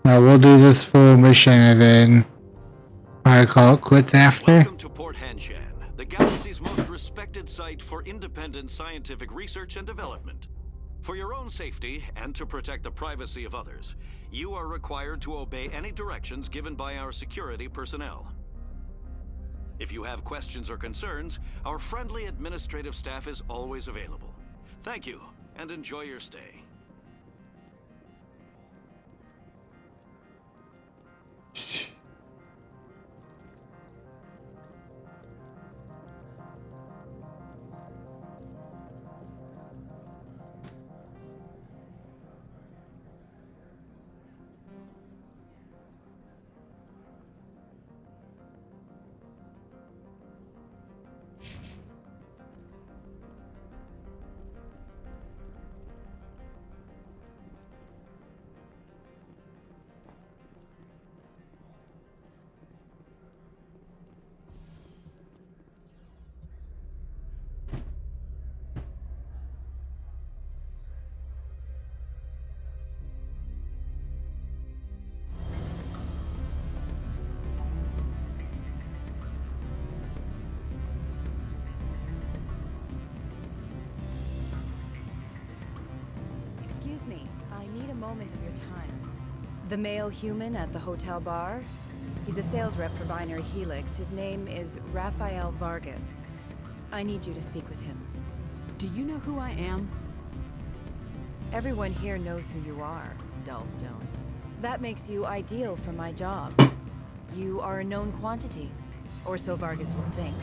Now we'll do this full mission and then I call it quits after. Welcome to Port Hanshan, the galaxy's most respected site for independent scientific research and development. For your own safety and to protect the privacy of others, you are required to obey any directions given by our security personnel. If you have questions or concerns, our friendly administrative staff is always available. Thank you, and enjoy your stay. Excuse me, I need a moment of your time. The male human at the hotel bar? He's a sales rep for Binary Helix. His name is Rafael Vargas. I need you to speak with him. Do you know who I am? Everyone here knows who you are, Dullstone. That makes you ideal for my job. You are a known quantity, or so Vargas will think.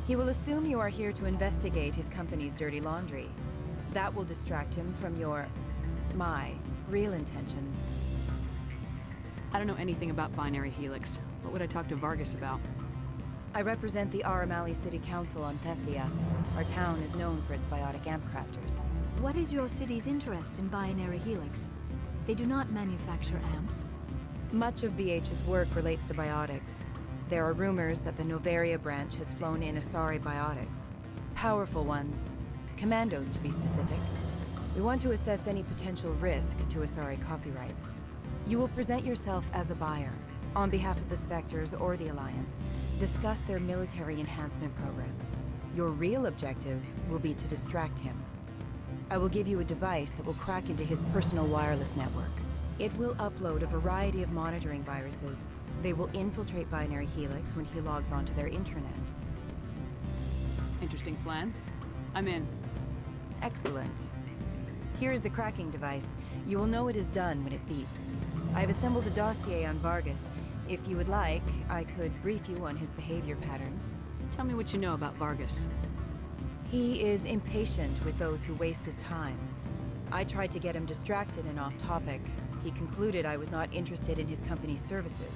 He will assume you are here to investigate his company's dirty laundry. That will distract him from my real intentions. I don't know anything about Binary Helix. What would I talk to Vargas about? I represent the Aramali City Council on Thessia. Our town is known for its biotic amp crafters. What is your city's interest in Binary Helix? They do not manufacture amps. Much of BH's work relates to biotics. There are rumors that the Novaria branch has flown in Asari biotics. Powerful ones. Commandos, to be specific. We want to assess any potential risk to Asari copyrights. You will present yourself as a buyer, on behalf of the Spectres or the Alliance. Discuss their military enhancement programs. Your real objective will be to distract him. I will give you a device that will crack into his personal wireless network. It will upload a variety of monitoring viruses. They will infiltrate Binary Helix when he logs onto their intranet. Interesting plan. I'm in. Excellent. Here is the cracking device. You will know it is done when it beeps. I have assembled a dossier on Vargas. If you would like, I could brief you on his behavior patterns. Tell me what you know about Vargas. He is impatient with those who waste his time. I tried to get him distracted and off topic. He concluded I was not interested in his company's services.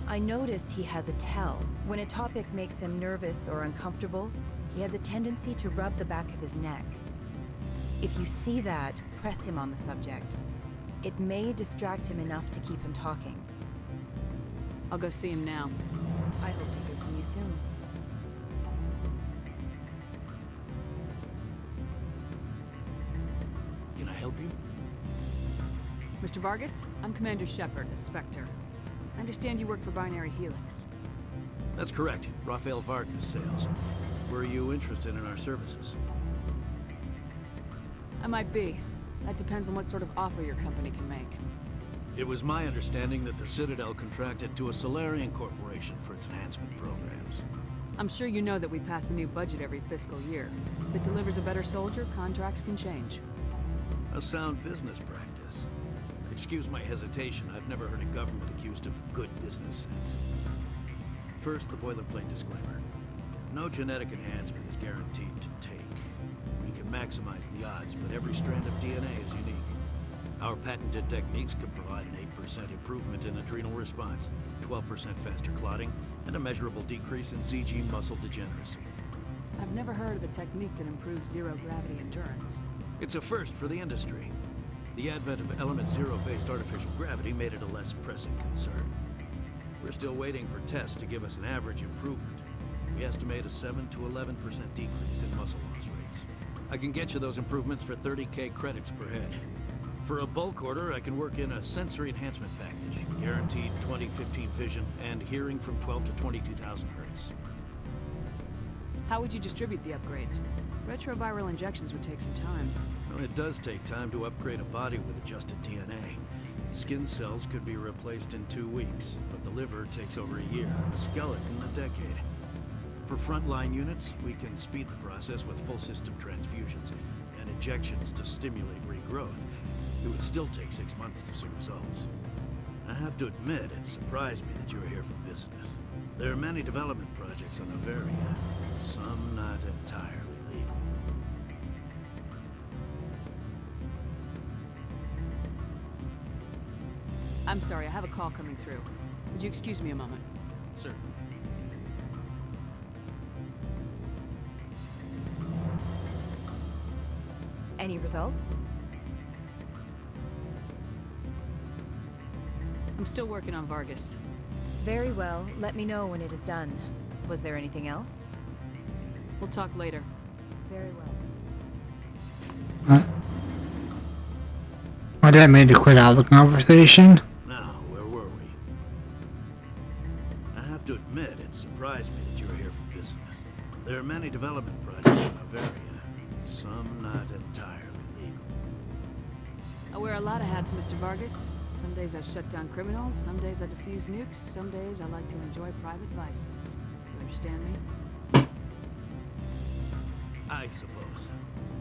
I noticed he has a tell. When a topic makes him nervous or uncomfortable, he has a tendency to rub the back of his neck. If you see that, press him on the subject. It may distract him enough to keep him talking. I'll go see him now. I hope to hear from you soon. Can I help you? Mr. Vargas, I'm Commander Shepard, a Spectre. I understand you work for Binary Helix. That's correct. Rafael Vargas, sales. Were you interested in our services? I might be. That depends on what sort of offer your company can make. It was my understanding that the Citadel contracted to a Solarian corporation for its enhancement programs. I'm sure you know that we pass a new budget every fiscal year. If it delivers a better soldier, contracts can change. A sound business practice. Excuse my hesitation, I've never heard a government accused of good business sense. First, the boilerplate disclaimer. No genetic enhancement is guaranteed to take. We can maximize the odds, but every strand of DNA is unique. Our patented techniques can provide an 8% improvement in adrenal response, 12% faster clotting, and a measurable decrease in ZG muscle degeneracy. I've never heard of a technique that improves zero-gravity endurance. It's a first for the industry. The advent of element zero-based artificial gravity made it a less pressing concern. We're still waiting for tests to give us an average improvement. We estimate a 7 to 11% decrease in muscle loss rates. I can get you those improvements for 30K credits per head. For a bulk order, I can work in a sensory enhancement package, guaranteed 20/15 vision, and hearing from 12 to 22,000 hertz. How would you distribute the upgrades? Retroviral injections would take some time. Well, it does take time to upgrade a body with adjusted DNA. Skin cells could be replaced in 2 weeks, but the liver takes over a year, and the skeleton a decade. For frontline units, we can speed the process with full system transfusions and injections to stimulate regrowth. It would still take 6 months to see results. I have to admit, it surprised me that you were here for business. There are many development projects on Noveria, some not entirely legal. I'm sorry, I have a call coming through. Would you excuse me a moment? Certainly. Any results? I'm still working on Vargas. Very well. Let me know when it is done. Was there anything else? We'll talk later. Very well. I didn't mean to quit out the conversation. Now, where were we? I have to admit, it surprised me that you were here for business. There are many development projects in Noveria, some not entirely legal. I wear a lot of hats, Mr. Vargas. Some days I shut down criminals, some days I defuse nukes, some days I like to enjoy private vices. You understand me? I suppose.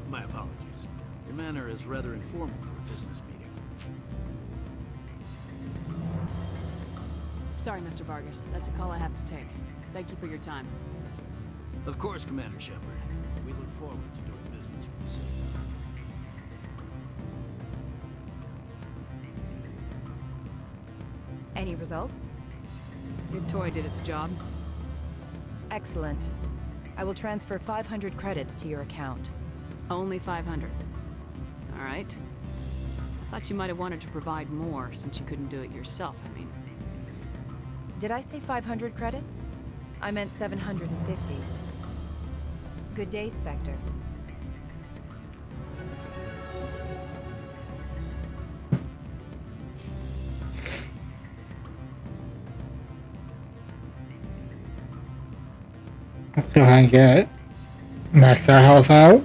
My apologies. Your manner is rather informal for a business meeting. Sorry, Mr. Vargas. That's a call I have to take. Thank you for your time. Of course, Commander Shepard. We look forward to doing business with the city. Any results? Your toy did its job. Excellent. I will transfer 500 credits to your account. Only 500. All right. I thought you might have wanted to provide more since you couldn't do it yourself, I mean. Did I say 500 credits? I meant 750. Good day, Spectre. Let's go ahead and get max our health out.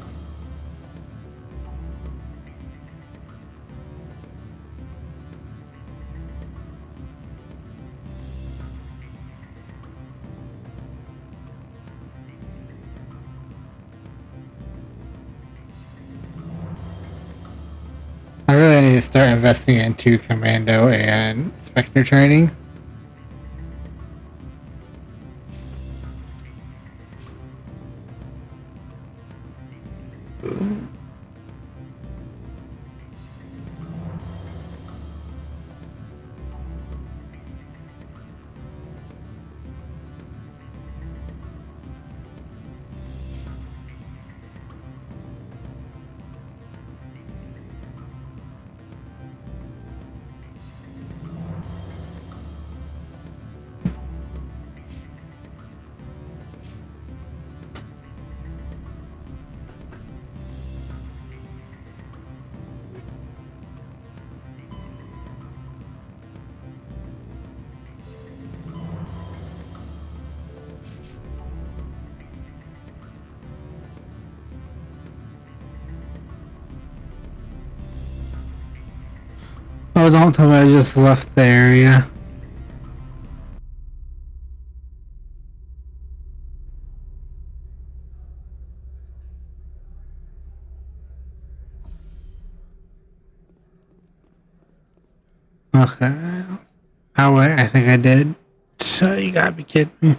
I really need to start investing into Commando and Spectre training. Oh, don't tell me I just left the area. Okay. Oh wait, I think I did. So you gotta be kidding me.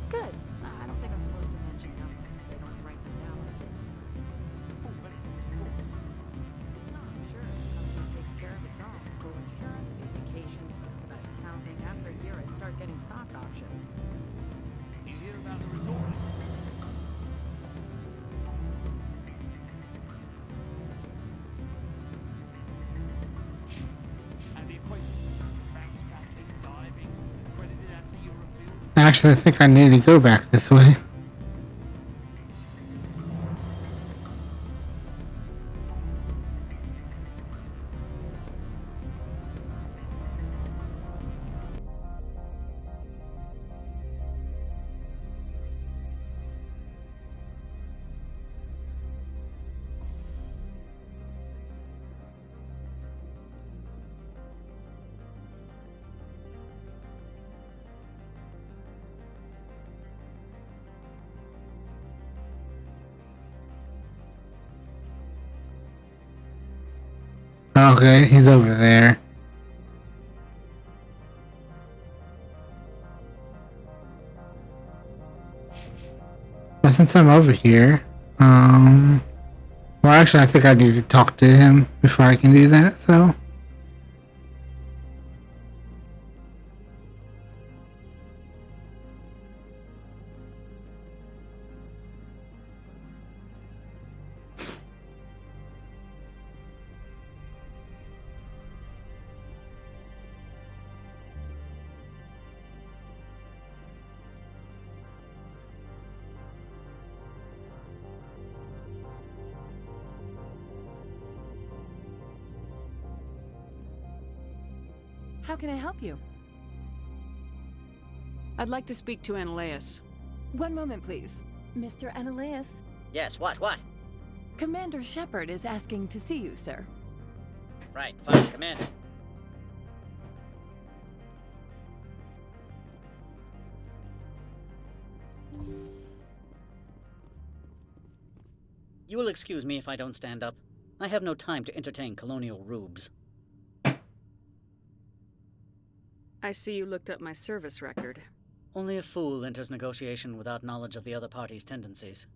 Good. I don't think I'm supposed to mention numbers. They don't write them down on things. Full benefits, of course. No, I'm sure the company takes care of its own. Full insurance, paid vacation, subsidized housing. After a year, I'd start getting stock options. You hear about the resort? And the equator. Bounce back in diving. Accredited as a Eurofield. Actually, I think I need to go back this way. Okay, he's over there. Well, since I'm over here, well, actually, I think I need to talk to him before I can do that, so. How can I help you? I'd like to speak to Ananias. One moment, please. Mr. Ananias? Yes, what? Commander Shepard is asking to see you, sir. Right, fine, Commander. You will excuse me if I don't stand up. I have no time to entertain colonial rubes. I see you looked up my service record. Only a fool enters negotiation without knowledge of the other party's tendencies.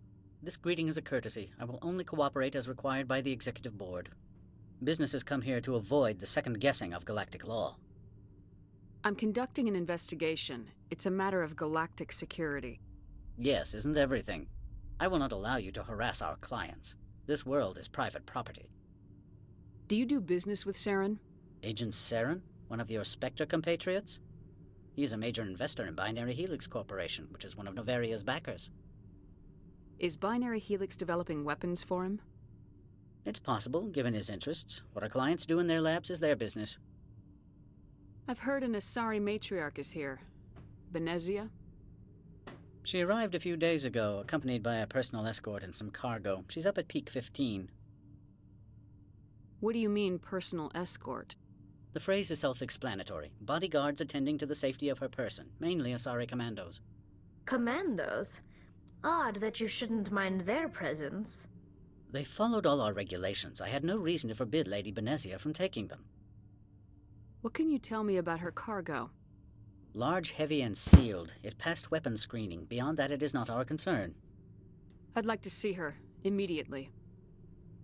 This greeting is a courtesy. I will only cooperate as required by the Executive Board. Businesses come here to avoid the second guessing of galactic law. I'm conducting an investigation. It's a matter of galactic security. Yes, isn't everything? I will not allow you to harass our clients. This world is private property. Do you do business with Saren? Agent Saren? One of your Spectre compatriots? He is a major investor in Binary Helix Corporation, which is one of Novaria's backers. Is Binary Helix developing weapons for him? It's possible, given his interests. What our clients do in their labs is their business. I've heard an Asari matriarch is here. Benezia? She arrived a few days ago, accompanied by a personal escort and some cargo. She's up at Peak 15. What do you mean, personal escort? The phrase is self-explanatory. Bodyguards attending to the safety of her person, mainly Asari commandos. Commandos? Odd that you shouldn't mind their presence. They followed all our regulations. I had no reason to forbid Lady Benezia from taking them. What can you tell me about her cargo? Large, heavy, and sealed. It passed weapons screening. Beyond that, it is not our concern. I'd like to see her, immediately.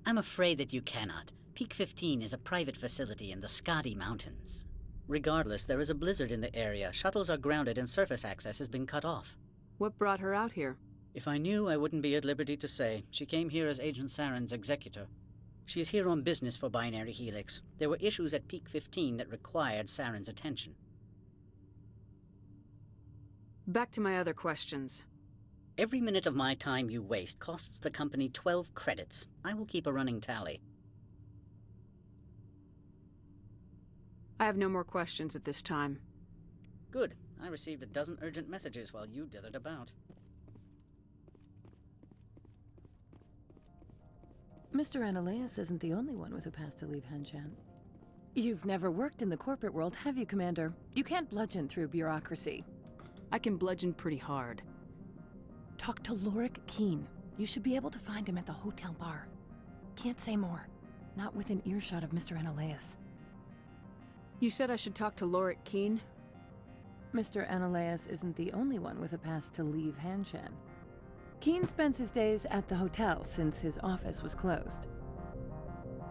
I'm afraid that you cannot. Peak 15 is a private facility in the Skadi Mountains. Regardless, there is a blizzard in the area. Shuttles are grounded and surface access has been cut off. What brought her out here? If I knew, I wouldn't be at liberty to say. She came here as Agent Saren's executor. She is here on business for Binary Helix. There were issues at Peak 15 that required Saren's attention. Back to my other questions. Every minute of my time you waste costs the company 12 credits. I will keep a running tally. I have no more questions at this time. Good. I received a dozen urgent messages while you dithered about. Mr. Ananias isn't the only one with a pass to leave Hanshan. You've never worked in the corporate world, have you, Commander? You can't bludgeon through bureaucracy. I can bludgeon pretty hard. Talk to Lorik Keen. You should be able to find him at the hotel bar. Can't say more. Not within earshot of Mr. Ananias. You said I should talk to Lorik Keen? Mr. Ananias isn't the only one with a pass to leave Hanshan. Keen spends his days at the hotel since his office was closed.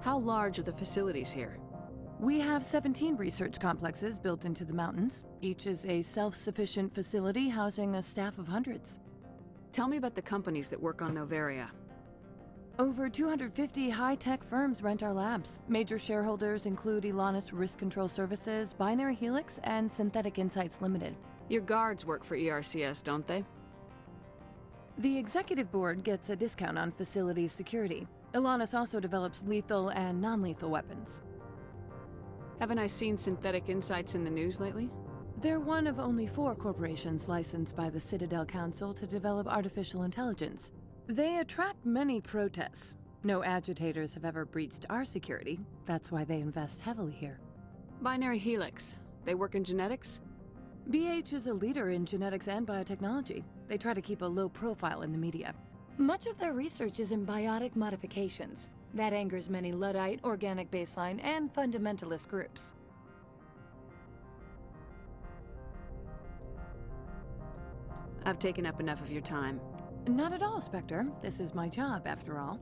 How large are the facilities here? We have 17 research complexes built into the mountains. Each is a self-sufficient facility housing a staff of hundreds. Tell me about the companies that work on Noveria. Over 250 high-tech firms rent our labs. Major shareholders include Elanus Risk Control Services, Binary Helix, and Synthetic Insights Limited. Your guards work for ERCS, don't they? The executive board gets a discount on facility security. Elanus also develops lethal and non-lethal weapons. Haven't I seen Synthetic Insights in the news lately? They're one of only 4 corporations licensed by the Citadel Council to develop artificial intelligence. They attract many protests. No agitators have ever breached our security. That's why they invest heavily here. Binary Helix. They work in genetics? BH is a leader in genetics and biotechnology. They try to keep a low profile in the media. Much of their research is in biotic modifications. That angers many Luddite, organic baseline, and fundamentalist groups. I've taken up enough of your time. Not at all, Spectre. This is my job, after all.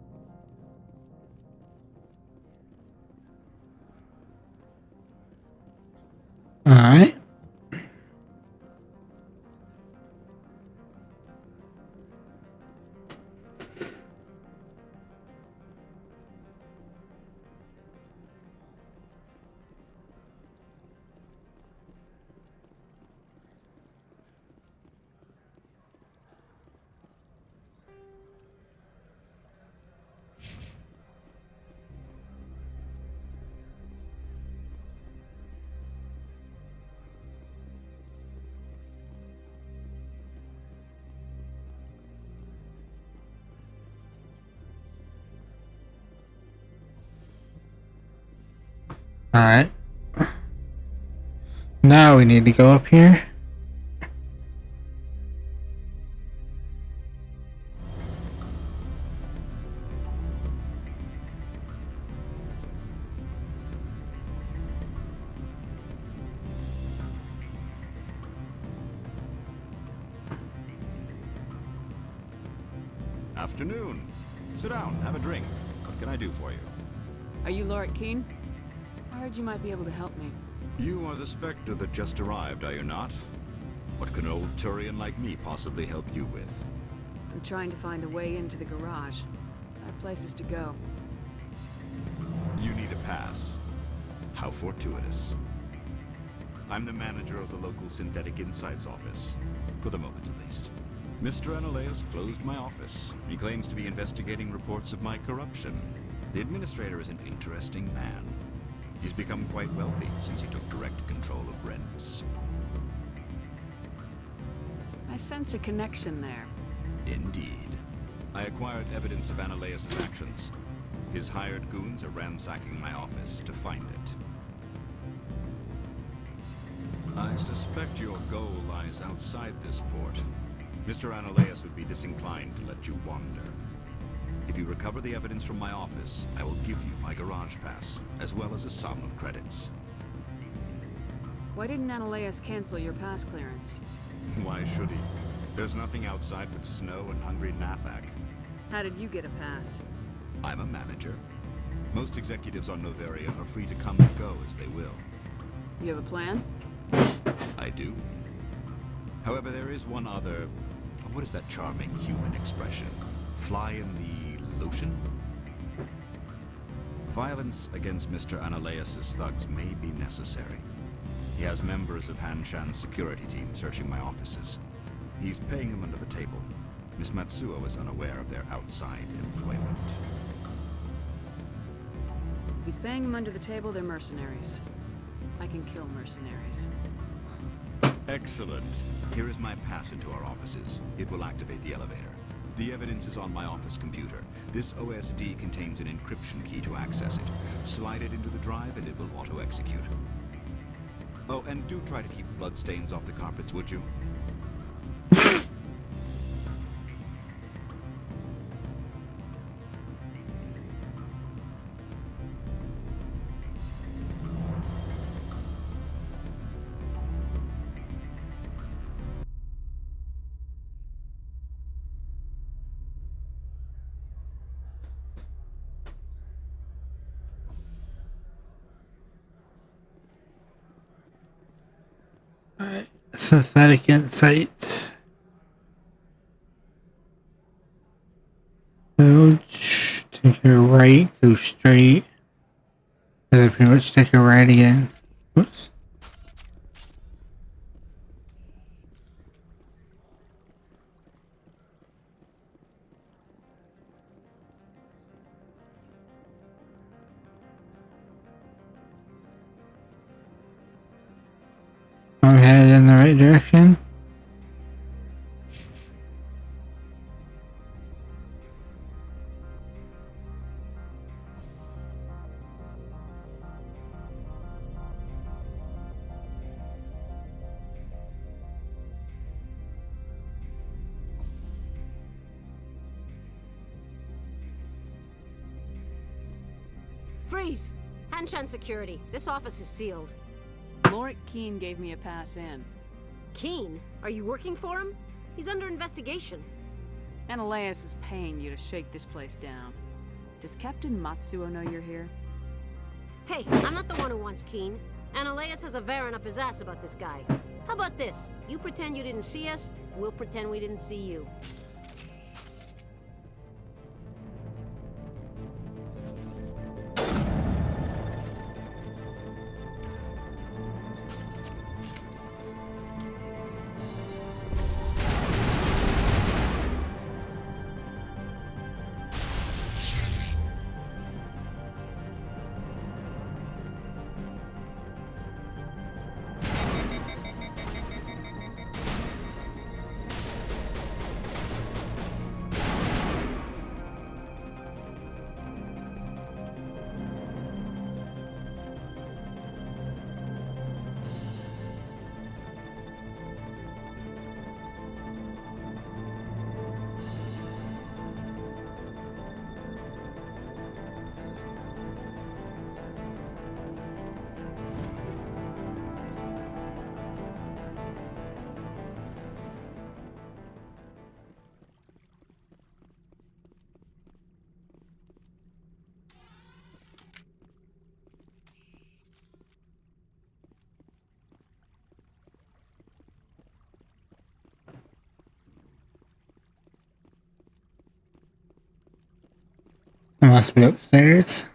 Alright. Alright. Now we need to go up here. Afternoon. Sit down, have a drink. What can I do for you? Are you Lorik Keen? I heard you might be able to help me. You are the Spectre that just arrived, are you not? What can an old Turian like me possibly help you with? I'm trying to find a way into the garage. I have places to go. You need a pass. How fortuitous. I'm the manager of the local Synthetic Insights office. For the moment, at least. Mr. Ananias closed my office. He claims to be investigating reports of my corruption. The administrator is an interesting man. He's become quite wealthy since he took direct control of rents. I sense a connection there. Indeed. I acquired evidence of Ananias' actions. His hired goons are ransacking my office to find it. I suspect your goal lies outside this port. Mr. Ananias would be disinclined to let you wander. If you recover the evidence from my office, I will give you my garage pass, as well as a sum of credits. Why didn't Ananias cancel your pass clearance? Why should he? There's nothing outside but snow and hungry Nathak. How did you get a pass? I'm a manager. Most executives on Noveria are free to come and go as they will. You have a plan? I do. However, there is one other... What is that charming human expression? Fly in the lotion? Violence against Mr. Ananias' thugs may be necessary. He has members of Hanshan's security team searching my offices. He's paying them under the table. Miss Matsuo is unaware of their outside employment. If he's paying them under the table, they're mercenaries. I can kill mercenaries. Excellent. Here is my pass into our offices. It will activate the elevator. The evidence is on my office computer. This OSD contains an encryption key to access it. Slide it into the drive and it will auto-execute. Oh, and do try to keep bloodstains off the carpets, would you? Synthetic insights. So, take a right, go straight. And then pretty much take a right again. Whoops. I'm headed in the right direction. Freeze! Hanshan security. This office is sealed. Lorik Keene gave me a pass in. Keene? Are you working for him? He's under investigation. Ananias is paying you to shake this place down. Does Captain Matsuo know you're here? Hey, I'm not the one who wants Keene. Ananias has a Varen up his ass about this guy. How about this? You pretend you didn't see us, we'll pretend we didn't see you. I must be upstairs.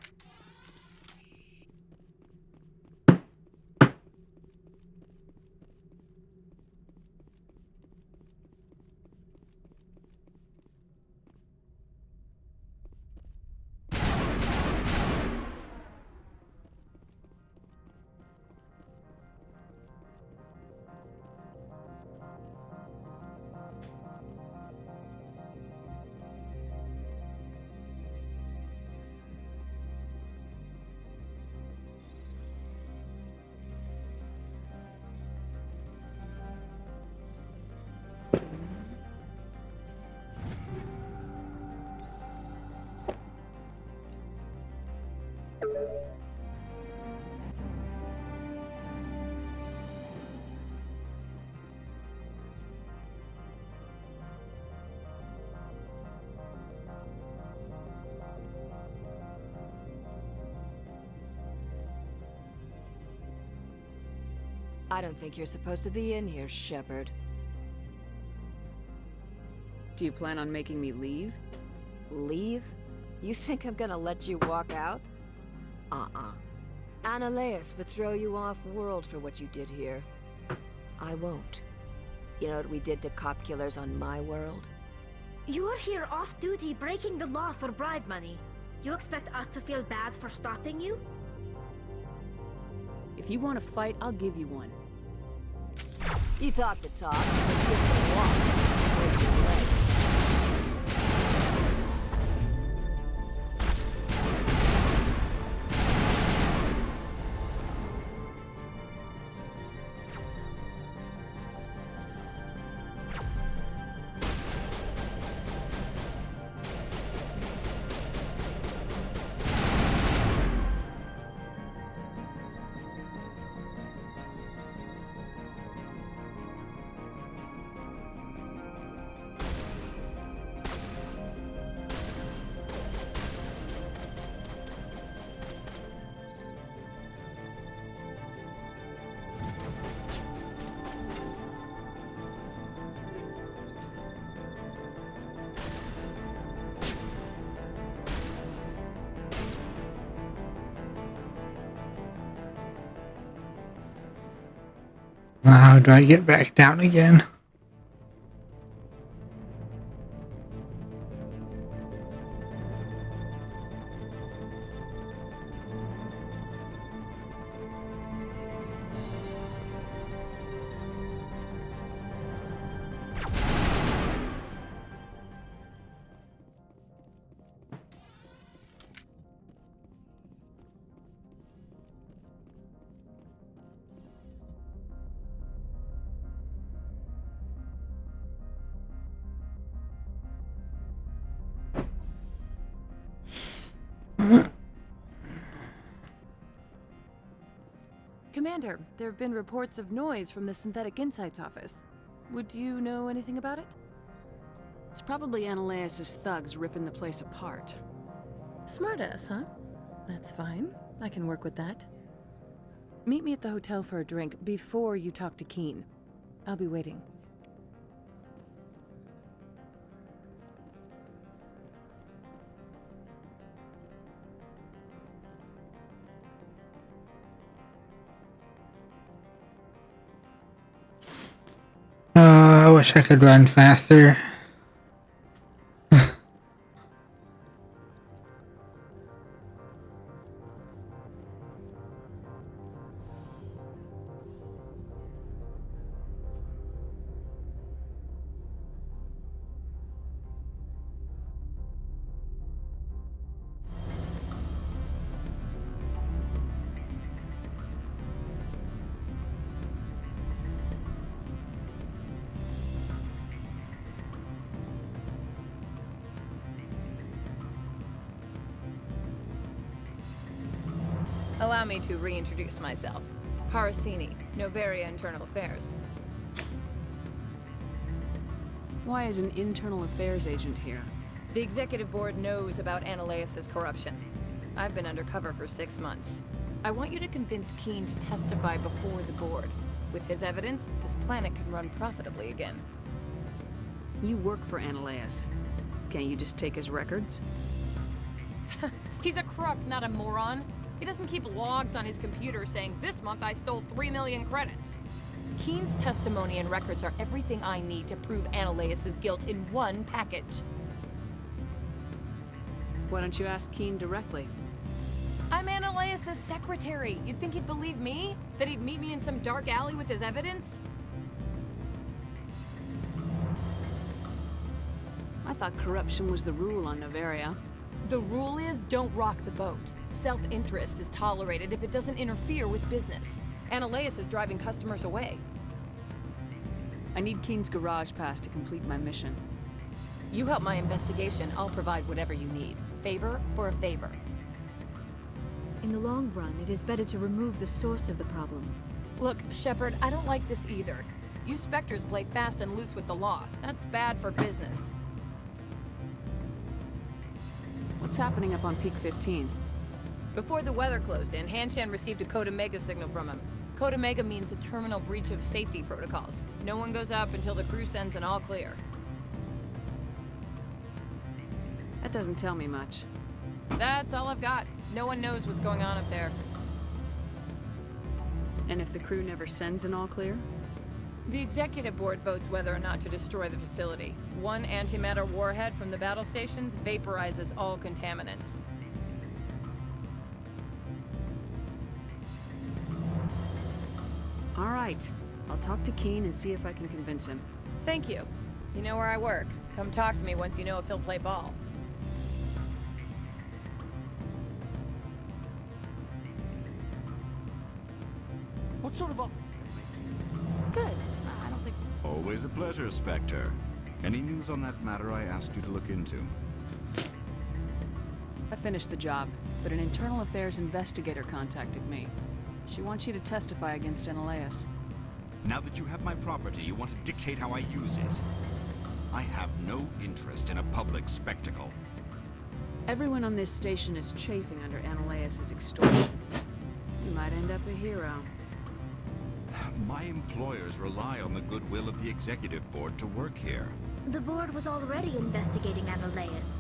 I don't think you're supposed to be in here, Shepard. Do you plan on making me leave? Leave? You think I'm gonna let you walk out? Uh-uh. Ananias would throw you off-world for what you did here. I won't. You know what we did to cop killers on my world? You're here off-duty breaking the law for bribe money. You expect us to feel bad for stopping you? If you want to fight, I'll give you one. You talk the talk, but see if you walk. Break your legs. How do I get back down again? Commander, there have been reports of noise from the Synthetic Insights office. Would you know anything about it? It's probably Ananias' thugs ripping the place apart. Smartass, huh? That's fine. I can work with that. Meet me at the hotel for a drink before you talk to Keen. I'll be waiting. I wish I could run faster. Allow me to reintroduce myself. Parasini, Novaria Internal Affairs. Why is an internal affairs agent here? The executive board knows about Ananias' corruption. I've been undercover for 6 months. I want you to convince Keen to testify before the board. With his evidence, this planet can run profitably again. You work for Ananias. Can't you just take his records? He's a crook, not a moron. He doesn't keep logs on his computer saying, "This month I stole 3 million credits." Keen's testimony and records are everything I need to prove Ananias' guilt in one package. Why don't you ask Keen directly? I'm Ananias' secretary. You'd think he'd believe me? That he'd meet me in some dark alley with his evidence? I thought corruption was the rule on Novaria. The rule is, don't rock the boat. Self-interest is tolerated if it doesn't interfere with business. Ananias is driving customers away. I need Keen's garage pass to complete my mission. You help my investigation, I'll provide whatever you need. Favor for a favor. In the long run, it is better to remove the source of the problem. Look, Shepard, I don't like this either. You Spectres play fast and loose with the law. That's bad for business. What's happening up on Peak 15? Before the weather closed in, Hanshan received a Code Omega signal from him. Code Omega means a terminal breach of safety protocols. No one goes up until the crew sends an all clear. That doesn't tell me much. That's all I've got. No one knows what's going on up there. And if the crew never sends an all clear? The executive board votes whether or not to destroy the facility. One antimatter warhead from the battle stations vaporizes all contaminants. All right. I'll talk to Keen and see if I can convince him. Thank you. You know where I work. Come talk to me once you know if he'll play ball. What sort of offer did they make you? Good. I don't think... Always a pleasure, Spectre. Any news on that matter I asked you to look into? I finished the job, but an internal affairs investigator contacted me. She wants you to testify against Ananias. Now that you have my property, you want to dictate how I use it. I have no interest in a public spectacle. Everyone on this station is chafing under Ananias' extortion. You might end up a hero. My employers rely on the goodwill of the executive board to work here. The board was already investigating Ananias.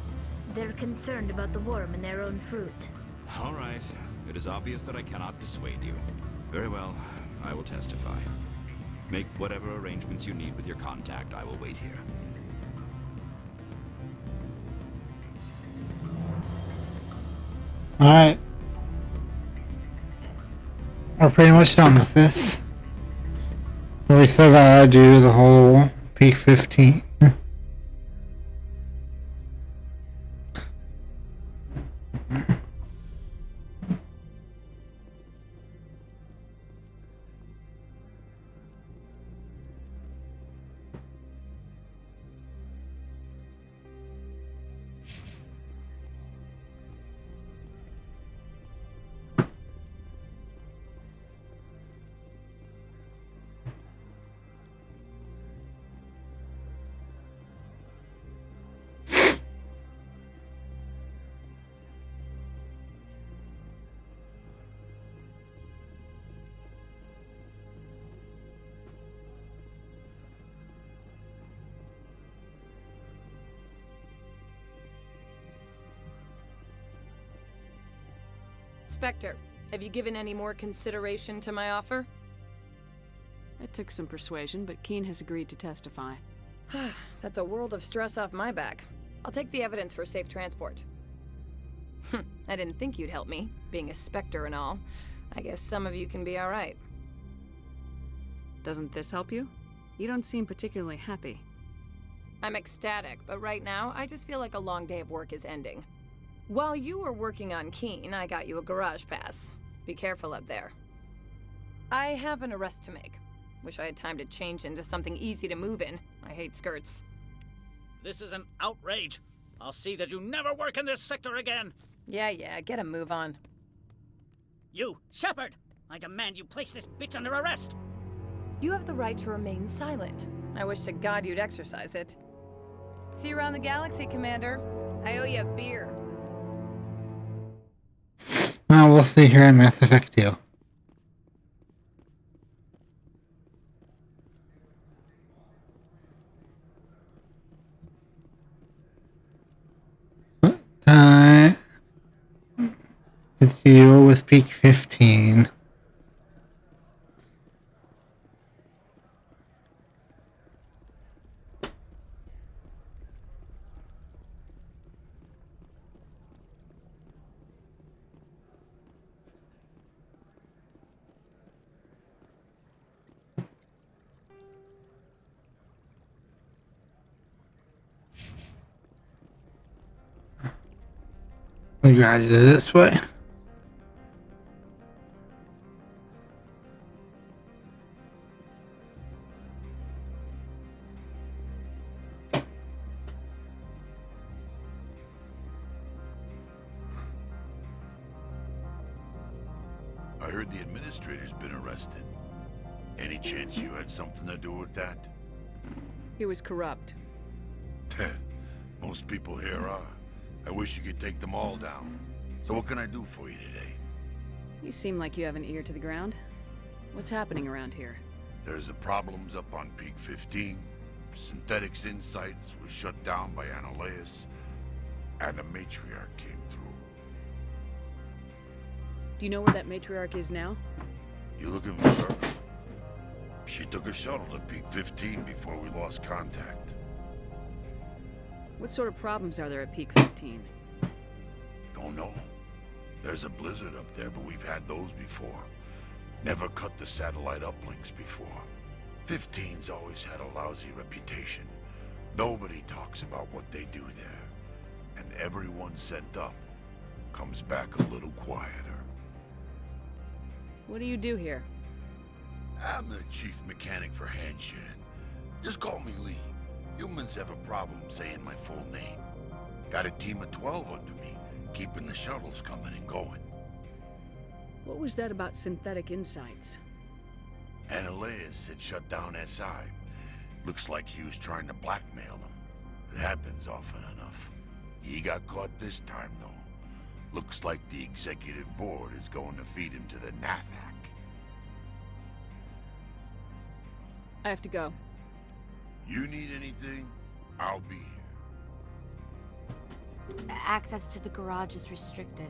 They're concerned about the worm in their own fruit. All right. It is obvious that I cannot dissuade you. Very well. I will testify. Make whatever arrangements you need with your contact. I will wait here. Alright. We're pretty much done with this. We still gotta do the whole peak 15. Spectre, have you given any more consideration to my offer? It took some persuasion, but Keen has agreed to testify. That's a world of stress off my back. I'll take the evidence for safe transport. I didn't think you'd help me, being a Spectre and all. I guess some of you can be alright. Doesn't this help you? You don't seem particularly happy. I'm ecstatic, but right now, I just feel like a long day of work is ending. While you were working on Keen, I got you a garage pass. Be careful up there. I have an arrest to make. Wish I had time to change into something easy to move in. I hate skirts. This is an outrage. I'll see that you never work in this sector again. Yeah, get a move on. You, Shepard! I demand you place this bitch under arrest! You have the right to remain silent. I wish to God you'd exercise it. See you around the galaxy, Commander. I owe you a beer. Well, we'll see here in Mass Effect 2. Time to deal with peak 15. We gotta do this way. I heard the administrator's been arrested. Any chance you had something to do with that? He was corrupt. Most people here are. I wish you could take them all down. So what can I do for you today? You seem like you have an ear to the ground. What's happening around here? There's the problems up on Peak 15. Synthetics Insights was shut down by Annaleus. And the matriarch came through. Do you know where that matriarch is now? You looking for her? She took a shuttle to Peak 15 before we lost contact. What sort of problems are there at Peak 15? Don't know. There's a blizzard up there, but we've had those before. Never cut the satellite uplinks before. 15's always had a lousy reputation. Nobody talks about what they do there. And everyone sent up comes back a little quieter. What do you do here? I'm the chief mechanic for Hanshan. Just call me Lee. Humans have a problem saying my full name. Got a team of 12 under me, keeping the shuttles coming and going. What was that about Synthetic Insights? Annaleus had shut down SI. Looks like he was trying to blackmail them. It happens often enough. He got caught this time, though. Looks like the executive board is going to feed him to the Nathak. I have to go. You need anything, I'll be here. Access to the garage is restricted.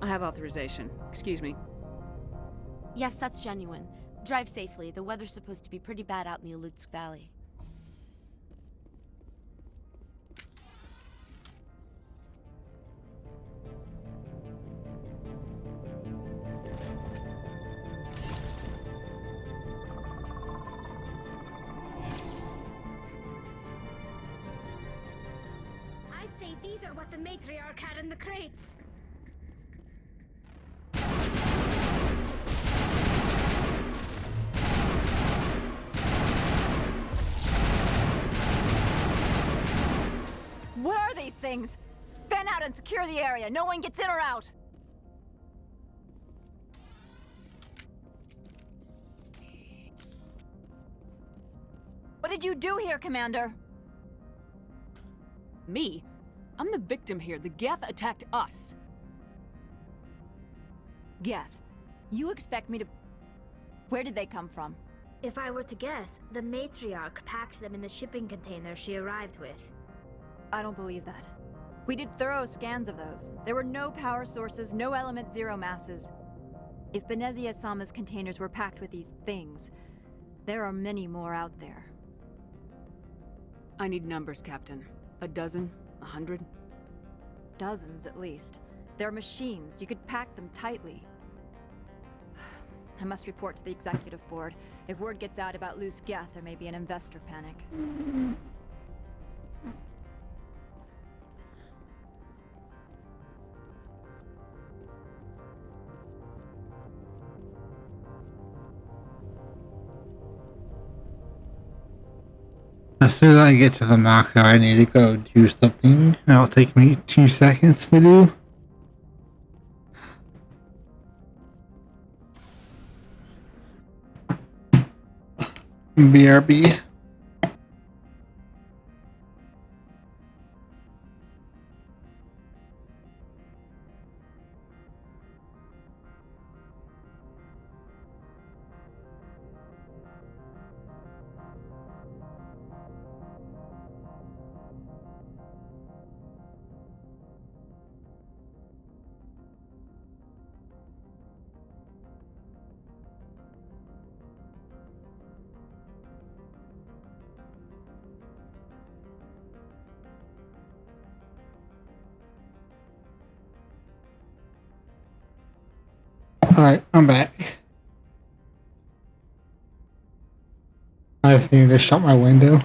I have authorization. Excuse me. Yes, that's genuine. Drive safely. The weather's supposed to be pretty bad out in the Alutsk Valley. I'd say these are what the matriarch had in the crates. What are these things? Fan out and secure the area. No one gets in or out. What did you do here, Commander? Me? I'm the victim here. The Geth attacked us. Geth, you expect me to... Where did they come from? If I were to guess, the matriarch packed them in the shipping container she arrived with. I don't believe that. We did thorough scans of those. There were no power sources, no element zero masses. If Benezia Sama's containers were packed with these things, there are many more out there. I need numbers, Captain. A dozen? 100? Dozens, at least. They're machines. You could pack them tightly. I must report to the executive board. If word gets out about loose Geth, there may be an investor panic. As soon as I get to the marker, I need to go do something. It'll take me 2 seconds to do. BRB. Alright, I'm back. I just need to shut my window.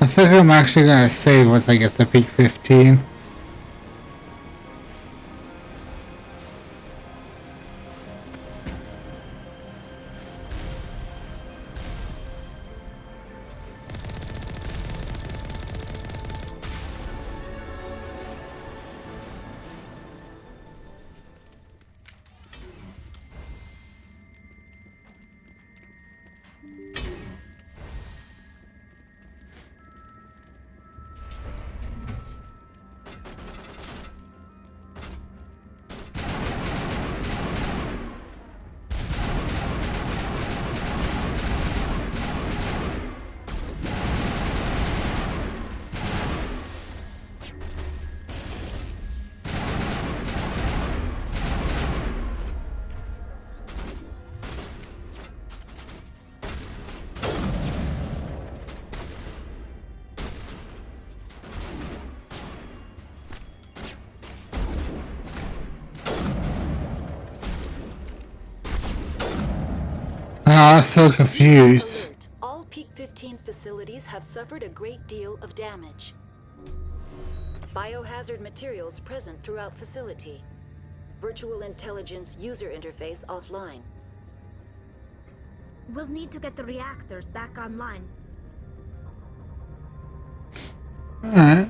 I think I'm actually gonna save once I get to peak 15. So confused. Alert. All Peak 15 facilities have suffered a great deal of damage. Biohazard materials present throughout facility. Virtual intelligence user interface offline. We'll need to get the reactors back online. Alright.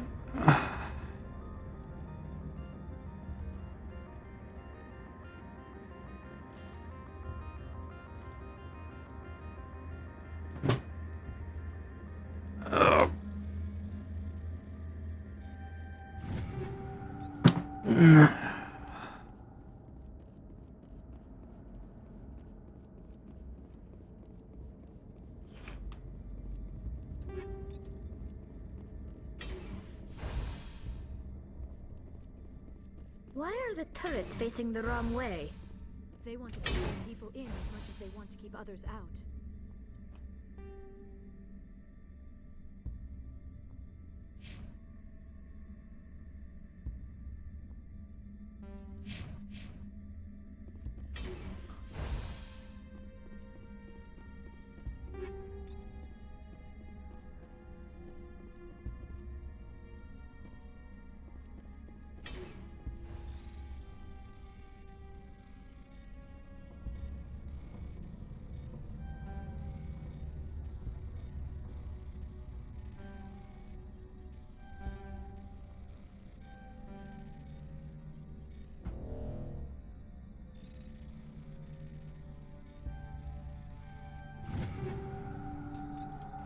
Why are the turrets facing the wrong way? They want to keep people in as much as they want to keep others out.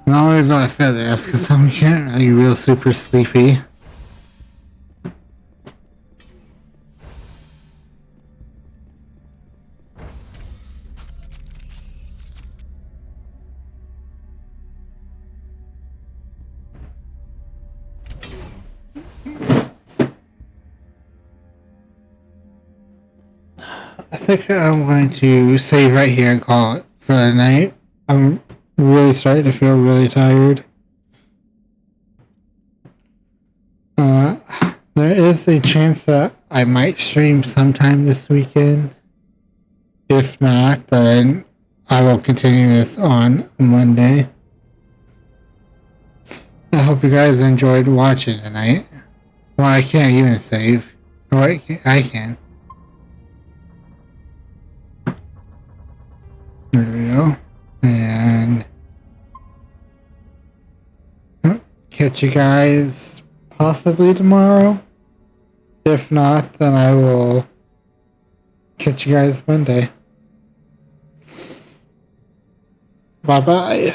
The only reason why I feel that is because I'm getting really real super sleepy. I think I'm going to save right here and call it for the night. I'm really starting to feel really tired. There is a chance that I might stream sometime this weekend. If not, then I will continue this on Monday. I hope you guys enjoyed watching tonight. Well, I can't even save. Oh, I can. There we go. And catch you guys possibly tomorrow. If not, then I will catch you guys Monday. Bye-bye.